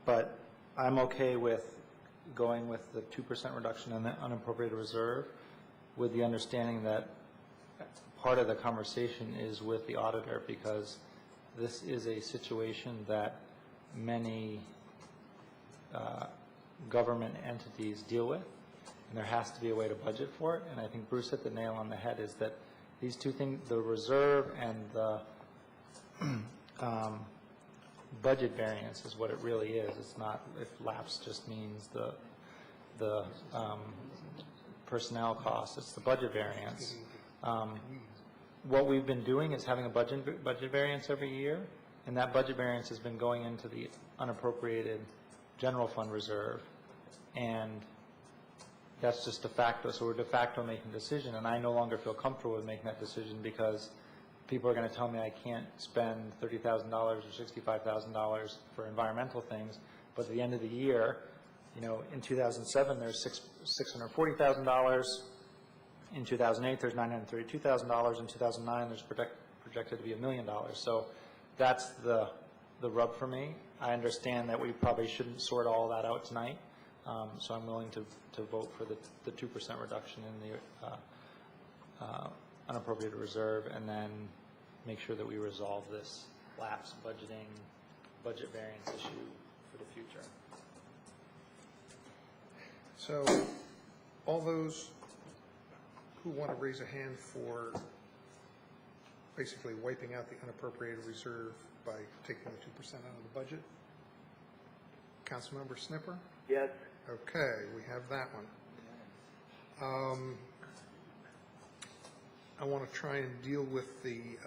But I'm okay with going with the 2% reduction in the unappropriated reserve, with the understanding that part of the conversation is with the auditor, because this is a situation that many government entities deal with, and there has to be a way to budget for it. And I think Bruce hit the nail on the head, is that these two things, the reserve and the budget variance, is what it really is. It's not, if lapse just means the personnel costs, it's the budget variance. What we've been doing is having a budget variance every year, and that budget variance has been going into the unappropriated general fund reserve, and that's just de facto. So we're de facto making a decision, and I no longer feel comfortable with making that decision, because people are going to tell me I can't spend $30,000 or $65,000 for environmental things, but at the end of the year, you know, in 2007 there's $640,000. In 2008 there's $932,000. In 2009 there's projected to be $1 million. So that's the rub for me. I understand that we probably shouldn't sort all that out tonight, so I'm willing to vote for the 2% reduction in the unappropriated reserve, and then make sure that we resolve this lapse budget variance issue for the future. So all those who want to raise a hand for basically wiping out the unappropriated reserve by taking the 2% out of the budget? Councilmember Snipper? Yes. Okay, we have that one. I want to try and deal with the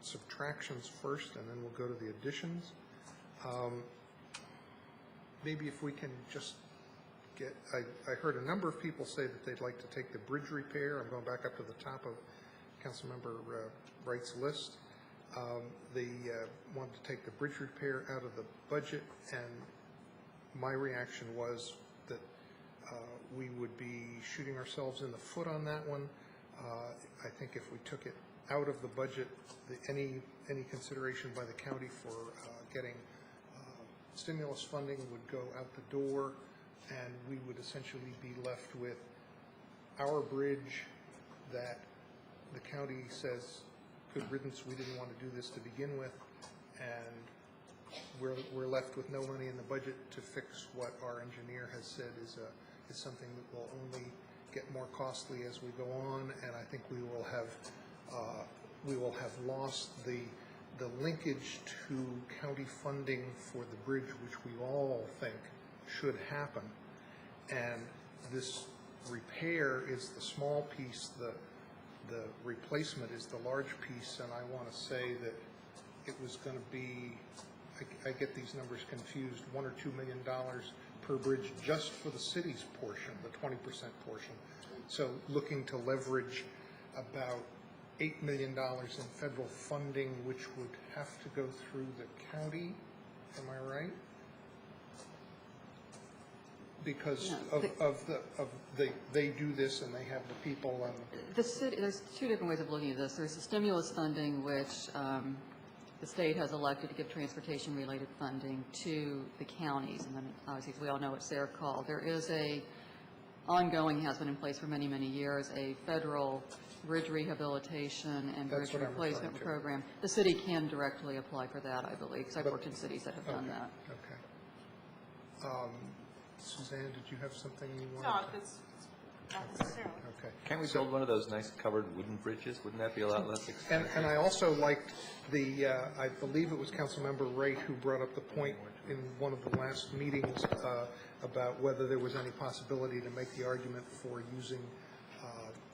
subtractions first, and then we'll go to the additions. Maybe if we can just get, I heard a number of people say that they'd like to take the bridge repair. I'm going back up to the top of Councilmember Wright's list. They wanted to take the bridge repair out of the budget, and my reaction was that we would be shooting ourselves in the foot on that one. I think if we took it out of the budget, any consideration by the county for getting stimulus funding would go out the door, and we would essentially be left with our bridge that the county says, good riddance, we didn't want to do this to begin with, and we're left with no money in the budget to fix what our engineer has said is something that will only get more costly as we go on, and I think we will have lost the linkage to county funding for the bridge, which we all think should happen. And this repair is the small piece, the replacement is the large piece, and I want to say that it was going to be, I get these numbers confused, $1 or $2 million per bridge just for the city's portion, the 20% portion. So looking to leverage about $8 million in federal funding, which would have to go through the county. Am I right? Because they do this and they have the people and. The city, there's two different ways of looking at this. There's the stimulus funding, which the state has elected to give transportation-related funding to the counties, and then obviously, as we all know, it's their call. There is a ongoing, has been in place for many, many years, a federal bridge rehabilitation and bridge replacement program. The city can directly apply for that, I believe, because I've worked in cities that have done that. Okay. Suzanne, did you have something you wanted? No, it's not necessarily. Okay. Can't we build one of those nice covered wooden bridges? Wouldn't that be a lot less expensive? And I also liked the, I believe it was Councilmember Wright who brought up the point in one of the last meetings about whether there was any possibility to make the argument for using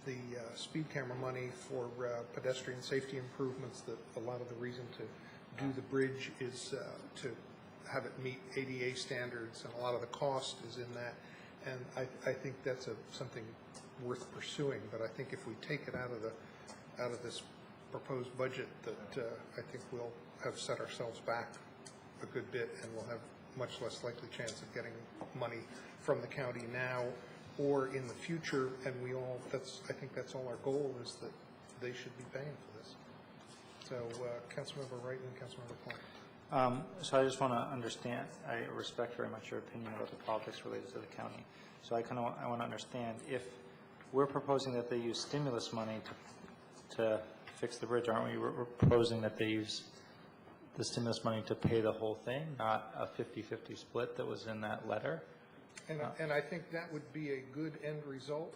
the speed camera money for pedestrian safety improvements, that a lot of the reason to do the bridge is to have it meet ADA standards, and a lot of the cost is in that. And I think that's something worth pursuing. But I think if we take it out of this proposed budget, that I think we'll have set ourselves back a good bit, and we'll have much less likely chance of getting money from the county now or in the future. And I think that's all our goal, is that they should be paying for this. So Councilmember Wright and Councilmember Clark. So I just want to understand, I respect very much your opinion about the politics related to the county. So I want to understand, if we're proposing that they use stimulus money to fix the bridge, aren't we? We're proposing that they use the stimulus money to pay the whole thing, not a 50-50 split that was in that letter. And I think that would be a good end result.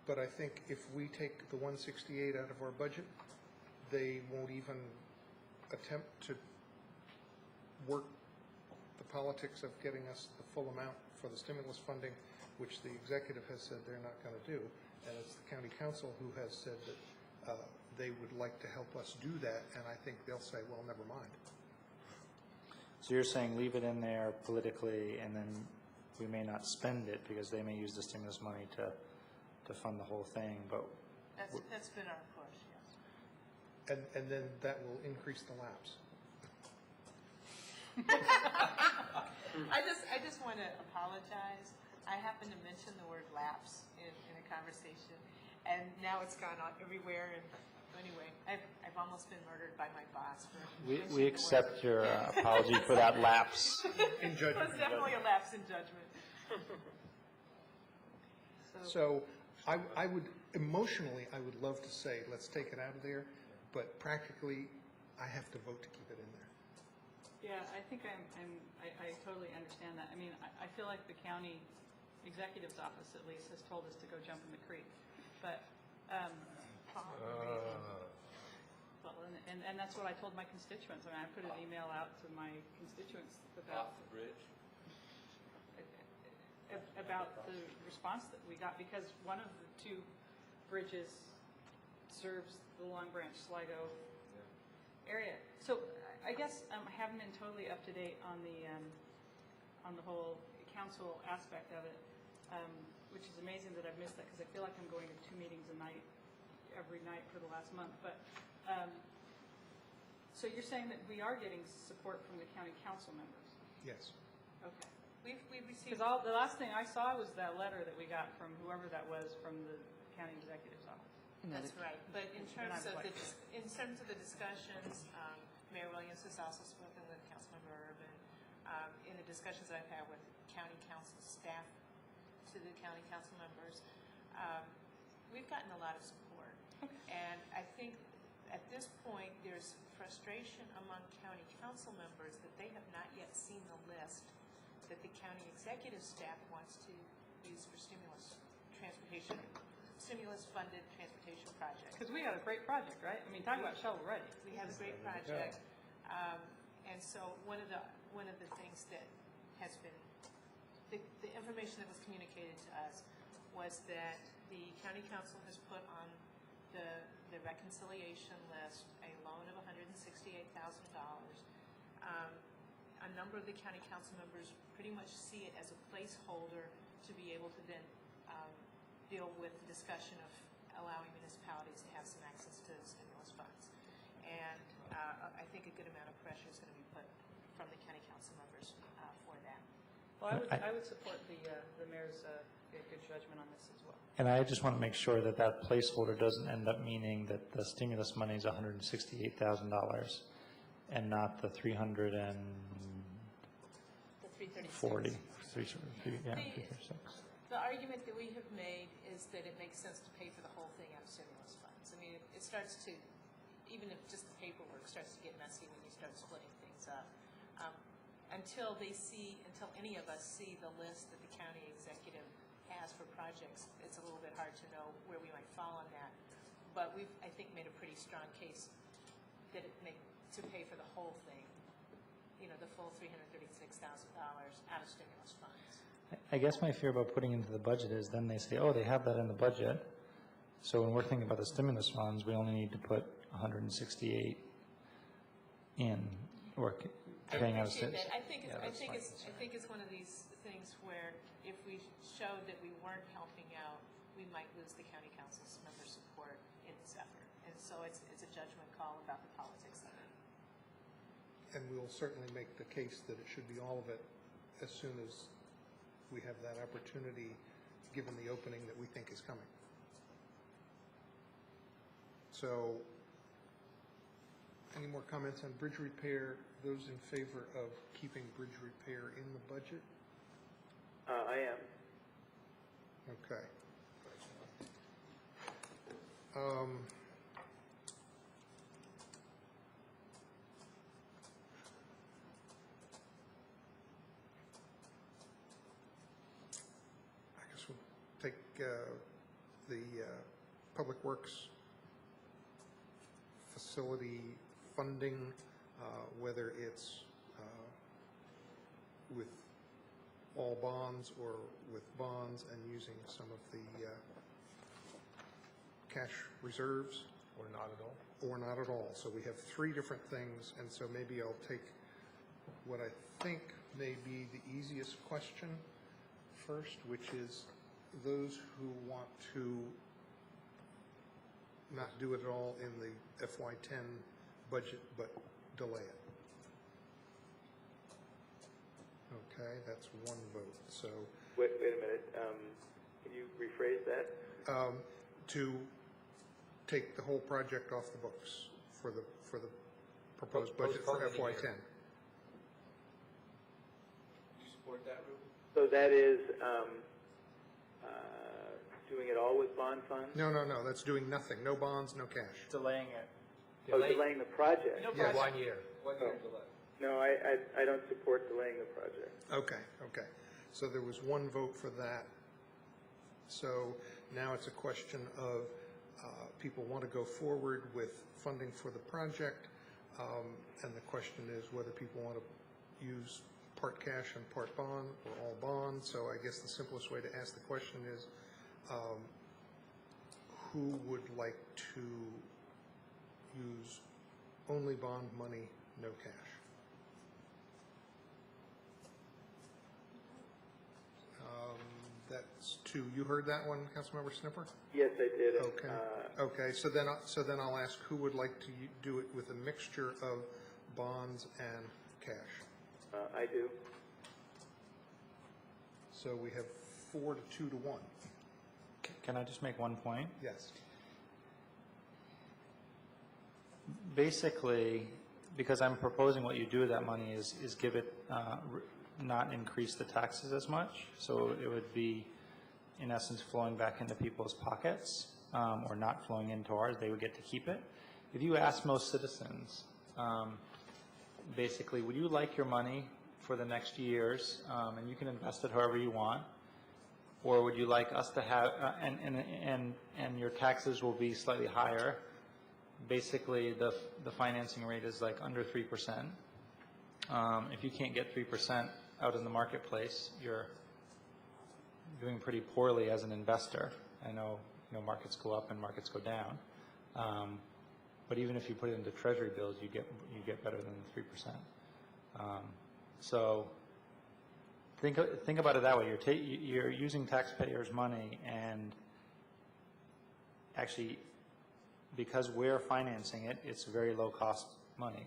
But I think if we take the 168 out of our budget, they won't even attempt to work the politics of getting us the full amount for the stimulus funding, which the executive has said they're not going to do. And it's the county council who has said that they would like to help us do that, and I think they'll say, well, never mind. So you're saying leave it in there politically, and then we may not spend it because they may use the stimulus money to fund the whole thing, but... That's been our push, yes. And then that will increase the lapse. I just want to apologize. I happened to mention the word lapse in a conversation, and now it's gone out everywhere. And anyway, I've almost been murdered by my boss for mentioning We accept the word. your apology for that lapse. In judgment. It was definitely a lapse in judgment. So I would, emotionally, I would love to say, let's take it out of there, but practically, I have to vote to keep it in there. Yeah, I think I totally understand that. I mean, I feel like the county executive's office, at least, has told us to go jump in the creek. But, well, and that's what I told my constituents. I mean, I put an email out to my constituents about the bridge. About the response that we got, because one of the two bridges serves the Long Branch Sligo area. So I guess I haven't been totally up to date on the whole council aspect of it, which is amazing that I've missed that, because I feel like I'm going to 2 meetings a night every night for the last month. But so you're saying that we are getting support from the county council members? Yes. Okay. We've received... Because the last thing I saw was that letter that we got from whoever that was from the county executive's office. That's right. But in terms of the discussions, Mayor Williams has also spoken with Councilmember Urban in the discussions that I've had with county council staff to the county council members. We've gotten a lot of support. Okay. And I think at this point there's frustration among county council members that they have not yet seen the list that the county executive staff wants to use for stimulus-funded transportation projects. Because we had a great project, right? I mean, talking about shovel-ready. We have a great project, and so one of the things that has been the information that was communicated to us was that the county council has put on the reconciliation list a loan of $168,000. A number of the county council members pretty much see it as a placeholder to be able to then deal with the discussion of allowing municipalities to have some access to stimulus funds. And I think a good amount of pressure is going to be put from the county council members for that. Well, I would support the mayor's good judgment on this as well. And I just want to make sure that that placeholder doesn't end up meaning that the stimulus money is $168,000 and not the 340. The 336. Yeah, The- 336. The argument that we have made is that it makes sense to pay for the whole thing out of stimulus funds. I mean, it starts to, even if just the paperwork starts to get messy when you start splitting things up. Until any of us see the list that the county executive has for projects, it's a little bit hard to know where we might fall on that. But we've, I think, made a pretty strong case that to pay for the whole thing, the full $336,000 out of stimulus funds. I guess my fear about putting into the budget is then they say, oh, they have that in the budget. So when we're thinking about the stimulus funds, we only need to put 168 in, or paying out of stimulus. I think it's one of these things where if we showed that we weren't helping out, we might lose the county council's member support in this effort. And so it's a judgment call about the politics of it. And we'll certainly make the case that it should be all of it as soon as we have that opportunity, given the opening that we think is coming. So, any more comments on bridge repair? Those in favor of keeping bridge repair in the budget? I am. Okay. I guess we'll take the Public Works facility funding, whether it's with all bonds or with bonds and using some of the cash reserves. Or not at all? Or not at all. So we have three different things, and so maybe I'll take what I think may be the easiest question first, which is those who want to not do it at all in the FY10 budget, but delay it. Okay, that's one vote. So Wait a minute. Can you rephrase that? to take the whole project off the books for the proposed budget for Postpone it a FY10. year. You support that, Ruben? So that is doing it all with bond funds? No, that's doing nothing. No bonds, no cash. Delaying it. Delaying the project? No, Yes. 1 year. 1 year delay. No, I don't support delaying the project. Okay. So there was one vote for that. So now it's a question of people want to go forward with funding for the project, and the question is whether people want to use part cash and part bond or all bond. So I guess the simplest way to ask the question is, who would like to use only bond money, no cash? That's two. You heard that one, Councilmember Snipper? Yes, I did. Okay. So then I'll ask who would like to do it with a mixture of bonds and cash. I do. So we have 4 to 2 to 1. Can I just make one point? Yes. Basically, because I'm proposing what you do with that money is give it, not increase the taxes as much. So it would be, in essence, flowing back into people's pockets, or not flowing into ours. They would get to keep it. If you ask most citizens, basically, would you like your money for the next years, and you can invest it however you want, or would you like us to have, and your taxes will be slightly higher. Basically, the financing rate is like under 3%. If you can't get 3% out in the marketplace, you're doing pretty poorly as an investor. I know, markets go up and markets go down, but even if you put it into Treasury bills, you get better than the 3%. So think about it that way. You're using taxpayers' money, and actually, because we're financing it, it's very low-cost money.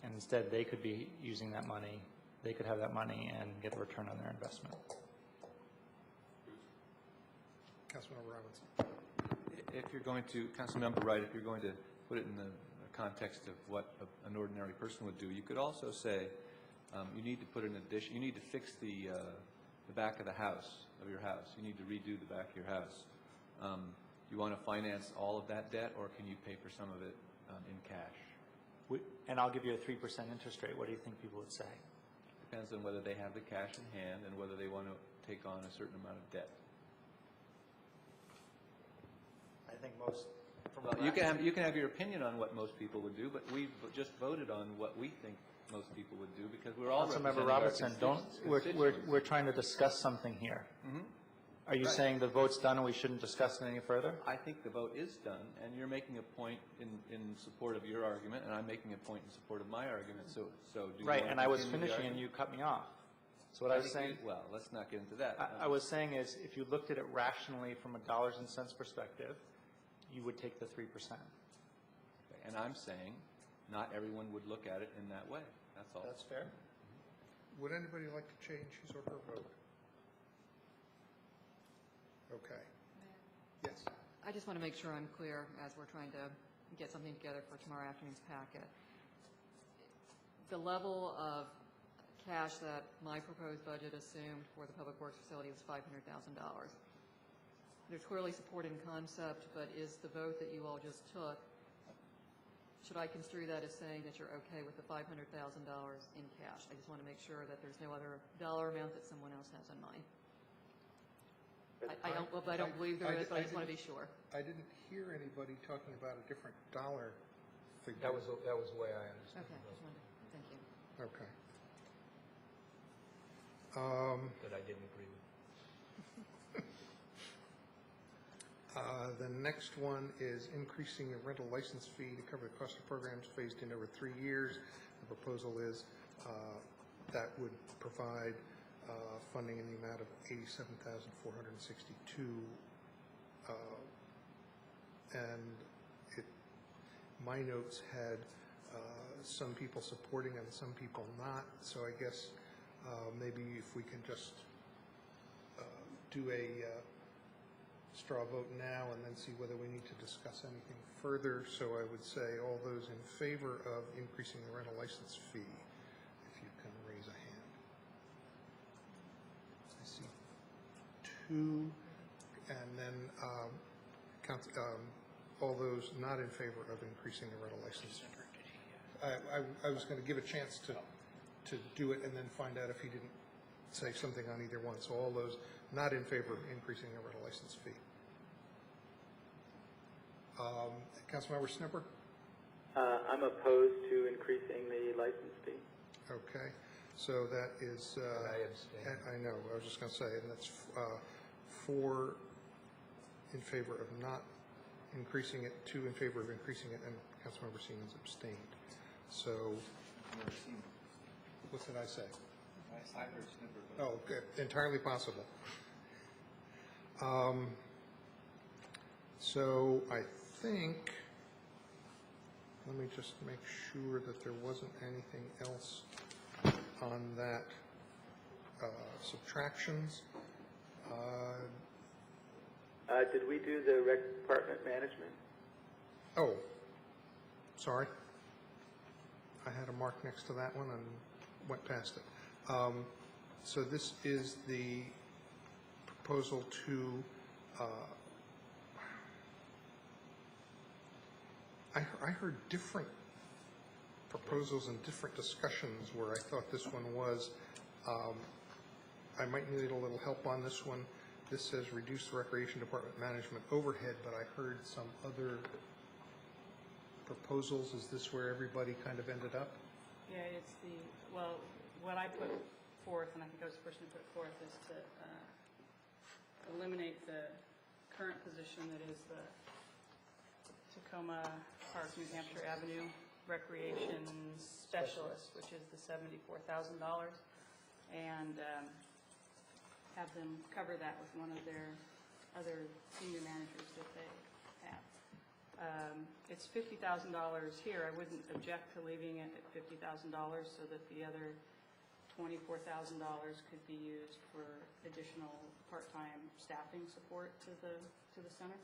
And instead, they could be using that money, they could have that money and get a return on their investment. Councilmember Robinson. If you're going to, Councilmember Wright, if you're going to put it in the context of what an ordinary person would do, you could also say you need to put an addition, you need to fix the back of the house, of your house. You need to redo the back of your house. You want to finance all of that debt, or can you pay for some of it in cash? And I'll give you a 3% interest rate. What do you think people would say? Depends on whether they have the cash in hand and whether they want to take on a certain amount of debt. I think most. Well, you can have your opinion on what most people would do, but we've just voted on what we think most people would do because we're all Councilmember Robinson, we're trying to discuss something here. Are you saying the vote's done and we shouldn't discuss it any further? I think the vote is done, and you're making a point in support of your argument, and I'm making a point in support of my argument. So do you right, want and to I was continue the finishing and argument? you cut me off. So what I was saying. Well, let's not get into that. I was saying is, if you looked at it rationally from a dollars and cents perspective, you would take the 3%. Okay, and I'm saying, not everyone would look at it in that way. That's all. That's fair. Would anybody like to change his or her vote? Okay. Yes. I just want to make sure I'm clear as we're trying to get something together for tomorrow afternoon's packet. The level of cash that my proposed budget assumed for the Public Works facility was $500,000. There's clearly support in concept, but is the vote that you all just took, should I construe that as saying that you're okay with the $500,000 in cash? I just want to make sure that there's no other dollar amount that someone else has in mind. I don't believe there is, but I just want to be sure. I didn't hear anybody talking about a different dollar figure. That was the way I understood Okay, it. just wanted to, thank you. Okay. That I didn't agree with. The next one is increasing the rental license fee to cover the cost of programs phased in over 3 years. The proposal is that would provide funding in the amount of $87,462, and my notes had some people supporting and some people not. So I guess maybe if we can just do a straw vote now and then see whether we need to discuss anything further. So I would say all those in favor of increasing the rental license fee, if you can raise a hand. I see 2, and then all those not in favor of increasing the rental license fee. I was going to give a chance to do it and then find out if he didn't say something on either one. So all those not in favor of increasing the rental license fee. Councilmember Snipper? I'm opposed to increasing the license fee. Okay, so that is, I abstain. I know, I was just going to say, and that's 4 in favor of not increasing it, 2 in favor of increasing it, and Councilmember Siemens abstained. So, what did I say? I heard Snipper. Oh, okay, entirely possible. So I think, let me just make sure that there wasn't anything else on that subtractions. Did we do the rec department management? Oh, sorry. I had a mark next to that one and went past it. So this is the proposal to, I heard different proposals and different discussions where I thought this one was. I might need a little help on this one. This says reduce the recreation department management overhead, but I heard some other proposals. Is this where everybody kind of ended up? Yeah, it's well, what I put forth, and I think I was the person who put it forth, is to eliminate the current position that is the Tacoma Park, New Hampshire Avenue Recreation Specialist, which is the $74,000, and have them cover that with one of their other senior managers that they It's $50,000 here. I wouldn't object to leaving it at $50,000 so that the other $24,000 could be used for additional part-time staffing support to the center.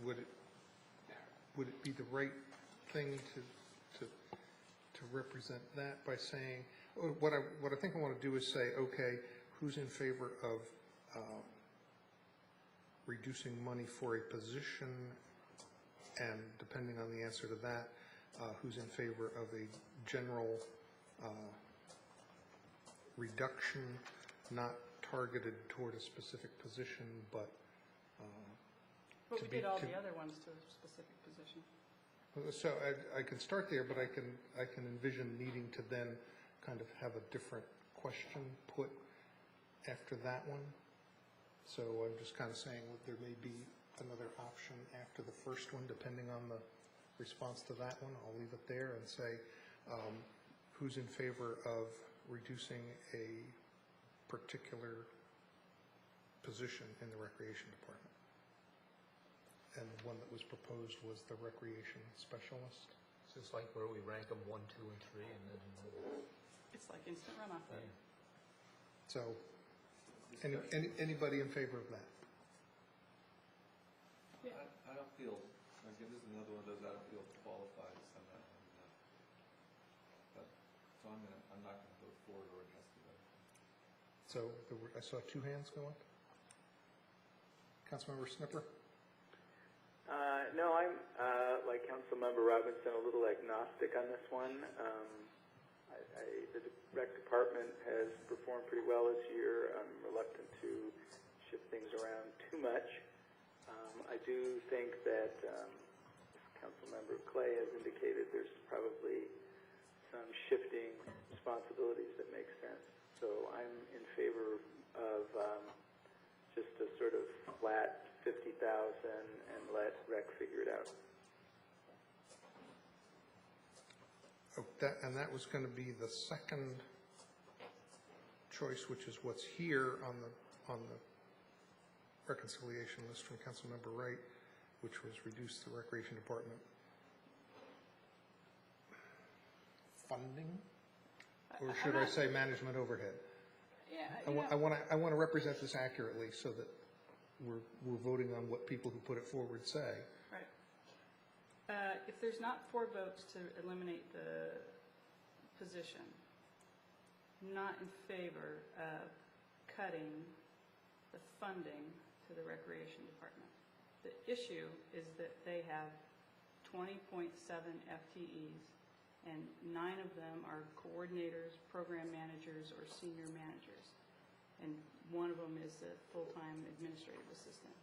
Would it be the right thing to represent that by saying, what I think I want to do is say, okay, who's in favor of reducing money for a position, and depending on the answer to that, who's in favor of a general reduction, not targeted toward a specific position, but But we did all the other ones to a specific position. so I can start there, but I can envision needing to then kind of have a different question put after that one. So I'm just kind of saying that there may be another option after the first one, depending on the response to that one. I'll leave it there and say, who's in favor of reducing a particular position in the Recreation Department? And the one that was proposed was the recreation specialist. It's just like where we rank them 1, 2, and 3, and then. It's like instant runoff. Yeah. So, anybody in favor of that? I don't feel, again, this is another one of those I don't feel qualified to send that one. But, so I'm not going to vote for it or against it. So, I saw 2 hands go up. Councilmember Snipper? No, I'm, like Councilmember Robinson, a little agnostic on this one. The rec department has performed pretty well this year. I'm reluctant to shift things around too much. I do think that, as Councilmember Clay has indicated, there's probably some shifting responsibilities that make sense. So I'm in favor of just a sort of flat 50,000 and let rec figure it out. Oh, and that was going to be the second choice, which is what's here on the reconciliation list from Councilmember Wright, which was reduce the Recreation Department funding, or should I say management overhead? Yeah, I want to represent this accurately so that we're voting on what people who put it forward say. Right. If there's not 4 votes to eliminate the position, I'm not in favor of cutting the funding to the Recreation Department. The issue is that they have 20.7 FTEs, and 9 of them are coordinators, program managers, or senior managers. And one of them is a full-time administrative assistant.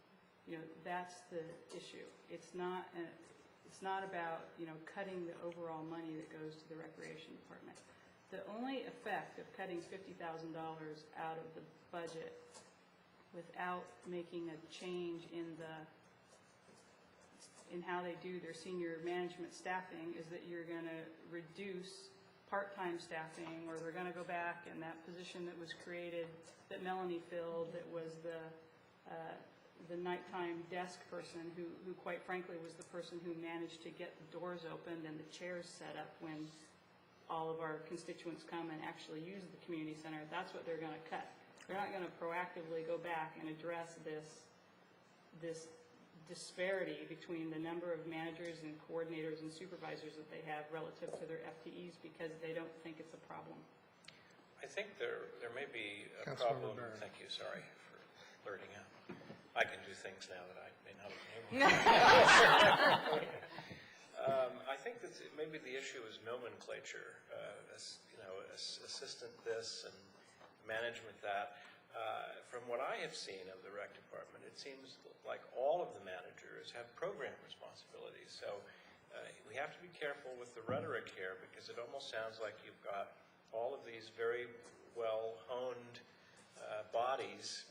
You know, that's the issue. It's not about, you know, cutting the overall money that goes to the Recreation Department. The only effect of cutting $50,000 out of the budget without making a change in how they do their senior management staffing is that you're going to reduce part-time staffing, or they're going to go back and that position that was created, that Melanie filled, that was the nighttime desk person who quite frankly was the person who managed to get the doors opened and the chairs set up when all of our constituents come and actually use the community center. That's what they're going to cut. They're not going to proactively go back and address this disparity between the number of managers and coordinators and supervisors that they have relative to their FTEs because they don't think it's a problem. I think there may be a Councilmember problem. Barron. Thank you, sorry for blurting out. I can do things now that I may not have been able to. I think that maybe the issue is nomenclature, assistant this and management that. From what I have seen of the rec department, it seems like all of the managers have program responsibilities. So we have to be careful with the rhetoric here because it almost sounds like you've got all of these very well-honed bodies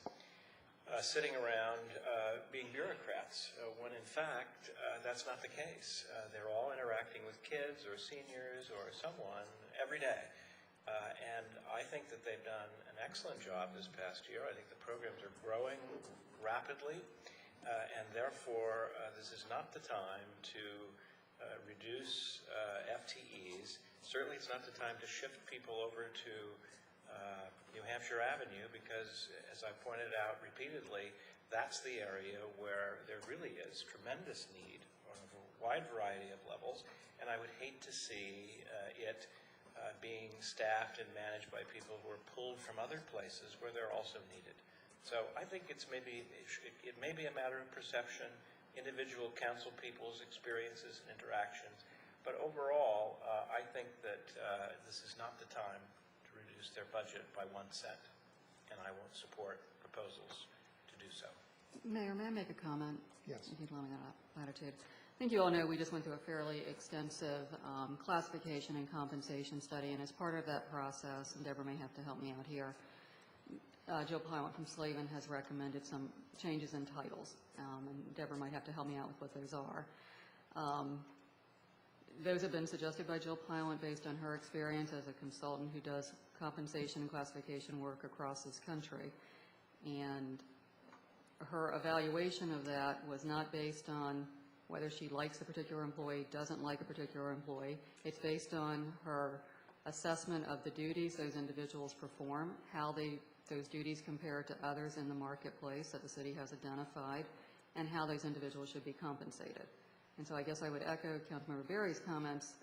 sitting around being bureaucrats, when in fact that's not the case. They're all interacting with kids or seniors or someone every day. And I think that they've done an excellent job this past year. I think the programs are growing rapidly, and therefore this is not the time to reduce FTEs. Certainly it's not the time to shift people over to New Hampshire Avenue, because as I pointed out repeatedly, that's the area where there really is tremendous need on a wide variety of levels, and I would hate to see it being staffed and managed by people who are pulled from other places where they're also needed. So I think it may be a matter of perception, individual council people's experiences and interactions, but overall, I think that this is not the time to reduce their budget by 1 cent, and I won't support proposals to do so. Mayor, may I make a comment? Yes. If you'd allow me that latitude. I think you all know we just went through a fairly extensive classification and compensation study, and as part of that process, and Deborah may have to help me out here, Jill Pilot from Slavin has recommended some changes in titles, and Deborah might have to help me out with what those are. Those have been suggested by Jill Pilot based on her experience as a consultant who does compensation and classification work across this country, and her evaluation of that was not based on whether she likes a particular employee, doesn't like a particular employee. It's based on her assessment of the duties those individuals perform, how those duties compare to others in the marketplace that the city has identified, and how those individuals should be compensated. And so I guess I would echo Councilmember Berry's comments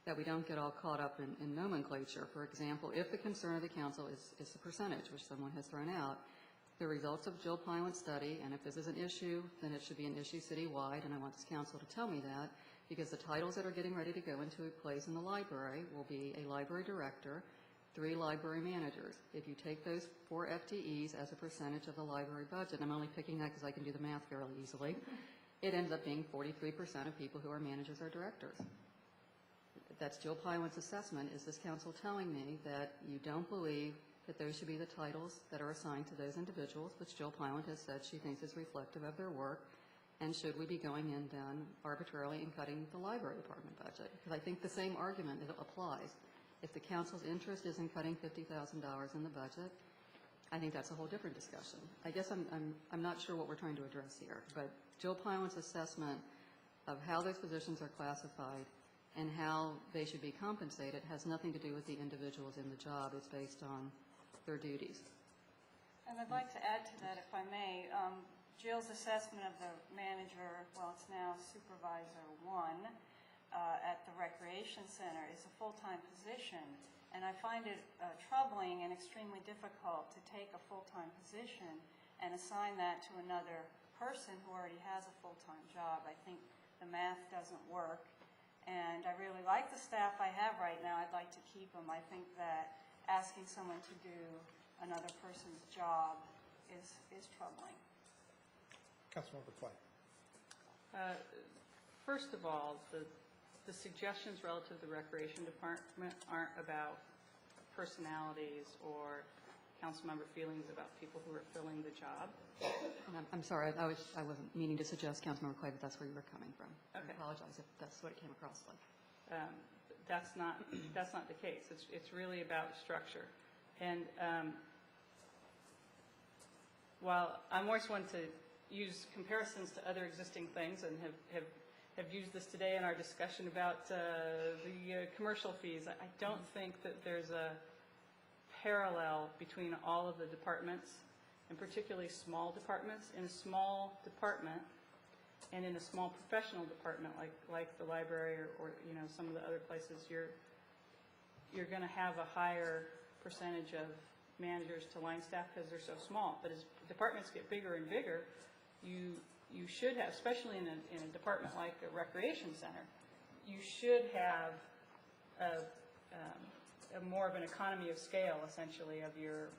that we don't get all caught up in nomenclature. For example, if the concern of the council is the percentage, which someone has thrown out, the results of Jill Pilot's study, and if this is an issue, then it should be an issue citywide, and I want this council to tell me that, because the titles that are getting ready to go into place in the library will be a library director, 3 library managers. If you take those 4 FTEs as a percentage of the library budget, I'm only picking that because I can do the math fairly easily, it ends up being 43% of people who are managers or directors. That's Jill Pilot's assessment. Is this council telling me that you don't believe that those should be the titles that are assigned to those individuals, which Jill Pilot has said she thinks is reflective of their work, and should we be going in down arbitrarily and cutting the library department budget? Because I think the same argument applies. If the council's interest is in cutting $50,000 in the budget, I think that's a whole different discussion. I guess I'm not sure what we're trying to address here, but Jill Pilot's assessment of how those positions are classified and how they should be compensated has nothing to do with the individuals in the job. It's based on their duties. And I'd like to add to that, if I may. Jill's assessment of the manager, well, it's now Supervisor 1 at the Recreation Center, is a full-time position. And I find it troubling and extremely difficult to take a full-time position and assign that to another person who already has a full-time job. I think the math doesn't work. And I really like the staff I have right now. I'd like to keep them. I think that asking someone to do another person's job is troubling. Councilmember Clay. First of all, the suggestions relative to the Recreation Department aren't about personalities or council member feelings about people who are filling the job. And I'm sorry, I wasn't meaning to suggest, Councilmember Clay, that that's where you were coming from. Okay. I apologize if that's what it came across like. That's not the case. It's really about structure. And while I'm always one to use comparisons to other existing things, and have used this today in our discussion about the commercial fees, I don't think that there's a parallel between all of the departments, and particularly small departments. In a small department and in a small professional department like the library or you know, some of the other places, you're going to have a higher percentage of managers to line staff because they're so small. But as departments get bigger and bigger, you should have, especially in a department like a recreation center, you should have a more of an economy of scale, essentially, of your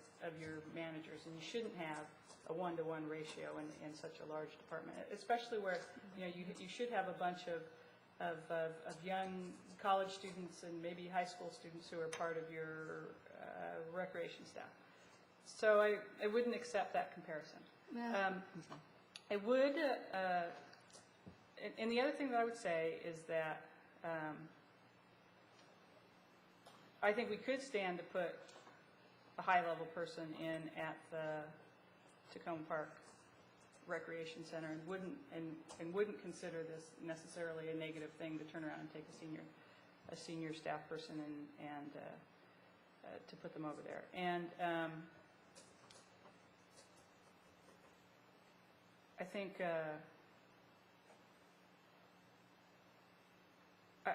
managers, and you shouldn't have a 1-to-1 ratio in such a large department, especially where you should have a bunch of young college students and maybe high school students who are part of your recreation staff. So I wouldn't accept that comparison. I would, and the other thing that I would say is that I think we could stand to put a high-level person in at the Tacoma Park Recreation Center and wouldn't consider this necessarily a negative thing to turn around and take a senior staff person and to put them over there. And I think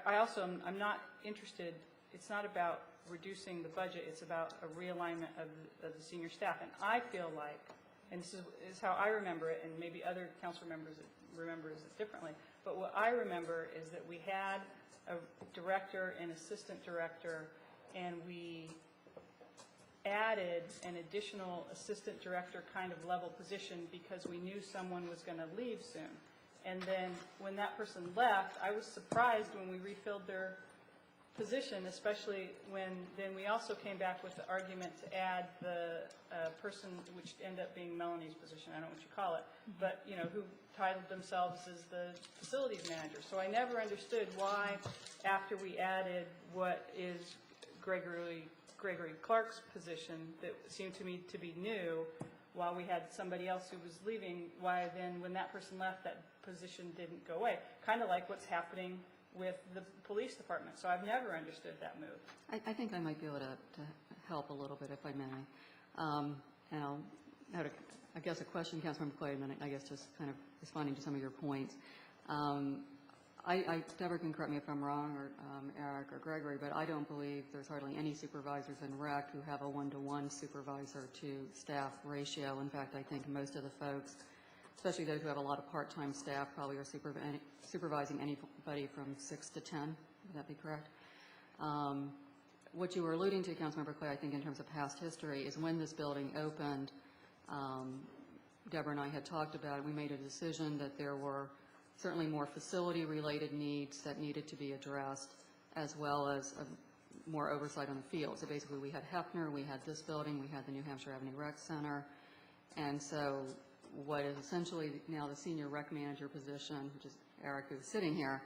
I also I'm not interested. It's not about reducing the budget. It's about a realignment of the senior staff. And I feel like, and this is how I remember it, and maybe other council members remembers it differently, but what I remember is that we had a director and assistant director, and we added an additional assistant director kind of level position because we knew someone was going to leave soon. And then when that person left, I was surprised when we refilled their position, especially when then we also came back with the argument to add the person, which ended up being Melanie's position, I don't know what you call it, but, you know, who titled themselves as the facilities manager. So I never understood why, after we added what is Gregory Clark's position that seemed to me to be new, while we had somebody else who was leaving, why then when that person left, that position didn't go away. Kind of like what's happening with the police department. So I've never understood that move. I think I might be able to help a little bit, if I may. And I'll have, I guess, a question, Councilmember Clay, and then I guess just kind of responding to some of your points. Deborah can correct me if I'm wrong, or Eric or Gregory, but I don't believe there's hardly any supervisors in rec who have a one-to-one supervisor to staff ratio. In fact, I think most of the folks, especially those who have a lot of part-time staff, probably are supervising anybody from 6 to 10. Would that be correct? What you were alluding to, Councilmember Clay, I think in terms of past history, is when this building opened, Deborah and I had talked about it. We made a decision that there were certainly more facility-related needs that needed to be addressed, as well as more oversight on the field. So basically, we had Hefner, we had this building, we had the New Hampshire Avenue Rec Center, and so what is essentially now the senior rec manager position, which is Eric, who's sitting here,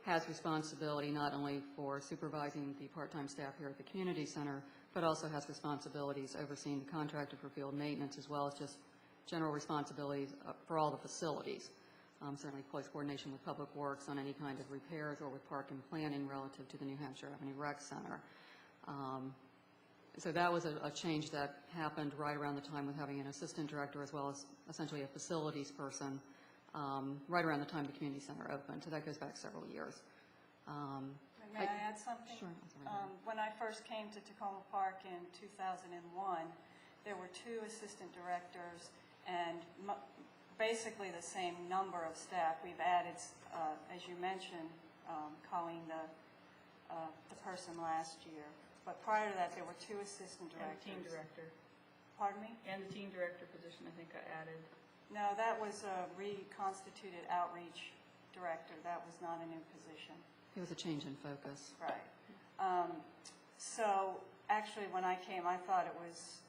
has responsibility not only for supervising the part-time staff here at the community center, but also has responsibilities overseeing the contractor for field maintenance, as well as just general responsibilities for all the facilities. Certainly close coordination with Public Works on any kind of repairs or with park and planning relative to the New Hampshire Avenue Rec Center. So that was a change that happened right around the time with having an assistant director as well as essentially a facilities person right around the time the community center opened. So that goes back several years. May I add something? Sure. When I first came to Tacoma Park in 2001, there were 2 assistant directors and basically the same number of staff. We've added, as you mentioned, Colleen, the person last year. But prior to that, there were 2 assistant directors. And the team director. Pardon me? And the team director position, I think I added. No, that was a reconstituted outreach director. That was not a new position. It was a change in focus. Right. So actually, when I came, I thought it was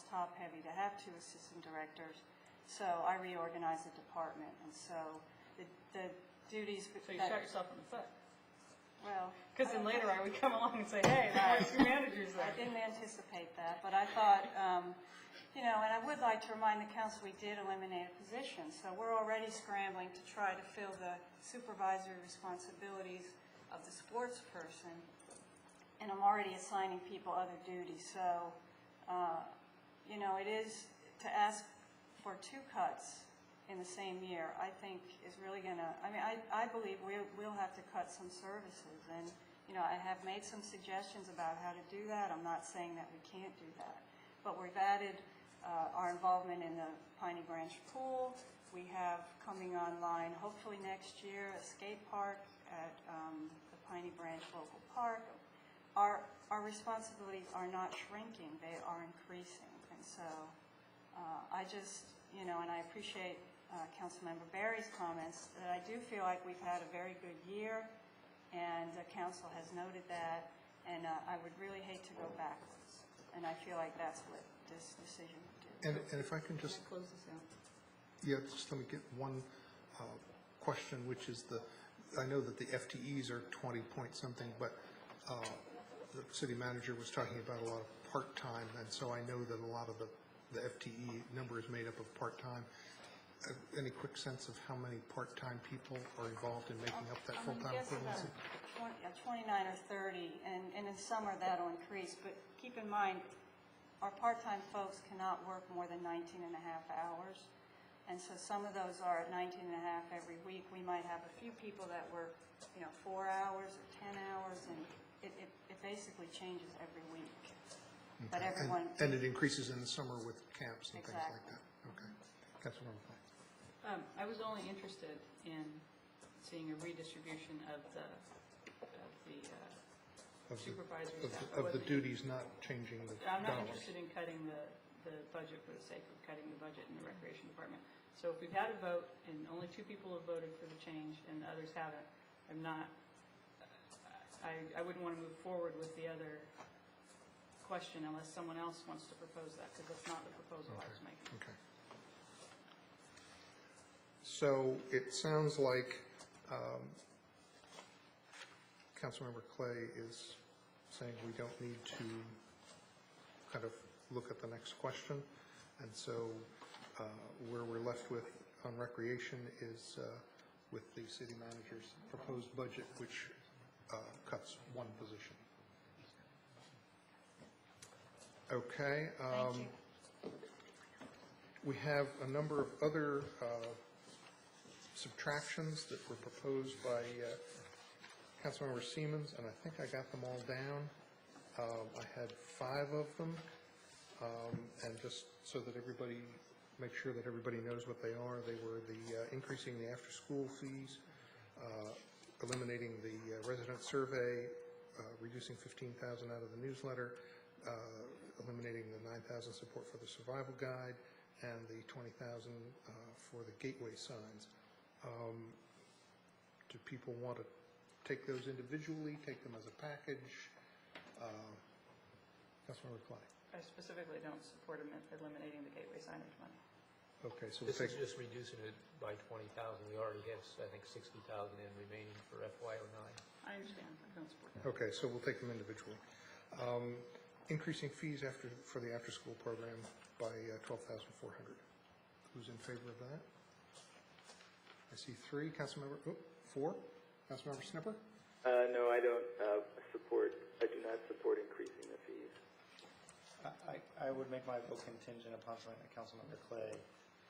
top-heavy to have 2 assistant directors. So I reorganized the department, and so the duties. So you shot yourself in the foot. Well, because then later I would come along and say, "Hey, there's 2 managers there." I didn't anticipate that, but I thought, you know, and I would like to remind the council we did eliminate a position, so we're already scrambling to try to fill the supervisory responsibilities of the sports person, and I'm already assigning people other duties. So, you know, it is to ask for 2 cuts in the same year, I think is really going to, I mean, I believe we'll have to cut some services. And, you know, I have made some suggestions about how to do that. I'm not saying that we can't do that. But we've added our involvement in the Piney Branch Pool. We have coming online, hopefully next year, a skate park at the Piney Branch local park. Our responsibilities are not shrinking. They are increasing. And so I just, you know, and I appreciate Councilmember Barry's comments, that I do feel like we've had a very good year, and the council has noted that, and I would really hate to go backwards. And I feel like that's what this decision would do. And if I can just Close this out. Yeah, just let me get one question, which is I know that the FTEs are 20 point something, but the city manager was talking about a lot of part-time, and so I know that a lot of the FTE number is made up of part-time. Any quick sense of how many part-time people are involved in making up that full-time Yes, equivalency? about 29 or 30, and in summer that'll increase. But keep in mind, our part-time folks cannot work more than 19 and a half hours. And so some of those are at 19 and a half every week. We might have a few people that work, 4 hours or 10 hours, and it basically changes every week. But Okay. everyone. And it increases in the summer with camps and things like Exactly. that? Okay. Councilmember Clay. I was only interested in seeing a redistribution of the supervisory staff. I Of the wasn't- duties, not changing the I'm not dollars. interested in cutting the budget for the sake of cutting the budget in the Recreation Department. So if we've had a vote and only 2 people have voted for the change and the others haven't, I wouldn't want to move forward with the other question unless someone else wants to propose that, because that's not the proposal I was making. Okay. So it sounds like Councilmember Clay is saying we don't need to kind of look at the next question. And so where we're left with on recreation is with the city manager's proposed budget, which cuts one position. Okay. Thank you. We have a number of other subtractions that were proposed by Councilmember Siemens, and I think I got them all down. I had 5 of them, and just so that everybody, make sure that everybody knows what they are, they were the increasing the after-school fees, eliminating the resident survey, reducing 15,000 out of the newsletter, eliminating the 9,000 support for the survival guide, and the 20,000 for the gateway signs. Do people want to take those individually, take them as a package? Councilmember Clay. I specifically don't support eliminating the gateway signage money. Okay, so we'll This is take, just reducing it by 20,000. We already have, I think, 60,000 in remaining for FY09. I understand, I don't support that. okay, so we'll take them individually. Increasing fees for the after-school program by $12,400. Who's in favor of that? I see 3. 4. Councilmember Snipper? No, I don't I do not support increasing the fees. I would make my vote contingent upon something that Councilmember Clay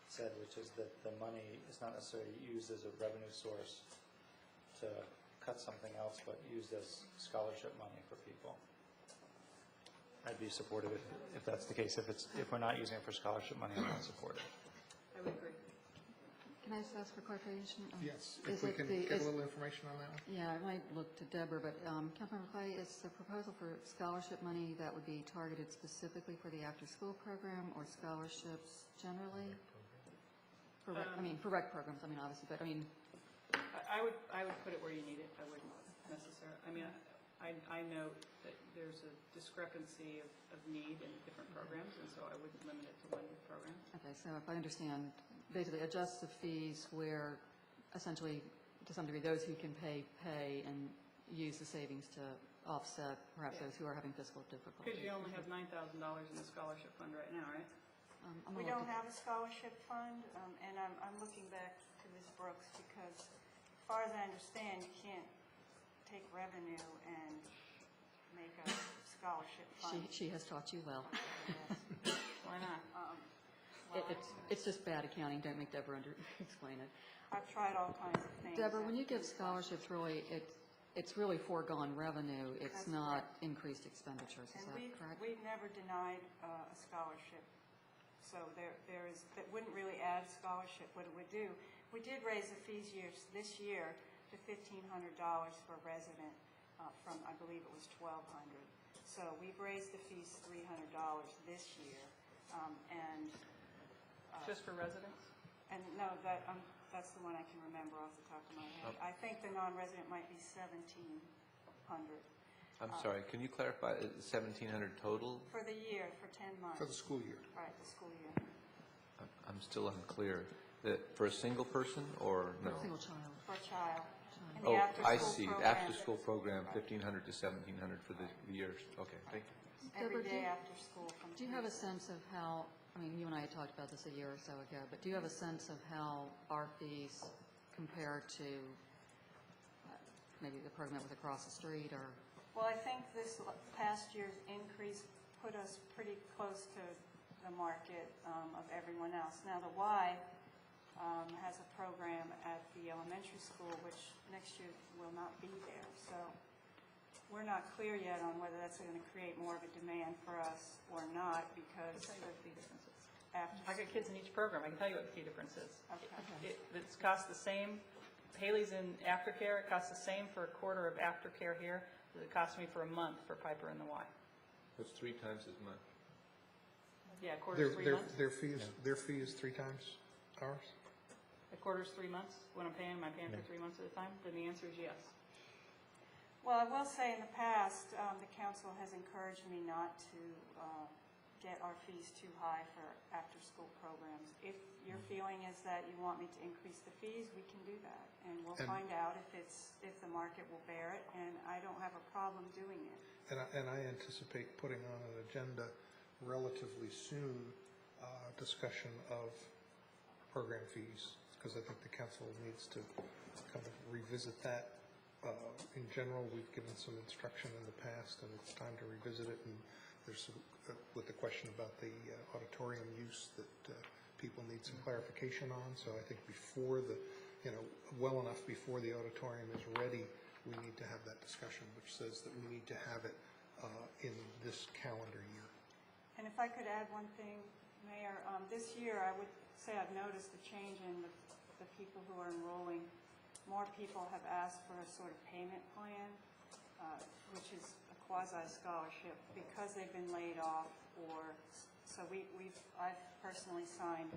said, which is that the money is not necessarily used as a revenue source to cut something else, but used as scholarship money for people. I'd be supportive if that's the case. If we're not using it for scholarship money, I'm not supportive. I would agree. Can I just ask for clarification? Yes, Is if we it can the- get a is- little information on that one. Yeah, I might look to Deborah, but Councilmember Clay, is the proposal for scholarship money that would be targeted specifically for the after-school program or scholarships generally? For rec programs, obviously, but I would put it where you need it. I wouldn't necessarily, I note that there's a discrepancy of need in different programs, and so I wouldn't limit it to one program. okay, so if I understand, basically adjust the fees where essentially, to some degree, those who can pay and use the savings to offset perhaps those who are having fiscal difficulties. Because you only have $9,000 in the scholarship fund right now, right? I'm We gonna don't look at- have a scholarship fund, and I'm looking back to Ms. Brooks because as far as I understand, you can't take revenue and make a scholarship fund. She has taught you well. Why not? It's just bad accounting, don't make Deborah explain it. I've tried all kinds of things. Deborah, when you give scholarships, really, it's really foregone revenue, it's That's not increased expenditures, is And that correct? we've never denied a scholarship, so that wouldn't really add scholarship. What it would do, we did raise the fees this year to $1,500 for a resident from, I believe it was $1,200. So we've raised the fees $300 this year, and. Just for residents? And no, that's the one I can remember off the top of my head. I think the non-resident might be $1,700. I'm sorry, can you clarify, 1,700 total? For the year, for 10 months. For the school year. Right, the school year. I'm still unclear. That for a single person or no? Single child. For a child. And the Oh, I after-school see, program. after-school program, 1,500 to 1,700 for the years. Okay, thank you. Every Deborah, day after school from Do you have a 3 to 6. sense of how, I mean, you and I had talked about this a year or so ago, but do you have a sense of how our fees compare to maybe the program that was across the street, or? Well, I think this past year's increase put us pretty close to the market of everyone else. Now, the Y has a program at the elementary school, which next year will not be there. So we're not clear yet on whether that's going to create more of a demand for us or not, because I'll tell you what the fee difference is. after. I got kids in each program. I can tell you what the fee difference is. Okay. It's cost the same. Haley's in aftercare. It costs the same for a quarter of aftercare here as it cost me for a month for Piper and the Y. That's 3 times as much. Yeah, a quarter's 3 months. Their fee is 3 times ours? A quarter's 3 months. When I'm paying for 3 months at a time? Then the answer is yes. Well, I will say in the past, the council has encouraged me not to get our fees too high for after-school programs. If your feeling is that you want me to increase the fees, we can do that. And we'll find out if the market will bear it, and I don't have a problem doing it. And I anticipate putting on an agenda relatively soon, discussion of program fees, because I think the council needs to kind of revisit that. In general, we've given some instruction in the past, and it's time to revisit it. And there's some, with the question about the auditorium use that people need some clarification on. So I think before well enough before the auditorium is ready, we need to have that discussion, which says that we need to have it in this calendar year. And if I could add one thing, Mayor, this year I would say I've noticed a change in the people who are enrolling. More people have asked for a sort of payment plan, which is a quasi-scholarship, because they've been laid off, or so I've personally signed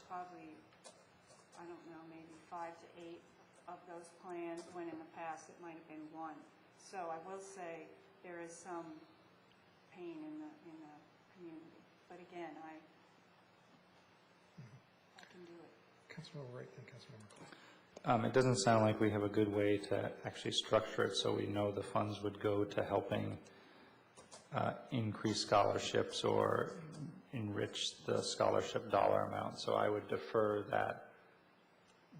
probably, I don't know, maybe 5 to 8 of those plans, when in the past it might have been 1. So I will say there is some pain in the community. But again, I can do it. Councilmember Wright and Councilmember Clark. It doesn't sound like we have a good way to actually structure it so we know the funds would go to helping increase scholarships or enrich the scholarship dollar amount. So I would defer that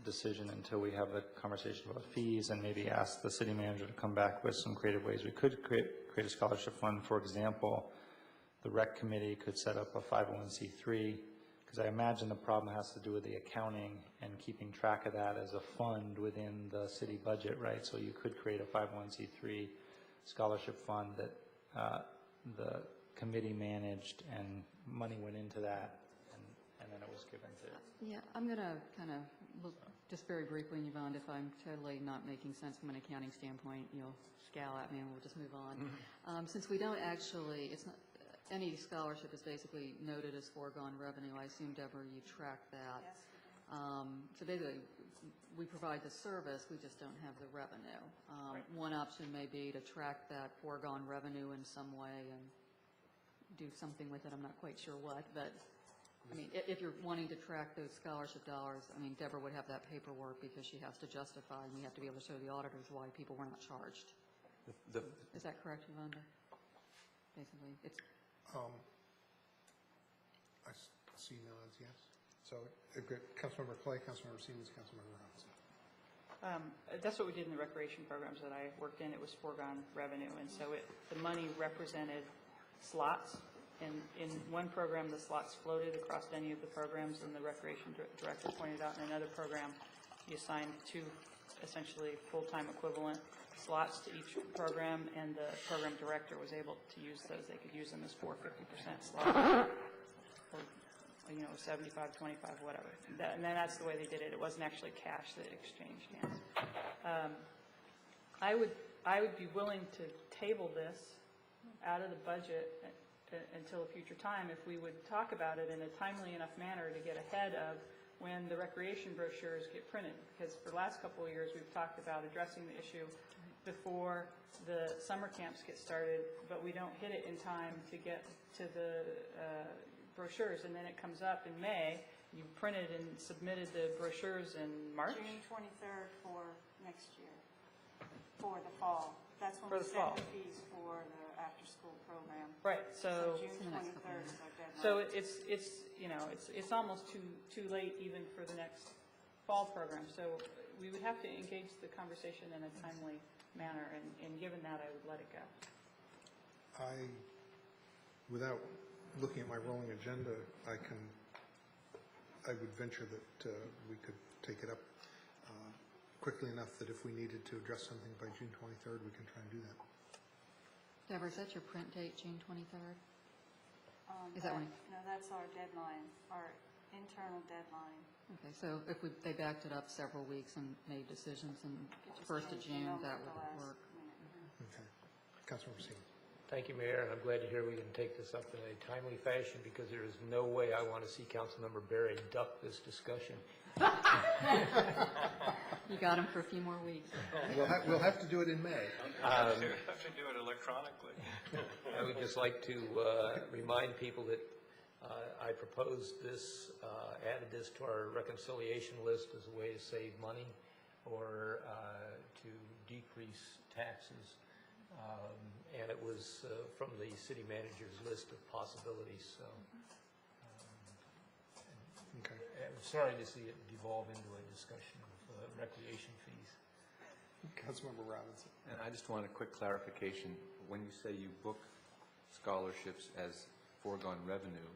decision until we have a conversation about fees, and maybe ask the city manager to come back with some creative ways we could create a scholarship fund. For example, the rec committee could set up a 501c3, because I imagine the problem has to do with the accounting and keeping track of that as a fund within the city budget, right? So you could create a 501c3 scholarship fund that the committee managed, and money went into that, and then it was given to. Yeah, I'm going to kind of look just very briefly, Yvonne, if I'm totally not making sense from an accounting standpoint, you'll scowl at me and we'll just move on. Since we don't actually, it's not, any scholarship is basically noted as foregone revenue. I assume, Deborah, you track that. Yes. So basically, we provide the service, we just don't have the revenue. One option may be to track that foregone revenue in some way and do something with it. I'm not quite sure what, but I mean, if you're wanting to track those scholarship dollars, I mean, Deborah would have that paperwork because she has to justify, and we have to be able to show the auditors why people were not charged. Is that correct, Yolanda? Basically, it's. I see nods, yes. So, Councilmember Clay, Councilmember Siemens, Councilmember Robinson. That's what we did in the recreation programs that I worked in. It was foregone revenue, and so the money represented slots. And in one program, the slots floated across any of the programs, and the recreation director pointed out in another program, you assigned 2 essentially full-time equivalent slots to each program, and the program director was able to use those. They could use them as 4 50% slots, or 75, 25, whatever. And then that's the way they did it. It wasn't actually cash that exchanged hands. I would be willing to table this out of the budget until a future time if we would talk about it in a timely enough manner to get ahead of when the recreation brochures get printed. Because for the last couple of years, we've talked about addressing the issue before the summer camps get started, but we don't hit it in time to get to the brochures, and then it comes up in May. You printed and submitted the brochures in March? June 23rd for next year for the fall. That's when For we the set fall. the fees for the after-school program. Right, So so, June 23rd is our deadline. so it's, you know, it's almost too late even for the next fall program. So we would have to engage the conversation in a timely manner, and given that, I would let it go. Without looking at my rolling agenda, I would venture that we could take it up quickly enough that if we needed to address something by June 23rd, we can try and do that. Deborah, is that your print date, June 23rd? Is that when? No, that's our deadline, our internal deadline. Okay, so if they backed it up several weeks and made decisions in It just 1st of changed the June, number that at the would last work. minute. Okay. Councilmember Seaman. Thank you, Mayor, and I'm glad to hear we can take this up in a timely fashion, because there is no way I want to see Councilmember Berry duck this discussion. You got him for a few more weeks. We'll have to do it in May. Have to do it electronically. I would just like to remind people that I proposed this, added this to our reconciliation list as a way to save money or to decrease taxes. And it was from the city manager's list of possibilities, so. Okay. I'm sorry to see it devolve into a discussion of recreation fees. Councilmember Robinson. And I just want a quick clarification. When you say you book scholarships as foregone revenue,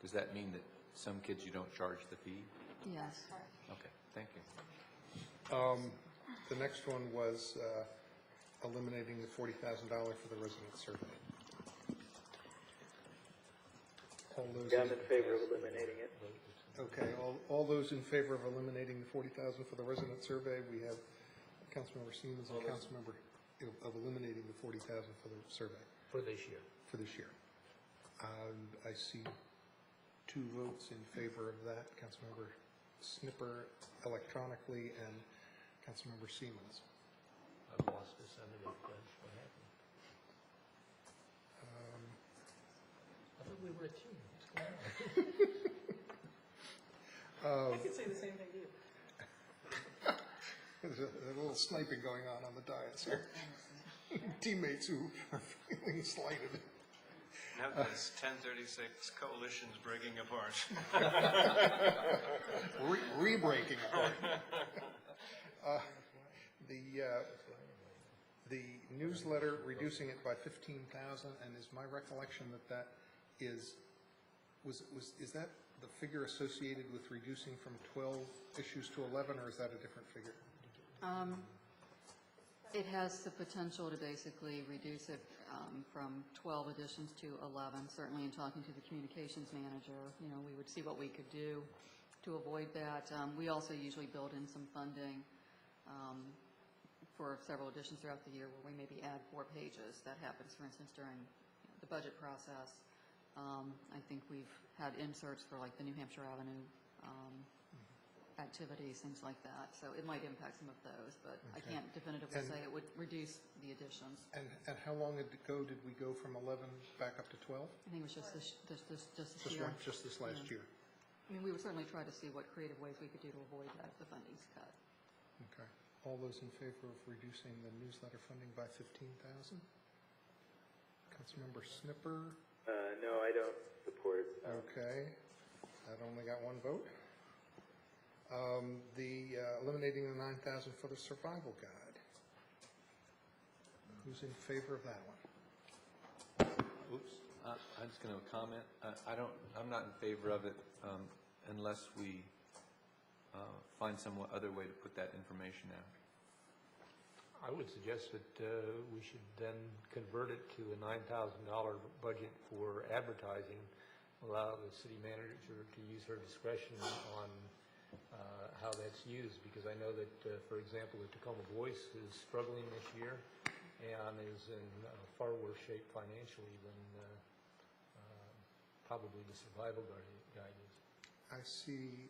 does that mean that some kids you don't charge the fee? Yes. Okay, thank you. The next one was eliminating the $40,000 for the resident survey. All those Yeah, I'm in favor of eliminating it. Okay, all those in favor of eliminating the $40,000 for the resident survey, we have Councilmember Siemens and Councilmember of eliminating the $40,000 for the survey. For this year. For this year. I see 2 votes in favor of that, Councilmember Snipper electronically and Councilmember Siemens. I've lost this under the judge. What happened? I thought we were a team. What's going on? I could say the same thing to you. There's a little sniping going on the dais here. Teammates who are feeling slighted. Now this 1036 coalition's breaking apart. Re-breaking apart. The newsletter, reducing it by 15,000, and is my recollection that is that the figure associated with reducing from 12 issues to 11, or is that a different figure? It has the potential to basically reduce it from 12 editions to 11. Certainly in talking to the communications manager, we would see what we could do to avoid that. We also usually build in some funding for several editions throughout the year where we maybe add 4 pages. That happens, for instance, during the budget process. I think we've had inserts for like the New Hampshire Avenue activities, things like that. So it might impact some of those, but I can't definitively say it would reduce the additions. And how long ago did we go from 11 back up to 12? I think it was just this year. Just this last year. I mean, we would certainly try to see what creative ways we could do to avoid that if the funding's cut. Okay. All those in favor of reducing the newsletter funding by 15,000? Councilmember Snipper? No, I don't support it. Okay. That only got 1 vote. Eliminating the 9,000 for the survival guide. Who's in favor of that one? Oops. I'm just going to comment. I'm not in favor of it unless we find some other way to put that information out. I would suggest that we should then convert it to a $9,000 budget for advertising, allow the city manager to use her discretion on how that's used, because I know that, for example, the Tacoma Voice is struggling this year and is in far worse shape financially than probably the Survival Guide is. I see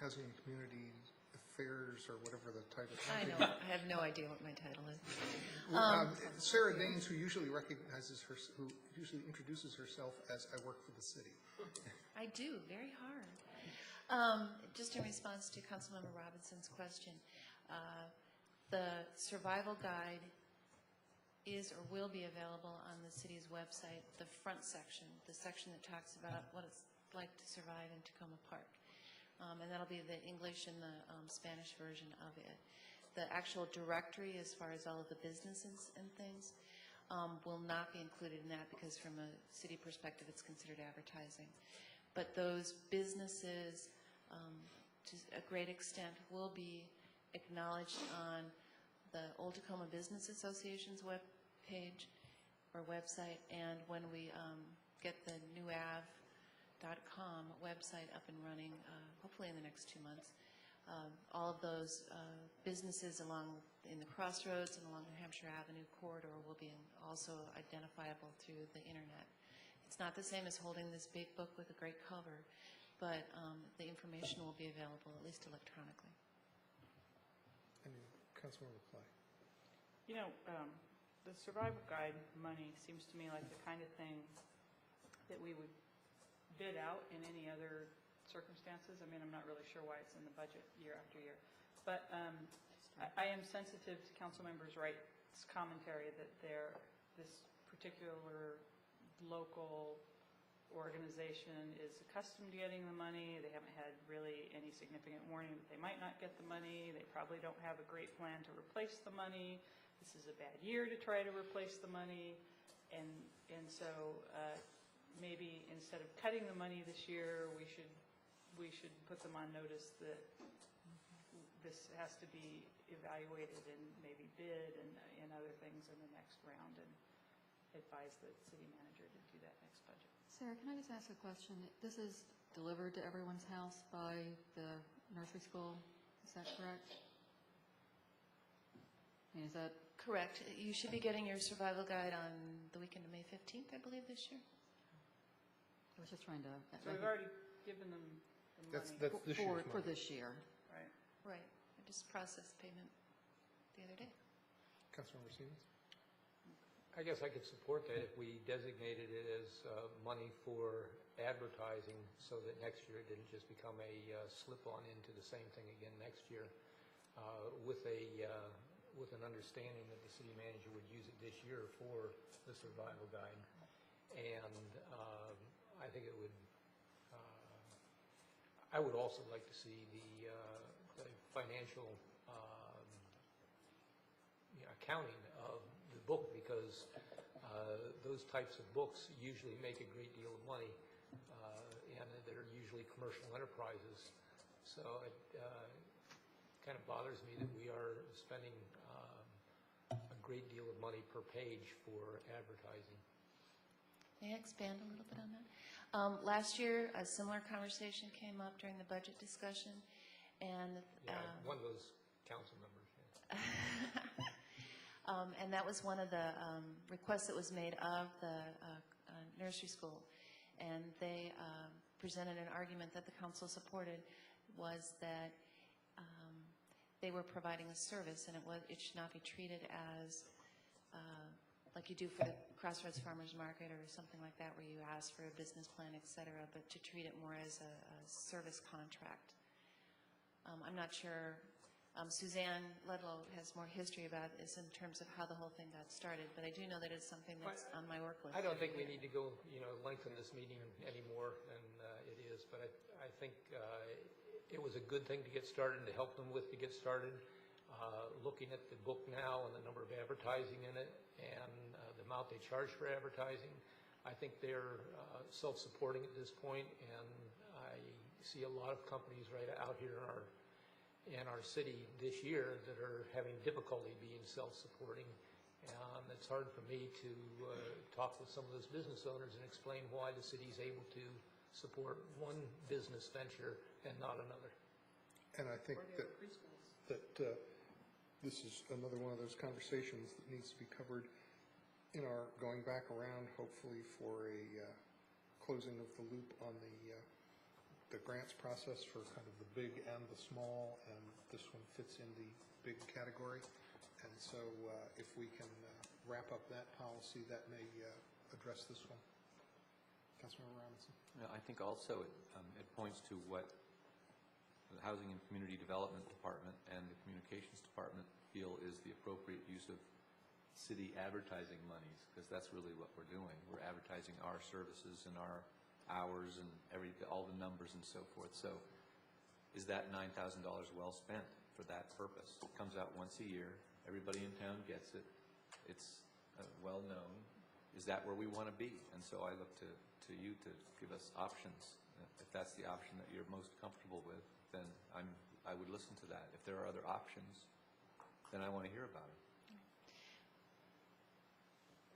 Housing and Community Affairs, or whatever the title is. I know, I have no idea what my title is. Sarah Daines, who usually introduces herself as I work for the city. I do, very hard. Just in response to Councilmember Robinson's question, The survival guide is or will be available on the city's website, the front section, the section that talks about what it's like to survive in Tacoma Park. And that'll be the English and the Spanish version of it. The actual directory, as far as all of the businesses and things, will not be included in that because from a city perspective, it's considered advertising. But those businesses, to a great extent, will be acknowledged on the Old Tacoma Business Association's web page or website, and when we get the newav.com website up and running, hopefully in the next 2 months, all of those businesses along in the crossroads and along the Hampshire Avenue corridor will be also identifiable through the internet. It's not the same as holding this big book with a great cover, but the information will be available, at least electronically. And Councilmember Clay. You know, the survival guide money seems to me like the kind of thing that we would bid out in any other circumstances. I mean, I'm not really sure why it's in the budget year after year. But I am sensitive to Councilmember Wright's commentary that this particular local organization is accustomed to getting the money. They haven't had really any significant warning that they might not get the money. They probably don't have a great plan to replace the money. This is a bad year to try to replace the money. And so maybe instead of cutting the money this year, we should put them on notice that this has to be evaluated and maybe bid and other things in the next round, and advise the city manager to do that next budget. Sarah, can I just ask a question? This is delivered to everyone's house by the nursery school, is that correct? I mean, is that... Correct. You should be getting your survival guide on the weekend of May 15th, I believe, this year. I was just trying to... So we've already given them the money. That's this year's For money. this year. Right. Right. I just processed payment the other day. Councilmember Stevens. I guess I could support that if we designated it as money for advertising so that next year it didn't just become a slip-on into the same thing again next year, with an understanding that the city manager would use it this year for the survival guide. And I think it would, I would also like to see the financial accounting of the book, because those types of books usually make a great deal of money, and they're usually commercial enterprises. So it kind of bothers me that we are spending a great deal of money per page for advertising. May I expand a little bit on that? Last year, a similar conversation came up during the budget discussion, and one of those council members. Yeah. And that was one of the requests that was made of the nursery school. And they presented an argument that the council supported, was that they were providing a service, and it should not be treated as like you do for the Crossroads Farmers Market or something like that, where you ask for a business plan, et cetera, but to treat it more as a service contract. I'm not sure. Suzanne Ledlow has more history about this in terms of how the whole thing got started, but I do know that it's something that's on my work list. I don't think we need to go, lengthen this meeting anymore than it is, but I think it was a good thing to get started and to help them with to get started. Looking at the book now and the number of advertising in it and the amount they charge for advertising, I think they're self-supporting at this point, and I see a lot of companies right out here in our city this year that are having difficulty being self-supporting. It's hard for me to talk with some of those business owners and explain why the city's able to support one business venture and not another. And I think that this is another one of those conversations that needs to be covered in our going back around, hopefully for a closing of the loop on the grants process for kind of the big and the small, and this one fits in the big category. And so if we can wrap up that policy, that may address this one. Councilmember Robinson. I think also it points to what the Housing and Community Development Department and the Communications Department feel is the appropriate use of city advertising monies, because that's really what we're doing. We're advertising our services and our hours and all the numbers and so forth. So is that $9,000 well spent for that purpose? It comes out once a year. Everybody in town gets it. It's well known. Is that where we want to be? And so I look to you to give us options. If that's the option that you're most comfortable with, then I would listen to that. If there are other options, then I want to hear about it.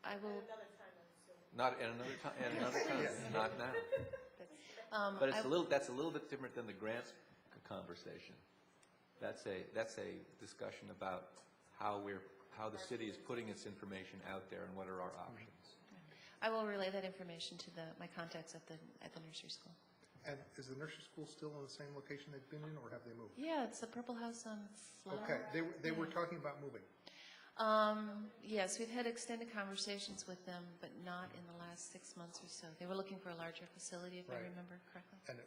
I will. Not at another time. At another time. Not now. But it's that's a little bit different than the grants conversation. That's a discussion about how the city is putting its information out there and what are our options. I will relay that information to my contacts at the nursery school. And is the nursery school still in the same location they've been in, or have they moved? Yeah, it's the Purple House on Flower. Okay, they were talking about moving. Yes, we've had extended conversations with them, but not in the last 6 months or so. They were looking for a larger facility, if I remember correctly. And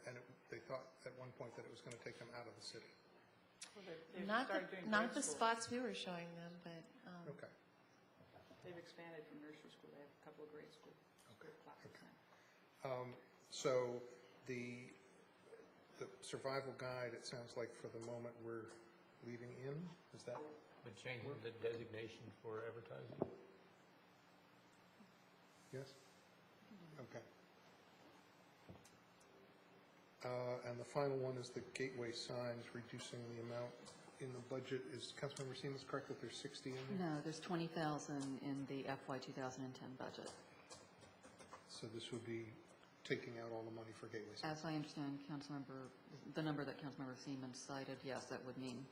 they thought at one point that it was going to take them out of the city. Well, they've Not started doing the grade school. spots we were showing them, but Okay. They've expanded from nursery school. They have a couple of grade school classes Okay. now. So the survival guide, it sounds like for the moment we're leaving in. Is that? But changing the designation for advertising. Yes? Okay. And the final one is the gateway signs, reducing the amount in the budget. Is Councilmember Siemens correct that there's 60 in there? No, there's 20,000 in the FY 2010 budget. So this would be taking out all the money for gateway signs? As I understand, the number that Councilmember Siemens cited, yes, that would mean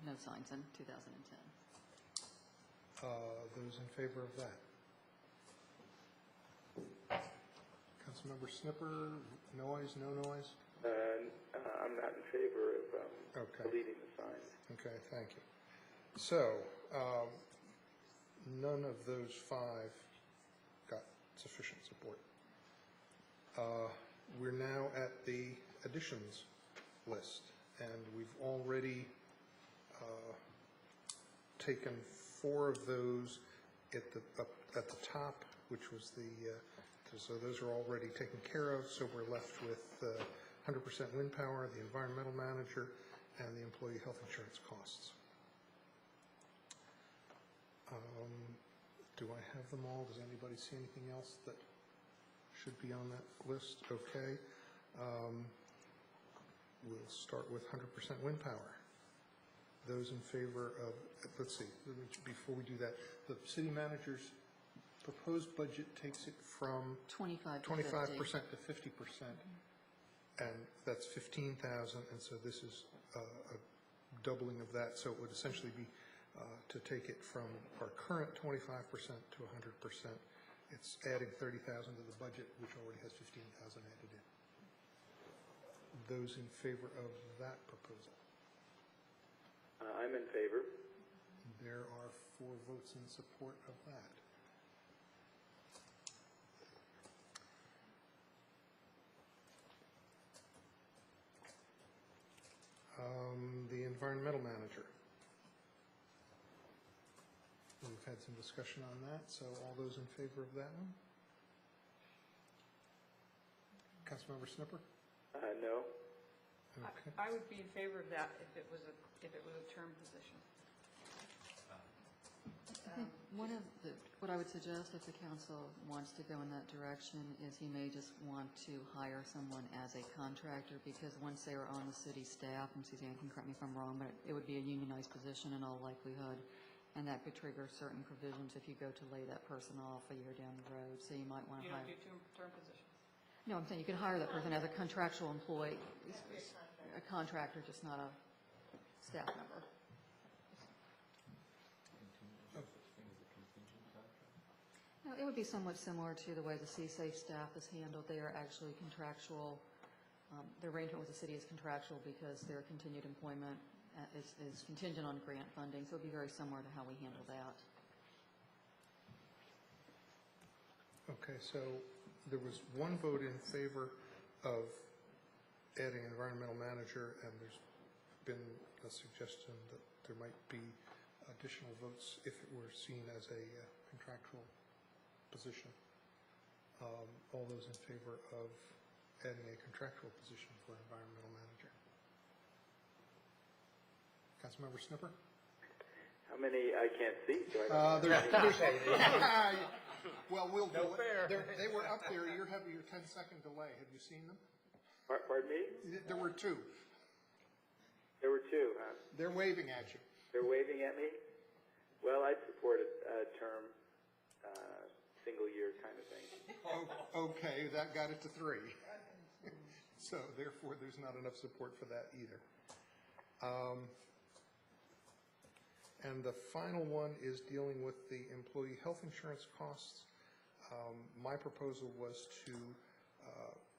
no signs in 2010. Those in favor of that? Councilmember Snipper, noise, no noise? I'm not in favor of Okay. deleting the signs. Okay, thank you. So, none of those 5 got sufficient support. We're now at the additions list, and we've already taken 4 of those at the top, which was so those are already taken care of. So we're left with 100% wind power, the environmental manager, and the employee health insurance costs. Do I have them all? Does anybody see anything else that should be on that list? Okay. We'll start with 100% wind power. Those in favor of, let's see, before we do that, the city manager's proposed budget takes it from 25% to 25% to 50%, and that's 15,000, and so this is a doubling of that, so it would essentially be to take it from our current 25% to 100%. It's adding 30,000 to the budget, which already has 15,000 added in. Those in favor of that proposal? I'm in favor. There are 4 votes in support of that. The environmental manager. We've had some discussion on that, so all those in favor of that one? Councilmember Snipper? No. Okay. I would be in favor of that if it was a term position. I think what I would suggest if the council wants to go in that direction is he may just want to hire someone as a contractor, because once they are on the city staff, and Suzanne can correct me if I'm wrong, but it would be a unionized position in all likelihood, and that could trigger certain provisions if you go to lay that person off a year down the road. So you might want to You hire. don't do term positions. No, I'm saying you can hire that person as a contractual employee, a contractor, just not a staff member. No, it would be somewhat similar to the way the CSAFE staff is handled. They are actually contractual. The arrangement with the city is contractual because their continued employment is contingent on grant funding, so it would be very similar to how we handle that. Okay, so there was 1 vote in favor of adding environmental manager, and there's been a suggestion that there might be additional votes if it were seen as a contractual position. All those in favor of adding a contractual position for environmental manager? Councilmember Snipper? How many? I can't see, so I don't know. Well, we'll No fair. They were up there. You have your 10-second delay. Have you seen them? Pardon me? There were two. There were two, huh? They're waving at you. They're waving at me? Well, I'd support a term, single year kind of thing. Okay, that got it to 3. So therefore, there's not enough support for that either. And the final one is dealing with the employee health insurance costs. My proposal was to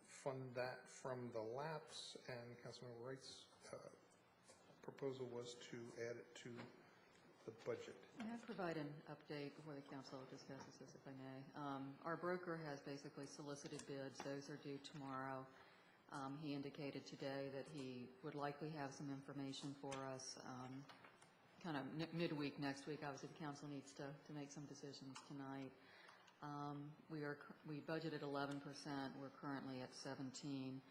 fund that from the lapse, and Councilmember Wright's proposal was to add it to the budget. May I provide an update before the council discusses this, if I may? Our broker has basically solicited bids. Those are due tomorrow. He indicated today that he would likely have some information for us kind of midweek next week. Obviously, the council needs to make some decisions tonight. We budgeted 11%. We're currently at 17%.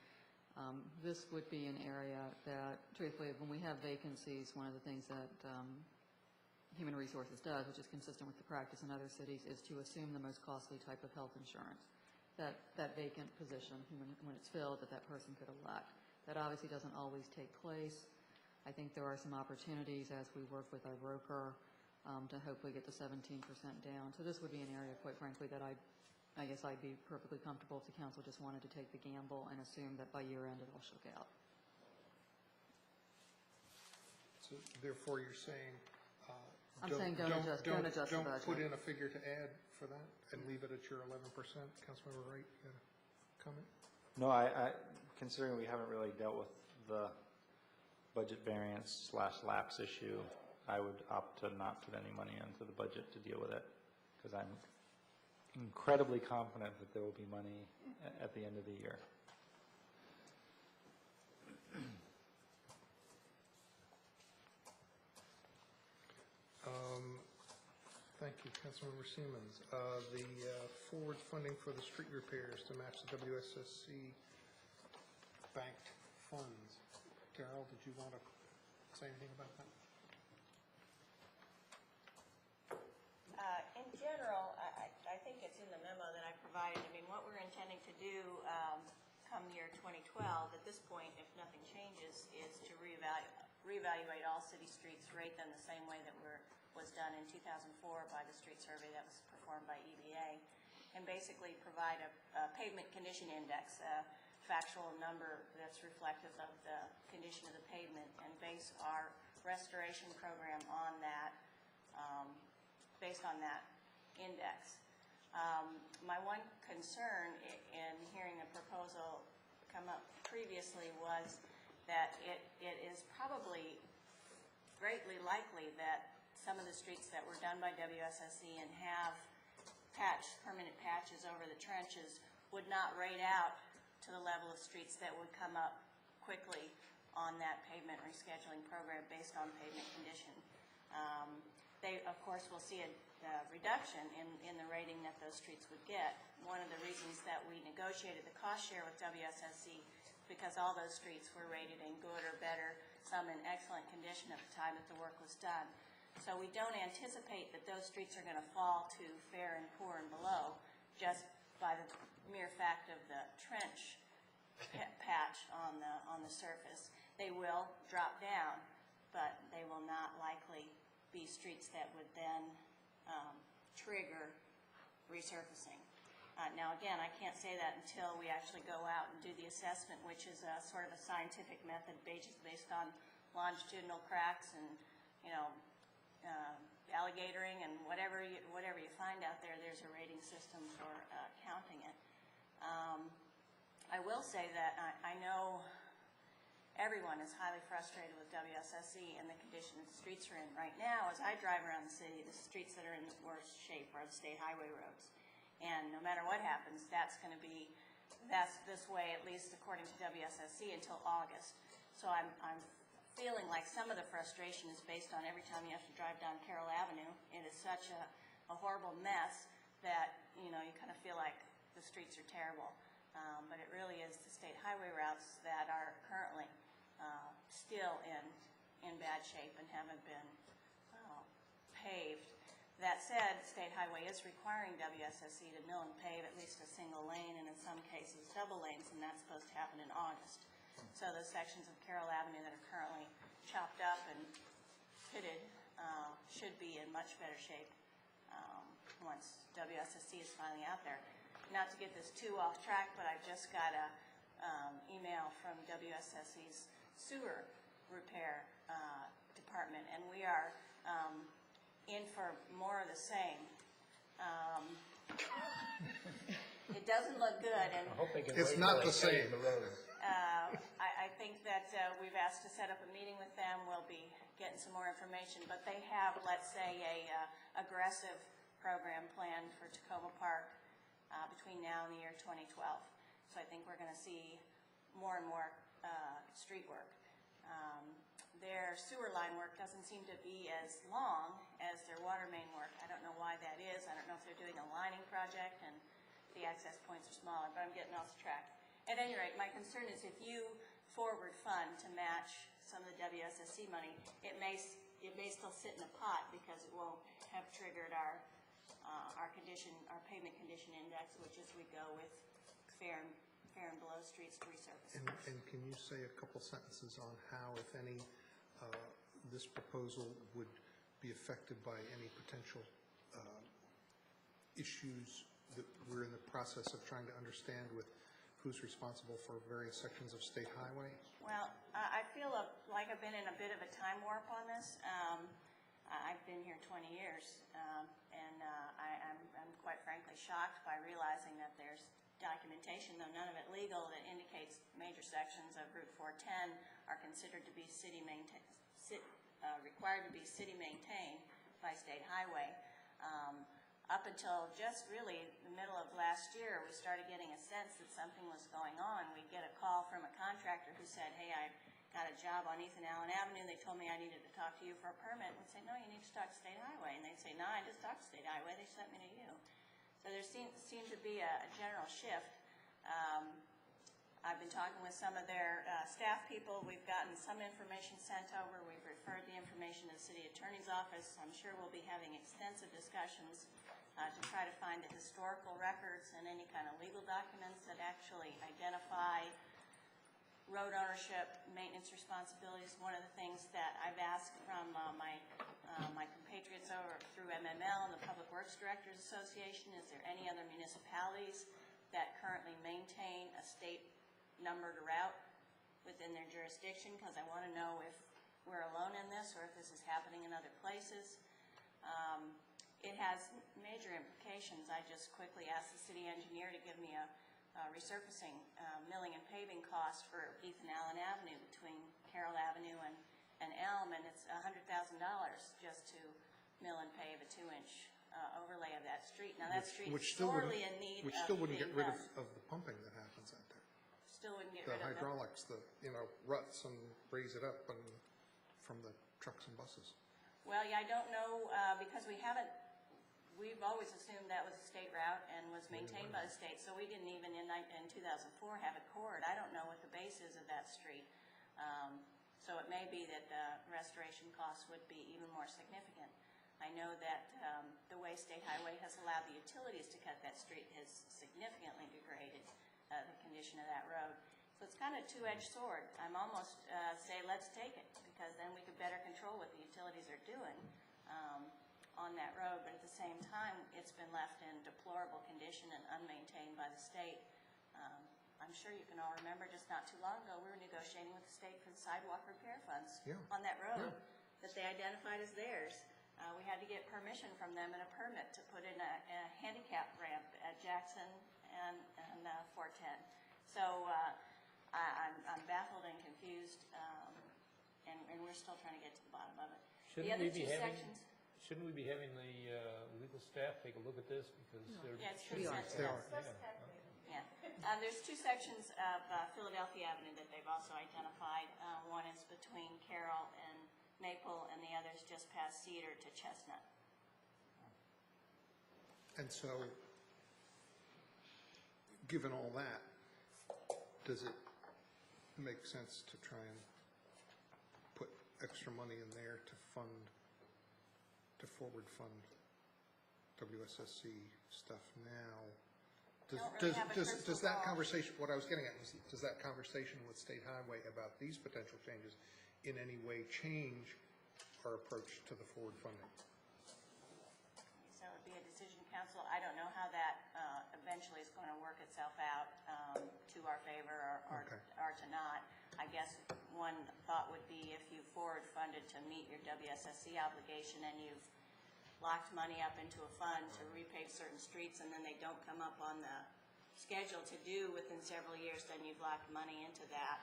This would be an area that, truthfully, when we have vacancies, one of the things that Human Resources does, which is consistent with the practice in other cities, is to assume the most costly type of health insurance. That vacant position, when it's filled, that person could elect. That obviously doesn't always take place. I think there are some opportunities as we work with our broker to hopefully get the 17% down. So this would be an area, quite frankly, that I guess I'd be perfectly comfortable if the council just wanted to take the gamble and assume that by year end it all shook out. So therefore, you're saying I'm saying don't adjust the budget. Don't put in a figure to add for that and leave it at your 11%. Councilmember Wright, you got a comment? No, I considering we haven't really dealt with the budget variance / lapse issue, I would opt to not put any money into the budget to deal with it, because I'm incredibly confident that there will be money at the end of the year. Thank you, Councilmember Siemens. The forward funding for the street repairs to match the WSSC banked funds. Carol, did you want to say anything about that? In general, I think it's in the memo that I provided. I mean, what we're intending to do come year 2012, at this point, if nothing changes, is to reevaluate all city streets, rate them the same way that was done in 2004 by the street survey that was performed by EBA, and basically provide a pavement condition index, a factual number that's reflective of the condition of the pavement, and base our restoration program on that, based on that index. My one concern in hearing a proposal come up previously was that it is probably greatly likely that some of the streets that were done by WSSC and have permanent patches over the trenches would not rate out to the level of streets that would come up quickly on that pavement rescheduling program based on pavement condition. They, of course, will see a reduction in the rating that those streets would get. One of the reasons that we negotiated the cost share with WSSC because all those streets were rated in good or better, some in excellent condition at the time that the work was done. So we don't anticipate that those streets are going to fall to fair and poor and below just by the mere fact of the trench patch on the surface. They will drop down, but they will not likely be streets that would then trigger resurfacing. Now, again, I can't say that until we actually go out and do the assessment, which is a sort of a scientific method based on longitudinal cracks and, alligatoring and whatever you find out there, there's a rating system for counting it. I will say that I know everyone is highly frustrated with WSSC and the condition the streets are in. Right now, as I drive around the city, the streets that are in the worst shape are the state highway roads. And no matter what happens, that's going to be that's this way, at least according to WSSC, until August. So I'm feeling like some of the frustration is based on every time you have to drive down Carroll Avenue. It is such a horrible mess that, you know, you kind of feel like the streets are terrible. But it really is the state highway routes that are currently still in bad shape and haven't been paved. That said, State Highway is requiring WSSC to mill and pave at least a single lane, and in some cases double lanes, and that's supposed to happen in August. So those sections of Carroll Avenue that are currently chopped up and pitted should be in much better shape once WSSC is finally out there. Not to get this too off track, but I just got a email from WSSC's sewer repair department, and we are in for more of the same. It doesn't look good, and It's not the same. I think that we've asked to set up a meeting with them. We'll be getting some more information, but they have, let's say, a aggressive program planned for Tacoma Park between now and the year 2012. So I think we're going to see more and more street work. Their sewer line work doesn't seem to be as long as their water main work. I don't know why that is. I don't know if they're doing a lining project and the access points are smaller, but I'm getting off track. At any rate, my concern is if you forward fund to match some of the WSSC money, it may still sit in a pot because it won't have triggered our pavement condition index, which is we go with fair and below streets to resurface. And can you say a couple sentences on how, if any, this proposal would be affected by any potential issues that we're in the process of trying to understand with who's responsible for various sections of State Highway? Well, I feel like I've been in a bit of a time warp on this. I've been here 20 years, and I'm quite frankly shocked by realizing that there's documentation, though none of it legal, that indicates major sections of Route 410 are considered to be required to be city maintained by State Highway. Up until just really the middle of last year, we started getting a sense that something was going on. We'd get a call from a contractor who said, hey, I got a job on Ethan Allen Avenue. They told me I needed to talk to you for a permit. We'd say, no, you need to talk to State Highway. And they'd say, no, I just talked to State Highway. They sent me to you. So there seemed to be a general shift. I've been talking with some of their staff people. We've gotten some information sent over. We've referred the information to the City Attorney's Office. I'm sure we'll be having extensive discussions to try to find the historical records and any kind of legal documents that actually identify road ownership, maintenance responsibilities. One of the things that I've asked from my compatriots over through MML and the Public Works Directors Association, is there any other municipalities that currently maintain a state numbered route within their jurisdiction? Because I want to know if we're alone in this or if this is happening in other places. It has major implications. I just quickly asked the city engineer to give me a resurfacing milling and paving cost for Ethan Allen Avenue between Carroll Avenue and Elm, and it's $100,000 just to mill and pave a 2-inch overlay of that street. Now that street is sorely in need of being done. Which still wouldn't get rid of the pumping that happens out there. Still wouldn't get rid of the hydraulics, the ruts, and raise it up and from the trucks and buses. Well, yeah, I don't know because we've always assumed that was a state route and was maintained by the state, so we didn't even in 2004 have it cored. I don't know what the base is of that street. So it may be that the restoration costs would be even more significant. I know that the way State Highway has allowed the utilities to cut that street has significantly degraded the condition of that road. So it's kind of a two-edged sword. I'm almost say let's take it, because then we could better control what the utilities are doing on that road, but at the same time, it's been left in deplorable condition and unmaintained by the state. I'm sure you can all remember just not too long ago, we were negotiating with the state for the sidewalk repair funds on that road that they identified as theirs. We had to get permission from them and a permit to put in a handicap ramp at Jackson and 410. So I'm baffled and confused, and we're still trying to get to the bottom of it. The other two sections. Shouldn't we be having the legal staff take a look at this, because they're... Yeah, it's true. They are. Yeah. There's two sections of Philadelphia Avenue that they've also identified. One is between Carroll and Maple, and the other is just past Cedar to Chestnut. And so, given all that, does it make sense to try and put extra money in there to forward fund WSSC stuff now? Does that conversation, what I was getting at was, does that conversation with State Highway about these potential changes in any way change our approach to the forward funding? So it would be a decision council. I don't know how that eventually is going to work itself out to our favor or to not. I guess one thought would be if you forward funded to meet your WSSC obligation and you've locked money up into a fund to repave certain streets and then they don't come up on the schedule to do within several years, then you've locked money into that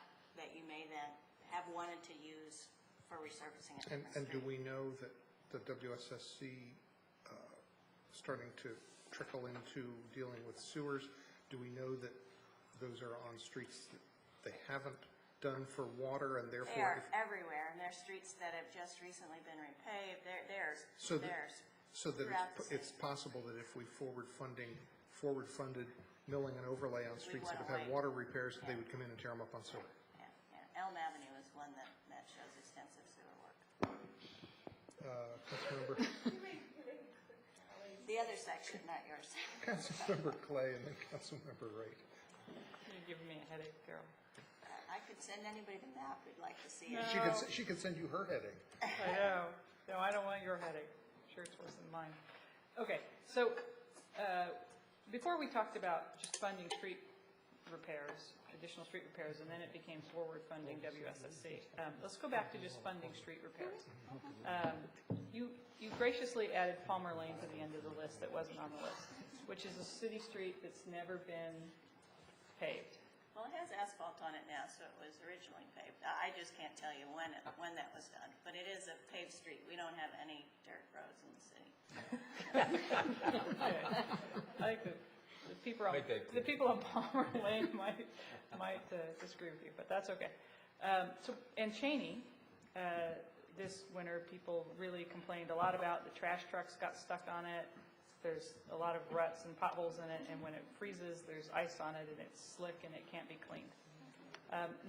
you may then have wanted to use for resurfacing it. And do we know that the WSSC starting to trickle into dealing with sewers, do we know that those are on streets that they haven't done for water and therefore... They are everywhere, and there's streets that have just recently been repaved. So that it's possible that if we forward funded milling and overlay on streets that have had water repairs, they would come in and tear them up on sewer. Yeah. Elm Avenue is one that shows extensive sewer work. Councilmember... The other section, not yours. Councilmember Clay and then Councilmember Wright. You're giving me a headache, Carol. I could send anybody the map we'd like to see. No. She could send you her headache. I know. No, I don't want your headache. I'm sure it's worse than mine. Okay, so before we talked about just funding street repairs, additional street repairs, and then it became forward funding WSSC. Let's go back to just funding street repairs. You graciously added Palmer Lane to the end of the list that wasn't on the list, which is a city street that's never been paved. Well, it has asphalt on it now, so it was originally paved. I just can't tell you when that was done, but it is a paved street. We don't have any dirt roads in the city. Okay. I think the people on Palmer Lane might disagree with you, but that's okay. And Cheney, this winter, people really complained a lot about the trash trucks got stuck on it. There's a lot of ruts and potholes in it, and when it freezes, there's ice on it, and it's slick, and it can't be cleaned.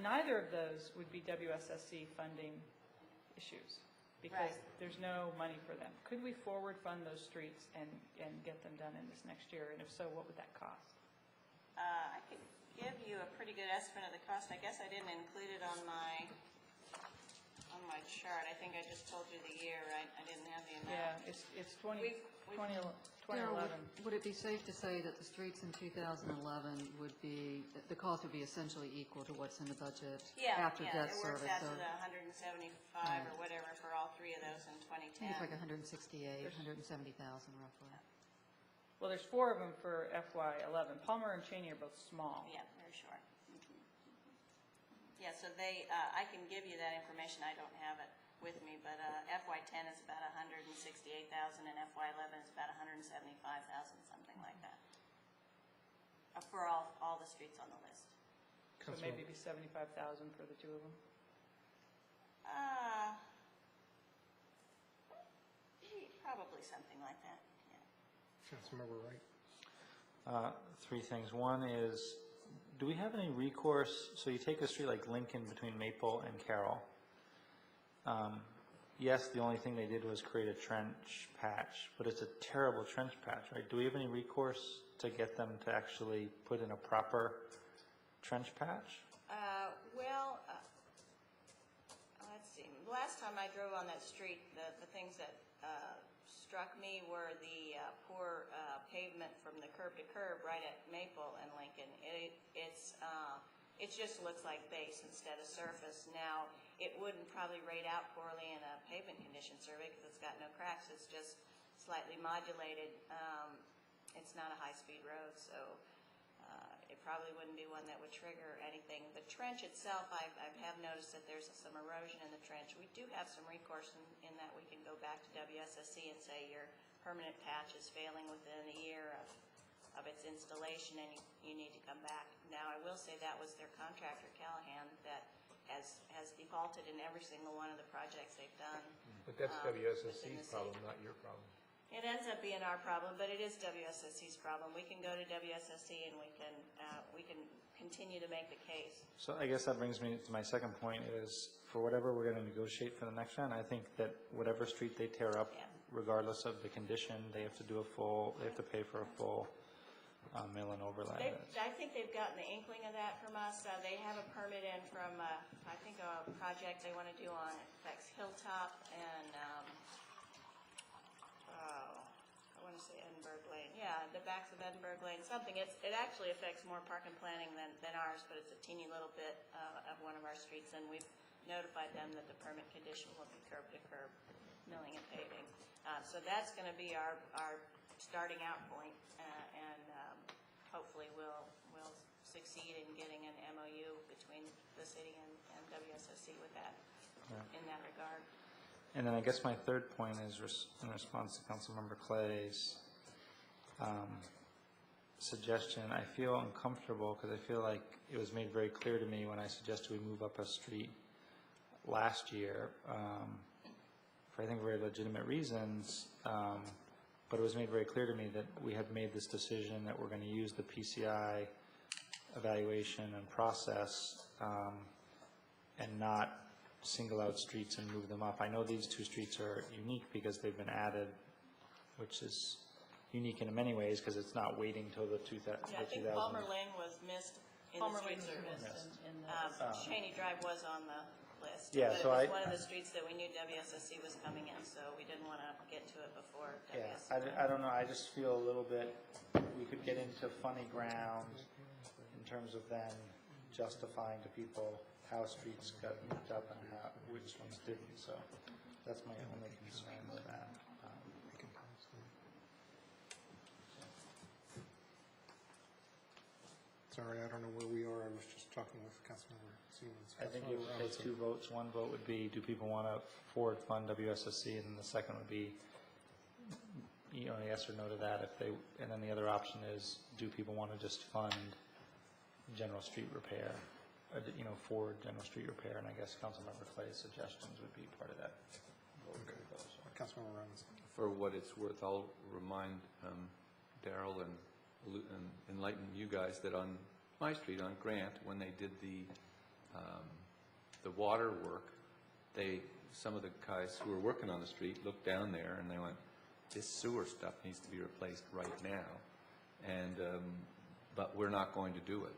Neither of those would be WSSC funding issues, because there's no money for them. Could we forward fund those streets and get them done in this next year, and if so, what would that cost? I could give you a pretty good estimate of the cost. I guess I didn't include it on my chart. I think I just told you the year, right? I didn't have the amount. Yeah, it's 2011. Would it be safe to say that the streets in 2011 would be, the cost would be essentially equal to what's in the budget after debt service? Yeah, it works out to the 175 or whatever for all three of those in 2010. I think it's like 168, 170,000 roughly. Well, there's four of them for FY11. Palmer and Cheney are both small. Yeah, they're short. Yeah, so I can give you that information. I don't have it with me, but FY10 is about 168,000 and FY11 is about 175,000, something like that, for all the streets on the list. So maybe it'd be 75,000 for the two of them? Probably something like that, yeah. Councilmember Wright. Three things. One is, do we have any recourse? So you take a street like Lincoln between Maple and Carroll. Yes, the only thing they did was create a trench patch, but it's a terrible trench patch, right? Do we have any recourse to get them to actually put in a proper trench patch? Let's see. The last time I drove on that street, the things that struck me were the poor pavement from the curb to curb right at Maple and Lincoln. It just looks like base instead of surface. Now, it wouldn't probably rate out poorly in a pavement condition survey because it's got no cracks. It's just slightly modulated. It's not a high-speed road, so it probably wouldn't be one that would trigger anything. The trench itself, I have noticed that there's some erosion in the trench. We do have some recourse in that we can go back to WSSC and say your permanent patch is failing within a year of its installation, and you need to come back. Now, I will say that was their contractor, Callahan, that has defaulted in every single one of the projects they've done. But that's within WSSC's the problem, city. not your problem. It ends up being our problem, but it is WSSC's problem. We can go to WSSC and we can continue to make the case. So I guess that brings me to my second point is, for whatever we're going to negotiate for the next round, I think that whatever street they tear up, Yeah. regardless of the condition, they have to pay for a full mill and overlay. I think they've gotten the inkling of that from us. They have a permit in from, I think, a project they want to do on affects Hilltop and, I want to say Edinburgh Lane. Yeah, the backs of Edinburgh Lane, something. It actually affects more park and planning than ours, but it's a teeny little bit of one of our streets, and we've notified them that the permit condition will be curb to curb milling and paving. So that's going to be our starting out point, and hopefully we'll succeed in getting an MOU between the city and WSSC with that, in that regard. And then I guess my third point is in response to Councilmember Clay's suggestion. I feel uncomfortable because I feel like it was made very clear to me when I suggested we move up a street last year, for I think very legitimate reasons, but it was made very clear to me that we had made this decision that we're going to use the PCI evaluation and process and not single out streets and move them up. I know these two streets are unique because they've been added, which is unique in many ways because it's not waiting till the 2000. Yeah, I think Palmer Lane was missed in the street service. Cheney Drive was on the list. Yeah, but so it was one of the streets that we knew WSSC was coming in, so we didn't want to get to it before WSSC. Yeah, I don't know. I just feel a little bit, we could get into funny ground in terms of then justifying to people how streets got moved up and which ones didn't. So that's my only concern with that. Sorry, I don't know where we are. I was just talking with Councilmember Siemens. I think it would take two votes. One vote would be, do people want to forward fund WSSC? And then the second would be, yes or no to that. And then the other option is, do people want to just fund general street repair? Forward general street repair, and I guess Councilmember Clay's suggestions would be part of that. Okay. Councilmember Rounds. For what it's worth, I'll remind Darrell and enlighten you guys that on my street, on Grant, when they did the water work, some of the guys who were working on the street looked down there and they went, this sewer stuff needs to be replaced right now, and but we're not going to do it.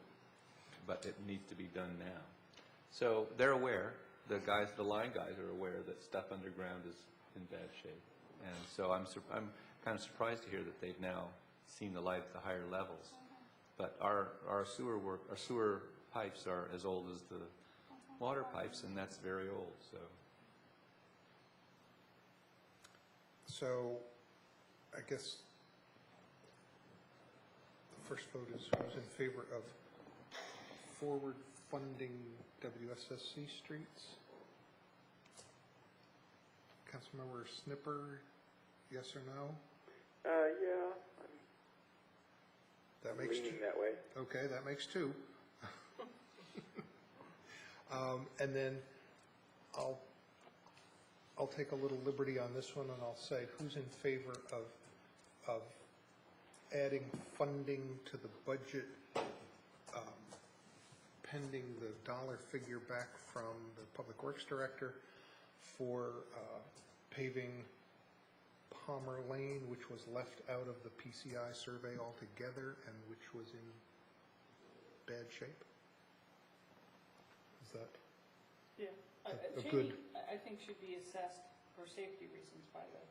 But it needs to be done now. So they're aware, the line guys are aware that stuff underground is in bad shape. And so I'm kind of surprised to hear that they've now seen the light at the higher levels. But our sewer pipes are as old as the water pipes, and that's very old. So I guess the first vote is who's in favor of forward funding WSSC streets? Councilmember Snipper, yes or no? Yeah. That makes leaning two. that way. Okay, that makes two. And then I'll take a little liberty on this one, and I'll say who's in favor of adding funding to the budget pending the dollar figure back from the Public Works Director for paving Palmer Lane, which was left out of the PCI survey altogether and which was in bad shape? Is that Yeah. a Cheney, good? I think should be assessed for safety reasons by the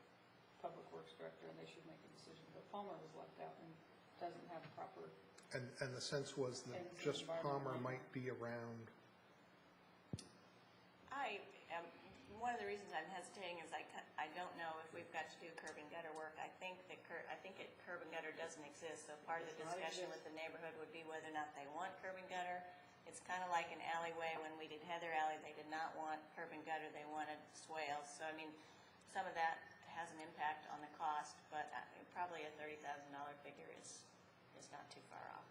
Public Works Director, and they should make a decision. But Palmer was left out and doesn't have proper. And the sense was that just Palmer might be around. One of the reasons I'm hesitating is I don't know if we've got to do curb and gutter work. I think curb and gutter doesn't exist, so part of the discussion with the neighborhood would be whether or not they want curb and gutter. It's kind of like an alleyway. When we did Heather Alley, they did not want curb and gutter, they wanted swales. So I mean, some of that has an impact on the cost, but probably a $30,000 figure is is not too far off.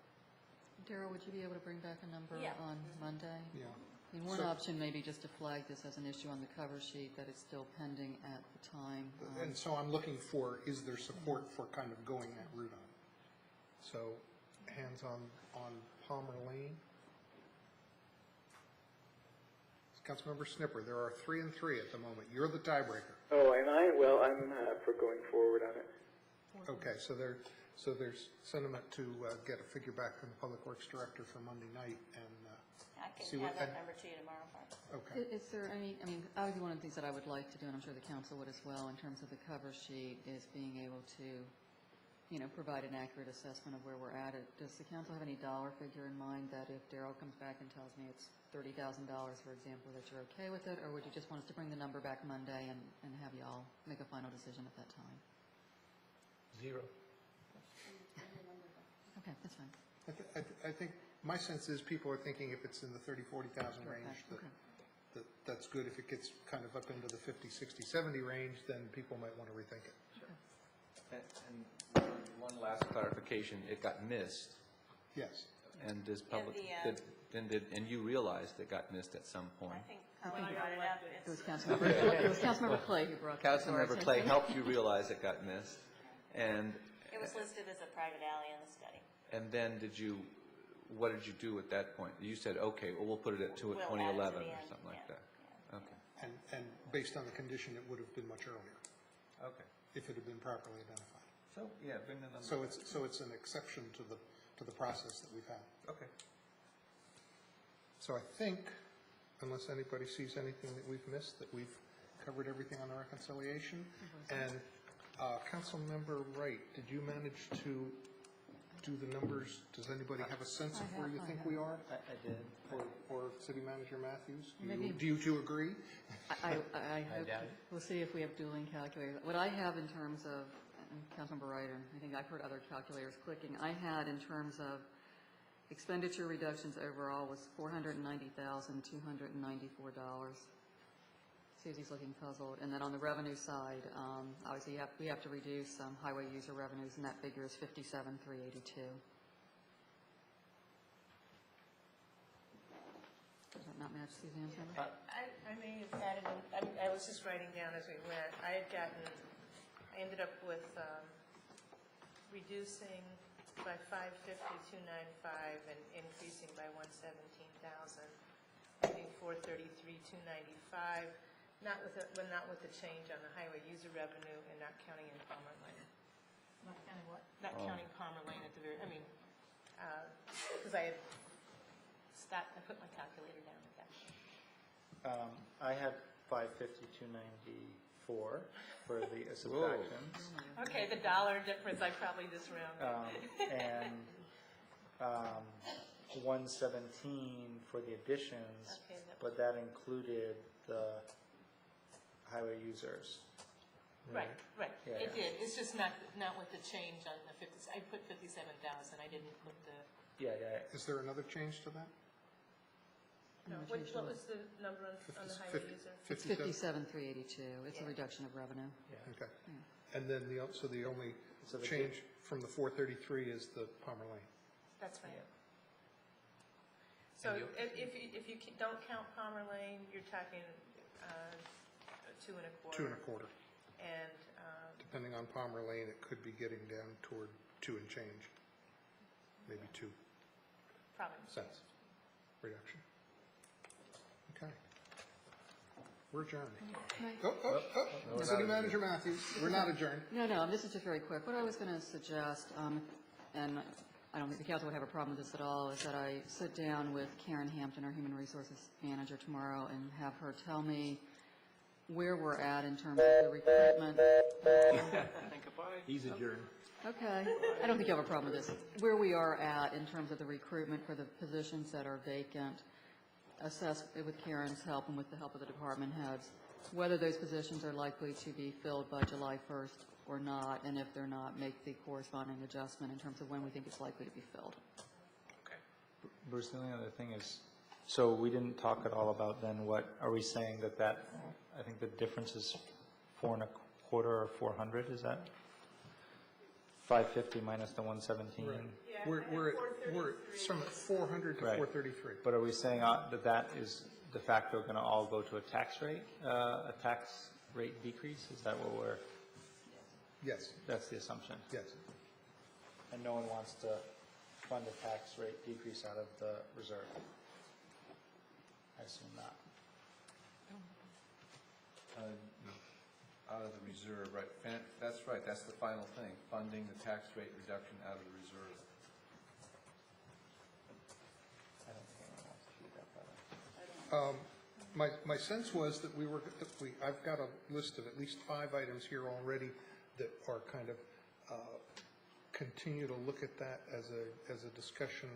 Darrell, would you be able to bring back a number Yeah. on Monday? Yeah. I mean, one So- option may be just to flag this as an issue on the cover sheet, that it's still pending at the time. And so I'm looking for, is there support for kind of going that route on it? So, hands on Palmer Lane. Councilmember Snipper, there are 3 and 3 at the moment. You're the tiebreaker. Oh, am I? Well, I'm for going forward on it. Okay, so there's sentiment to get a figure back from the Public Works Director for Monday night and I see can what. have that number to you tomorrow, Mark. Okay. Is there any, I mean, obviously one of the things that I would like to do, and I'm sure the council would as well, in terms of the cover sheet, is being able to, you know, provide an accurate assessment of where we're at. Does the council have any dollar figure in mind that if Darrell comes back and tells me it's $30,000, for example, that you're okay with it, or would you just want us to bring the number back Monday and have you all make a final decision at that time? 0. Okay, that's fine. I think, my sense is people are thinking if it's in the 30, 40,000 range, that's good. If it gets kind of up into the 50, 60, 70 range, then people might want to rethink it. And one last clarification, it got missed. Yes. And does public, Yeah, and you realized it got missed at some point? I think Colleen brought it up. It was Councilmember Clay who brought that to our Councilmember Clay attention. helped you realize it got missed. And It was listed as a private alley in the study. and then what did you do at that point? You said, okay, well, we'll put it at We'll add it to 2011 the or end, something like yeah, that. Okay. And based on the condition, it would have been much earlier Okay. if it had been properly identified. So, yeah, bring the number. So it's an exception to the process that we've had. Okay. So I think, unless anybody sees anything that we've missed, that we've covered everything on the reconciliation. And Councilmember Wright, did you manage to do the numbers? Does anybody have a sense of where you think we are? I did. For City Manager Matthews? Maybe- Do you two agree? I hope, we'll see if we have dueling calculators. What I have in terms of, and Councilmember Wright, and I think I've heard other calculators clicking, I had in terms of expenditure reductions overall was $490,294. Susie's looking puzzled. And then on the revenue side, obviously we have to reduce highway user revenues, and that figure is $57,382. Does that not match Suzanne's number? I may have added, I was just writing down as we went. I ended up with reducing by $550,295 and increasing by $117,000, leaving $433,295. Not with the change on the highway user revenue and not counting in Palmer Lane. Not counting what? Not counting Palmer Lane at the very, because I put my calculator down at that. I had 550,294 for the subtractions. Okay, the dollar difference, I probably just rounded. And 117 for the additions, Okay, but that included the highway users. Right. Yeah, It yeah. did. It's just not with the change on the 50, I put 57,000. I didn't put the, Yeah. Is there another change to that? no, what was the number on the highway user? It's 57,382. It's a reduction of revenue. Okay. And then the only So the change from the 433 is the Palmer Lane. That's right. So if you don't count Palmer Lane, you're talking 2 1/4. And Depending on Palmer Lane, it could be getting down toward 2 and change, maybe 2 probably. cents reduction. Okay. We're adjourned. City Manager Matthews, we're not adjourned. No, this is just very quick. What I was going to suggest, and I don't think the council would have a problem with this at all, is that I sit down with Karen Hampton, our Human Resources Manager, tomorrow and have her tell me where we're at in terms of the recruitment. He's adjourned. Okay. I don't think you have a problem with this. Where we are at in terms of the recruitment for the positions that are vacant, assess with Karen's help and with the help of the department heads, whether those positions are likely to be filled by July 1st or not, and if they're not, make the corresponding adjustment in terms of when we think it's likely to be filled. Bruce, the only other thing is, so we didn't talk at all about then what, are we saying that, I think the difference is 4 1/4 or 400, is that? 550 minus the 117. We're some at 400 to Right. 433. But are we saying that that is de facto going to all go to a tax rate decrease? Is that what we're, Yes, that's the assumption? yes. And no one wants to fund a tax rate decrease out of the reserve? I assume not. Out of the reserve, right. That's right, that's the final thing, funding the tax rate reduction out of the reserve. I don't think anyone wants to do that, but My sense was that I've got a list of at least 5 items here already that are kind of, continue to look at that as a discussion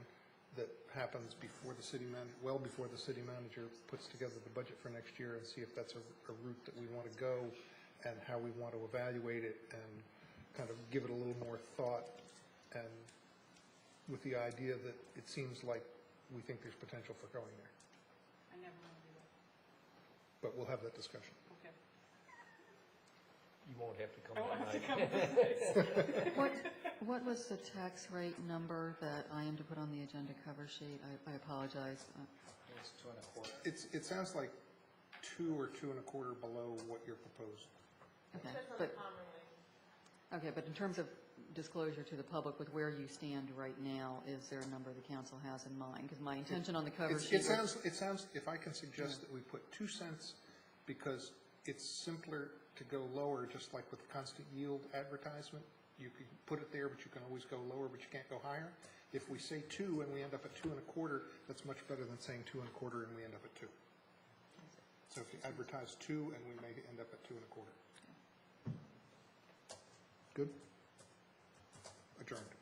that happens before the well before the city manager puts together the budget for next year, and see if that's a route that we want to go and how we want to evaluate it and kind of give it a little more thought, and with the idea that it seems like we think there's potential for going there. I never want to do that. But we'll have that discussion. Okay. You won't have to come I won't have to tonight. come. What was the tax rate number that I am to put on the agenda cover sheet? I apologize. it's 2.25. It sounds like 2 or 2.25 below what you're proposed. Okay, but in terms of disclosure to the public with where you stand right now, is there a number the council has in mind? Because my intention on the cover sheet was... It sounds, if I can suggest that we put 2 cents, because it's simpler to go lower, just like with constant yield advertisement. You can put it there, but you can always go lower, but you can't go higher. If we say 2 and we end up at 2.25, that's much better than saying 2.25 and we end up at 2. So if you advertise 2 and we may end up at 2.25. Good? Adjourned.